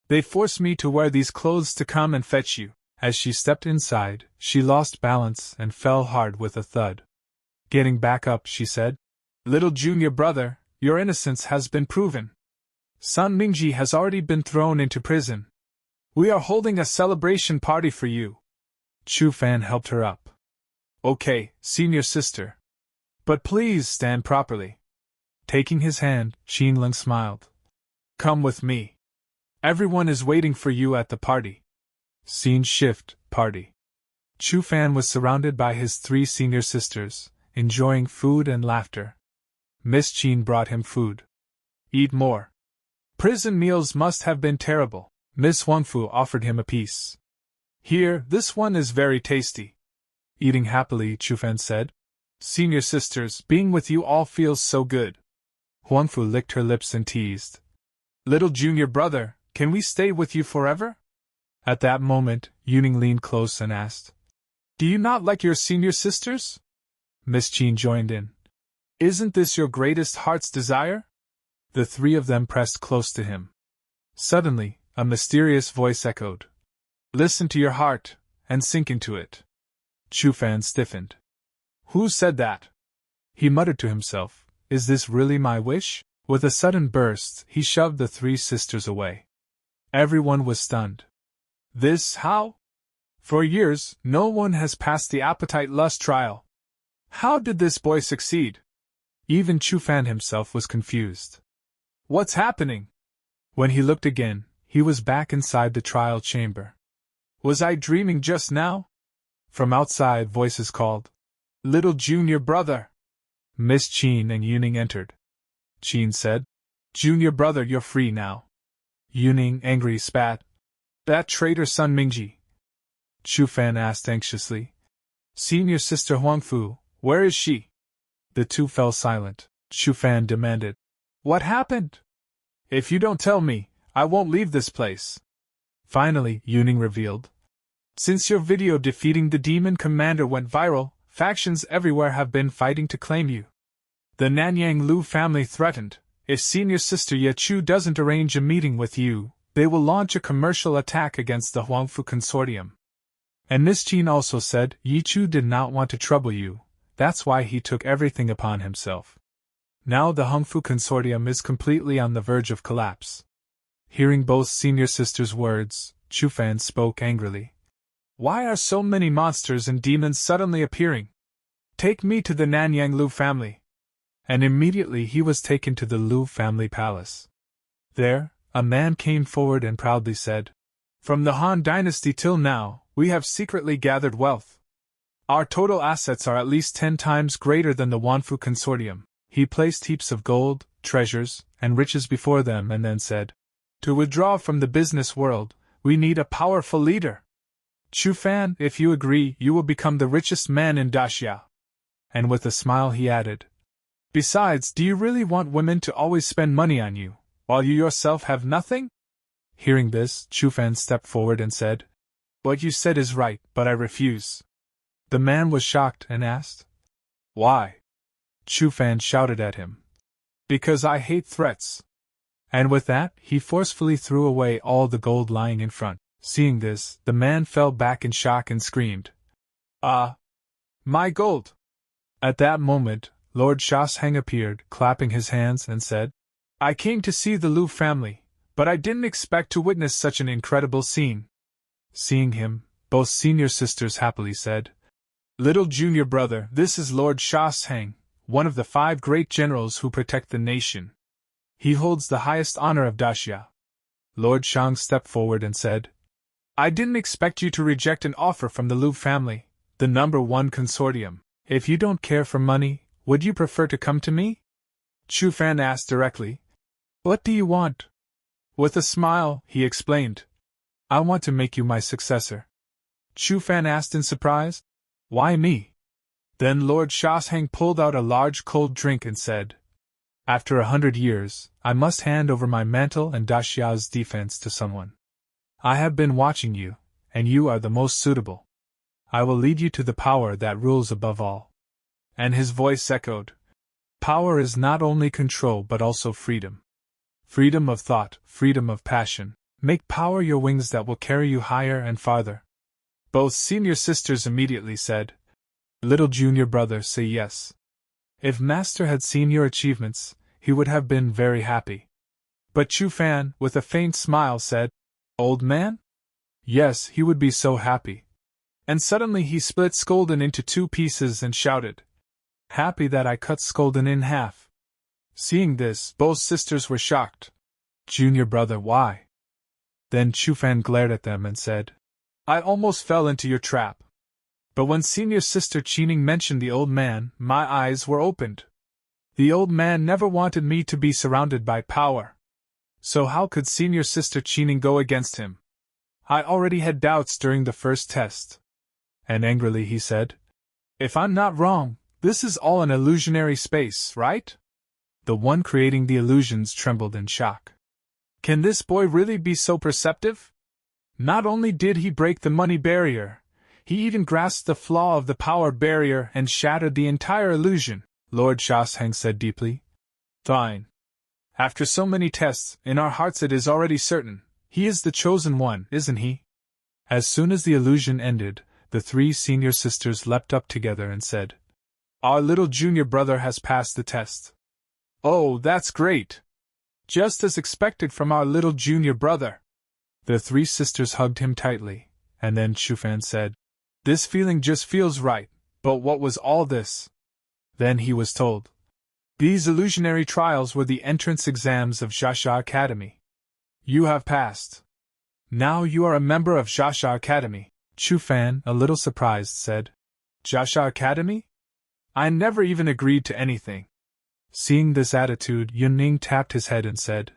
[SPEAKER 1] They forced me to wear these clothes to come and fetch you." As she stepped inside, she lost balance and fell hard with a thud. Getting back up, she said, "Little junior brother, your innocence has been proven. Sun Mingji has already been thrown into prison. We are holding a celebration party for you." Chu Fan helped her up. "Okay, senior sister. But please stand properly." Taking his hand, Qin Lang smiled. "Come with me. Everyone is waiting for you at the party." Scene shift, party. Chu Fan was surrounded by his 3 senior sisters, enjoying food and laughter. Miss Qin brought him food. "Eat more. Prison meals must have been terrible." Miss Huangfu offered him a piece. "Here, this one is very tasty." Eating happily, Chu Fan said, "Senior sisters, being with you all feels so good." Huangfu licked her lips and teased, "Little junior brother, can we stay with you forever?" At that moment, Yuning leaned close and asked, "Do you not like your senior sisters?" Miss Qin joined in. "Isn't this your greatest heart's desire?" The 3 of them pressed close to him. Suddenly, a mysterious voice echoed, "Listen to your heart, and sink into it." Chu Fan stiffened. "Who said that?" He muttered to himself, "Is this really my wish?" With a sudden burst, he shoved the 3 sisters away. Everyone was stunned. "This how? For years, no one has passed the appetite lust trial. How did this boy succeed?" Even Chu Fan himself was confused. "What's happening?" When he looked again, he was back inside the trial chamber. "Was I dreaming just now?" From outside, voices called, "Little junior brother." Miss Qin and Yuning entered. Qin said, "Junior brother, you're free now." Yuning, angry, spat, "That traitor Sun Mingji." Chu Fan asked anxiously, "Senior sister Huangfu, where is she?" The 2 fell silent. Chu Fan demanded, "What happened? If you don't tell me, I won't leave this place." Finally, Yuning revealed, "Since your video defeating the demon commander went viral, factions everywhere have been fighting to claim you. The Nanyang Lu family threatened, if senior sister Ye Chu doesn't arrange a meeting with you, they will launch a commercial attack against the Huangfu Consortium. And Miss Qin also said Ye Chu did not want to trouble you, that's why he took everything upon himself. Now the Huangfu Consortium is completely on the verge of collapse." Hearing both senior sisters' words, Chu Fan spoke angrily. "Why are so many monsters and demons suddenly appearing? Take me to the Nanyang Lu family." And immediately he was taken to the Lu family palace. There, a man came forward and proudly said, "From the Han Dynasty till now, we have secretly gathered wealth. Our total assets are at least 10 times greater than the Huangfu Consortium." He placed heaps of gold, treasures, and riches before them and then said, "To withdraw from the business world, we need a powerful leader. Chu Fan, if you agree, you will become the richest man in Daxia." And with a smile he added, "Besides, do you really want women to always spend money on you, while you yourself have nothing?" Hearing this, Chu Fan stepped forward and said, "What you said is right, but I refuse." The man was shocked and asked, "Why?" Chu Fan shouted at him, "Because I hate threats." And with that, he forcefully threw away all the gold lying in front. Seeing this, the man fell back in shock and screamed, "Ah! My gold!" At that moment, Lord Shashang appeared, clapping his hands, and said, "I came to see the Lu family, but I didn't expect to witness such an incredible scene." Seeing him, both senior sisters happily said, "Little junior brother, this is Lord Shashang, one of the 5 great generals who protect the nation. He holds the highest honor of Daxia." Lord Shang stepped forward and said, "I didn't expect you to reject an offer from the Lu family, the #1 consortium. If you don't care for money, would you prefer to come to me?" Chu Fan asked directly, "What do you want?" With a smile, he explained, "I want to make you my successor." Chu Fan asked in surprise, "Why me?" Then Lord Shashang pulled out a large cold drink and said, "After 100 years, I must hand over my mantle and Daxia's defense to someone. I have been watching you, and you are the most suitable. I will lead you to the power that rules above all." And his voice echoed, Power is not only control but also freedom. Freedom of thought, freedom of passion. Make power your wings that will carry you higher and farther. Both senior sisters immediately said, "Little junior brother, say yes." If Master had seen your achievements, he would have been very happy. But Chu Fan, with a faint smile, said, "Old man?" Yes, he would be so happy. And suddenly he split Skolden into 2 pieces and shouted, "Happy that I cut Skolden in half." Seeing this, both sisters were shocked. "Junior brother, why?" Then Chu Fan glared at them and said, "I almost fell into your trap. But when senior sister Qining mentioned the old man, my eyes were opened. The old man never wanted me to be surrounded by power. So how could senior sister Qining go against him? I already had doubts during the first test." And angrily he said, "If I'm not wrong, this is all an illusionary space, right?" The one creating the illusions trembled in shock. Can this boy really be so perceptive? Not only did he break the money barrier, he even grasped the flaw of the power barrier and shattered the entire illusion, Lord Shashang said deeply. Fine. After so many tests, in our hearts it is already certain, he is the chosen one, isn't he? As soon as the illusion ended, the 3 senior sisters leapt up together and said, "Our little junior brother has passed the test." "Oh, that's great! Just as expected from our little junior brother." The 3 sisters hugged him tightly, and then Chu Fan said, "This feeling just feels right, but what was all this?" Then he was told, "These illusionary trials were the entrance exams of Xia Academy. You have passed. Now you are a member of Xia Academy." Chu Fan, a little surprised, said, "Xia Academy? I never even agreed to anything." Seeing this attitude, Yunning tapped his head and said,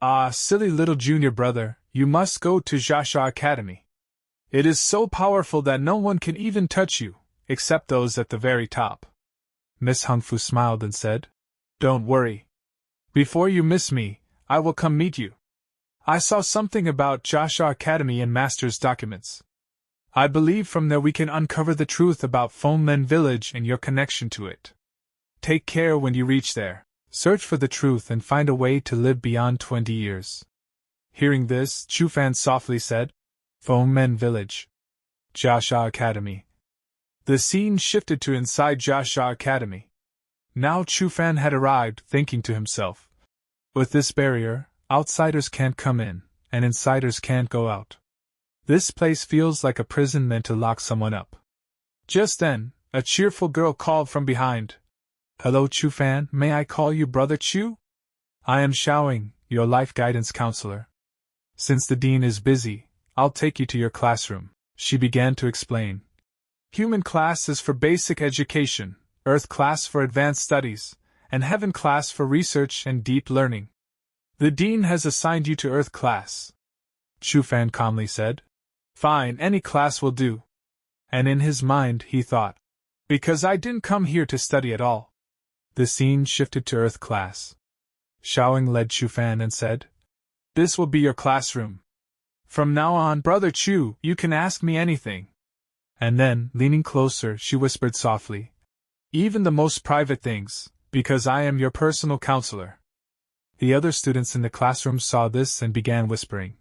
[SPEAKER 1] "Ah, silly little junior brother, you must go to Xia Academy. It is so powerful that no one can even touch you, except those at the very top." Miss Hungfu smiled and said, "Don't worry. Before you miss me, I will come meet you. I saw something about Xia Academy in Master's documents. I believe from there we can uncover the truth about Fengmen Village and your connection to it. Take care when you reach there. Search for the truth and find a way to live beyond 20 years. Hearing this, Chu Fan softly said, "Fengmen Village. Xia Academy." The scene shifted to inside Xia Academy. Now Chu Fan had arrived, thinking to himself, "With this barrier, outsiders can't come in, and insiders can't go out. This place feels like a prison meant to lock someone up." Just then, a cheerful girl called from behind, "Hello Chu Fan, may I call you Brother Chu? I am Xiaoing, your life guidance counselor. Since the dean is busy, I'll take you to your classroom," she began to explain. "Human class is for basic education, Earth class for advanced studies, and Heaven class for research and deep learning. The dean has assigned you to Earth class." Chu Fan calmly said, "Fine, any class will do." And in his mind he thought, "Because I didn't come here to study at all." The scene shifted to Earth class. Xiaoing led Chu Fan and said, "This will be your classroom. From now on, Brother Chu, you can ask me anything." And then, leaning closer, she whispered softly, "Even the most private things, because I am your personal counselor." The other students in the classroom saw this and began whispering,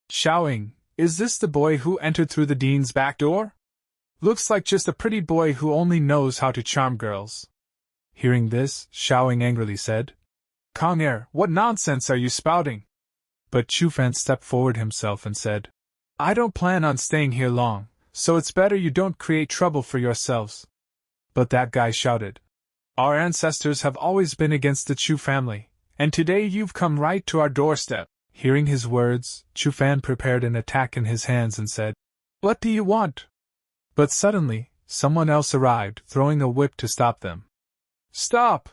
[SPEAKER 1] "Xiaoing, is this the boy who entered through the dean's back door? Looks like just a pretty boy who only knows how to charm girls." Hearing this, Xiaoing angrily said, "Kong Er, what nonsense are you spouting?" But Chu Fan stepped forward himself and said, "I don't plan on staying here long, so it's better you don't create trouble for yourselves." But that guy shouted, "Our ancestors have always been against the Chu family, and today you've come right to our doorstep." Hearing his words, Chu Fan prepared an attack in his hands and said, "What do you want?" But suddenly, someone else arrived, throwing a whip to stop them. "Stop!"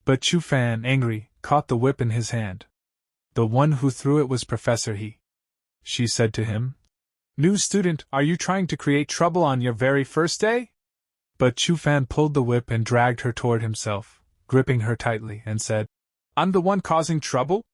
[SPEAKER 1] But Chu Fan, angry, caught the whip in his hand. The one who threw it was Professor He. She said to him, "New student, are you trying to create trouble on your very first day?" But Chu Fan pulled the whip and dragged her toward himself, gripping her tightly, and said, "I'm the one causing trouble?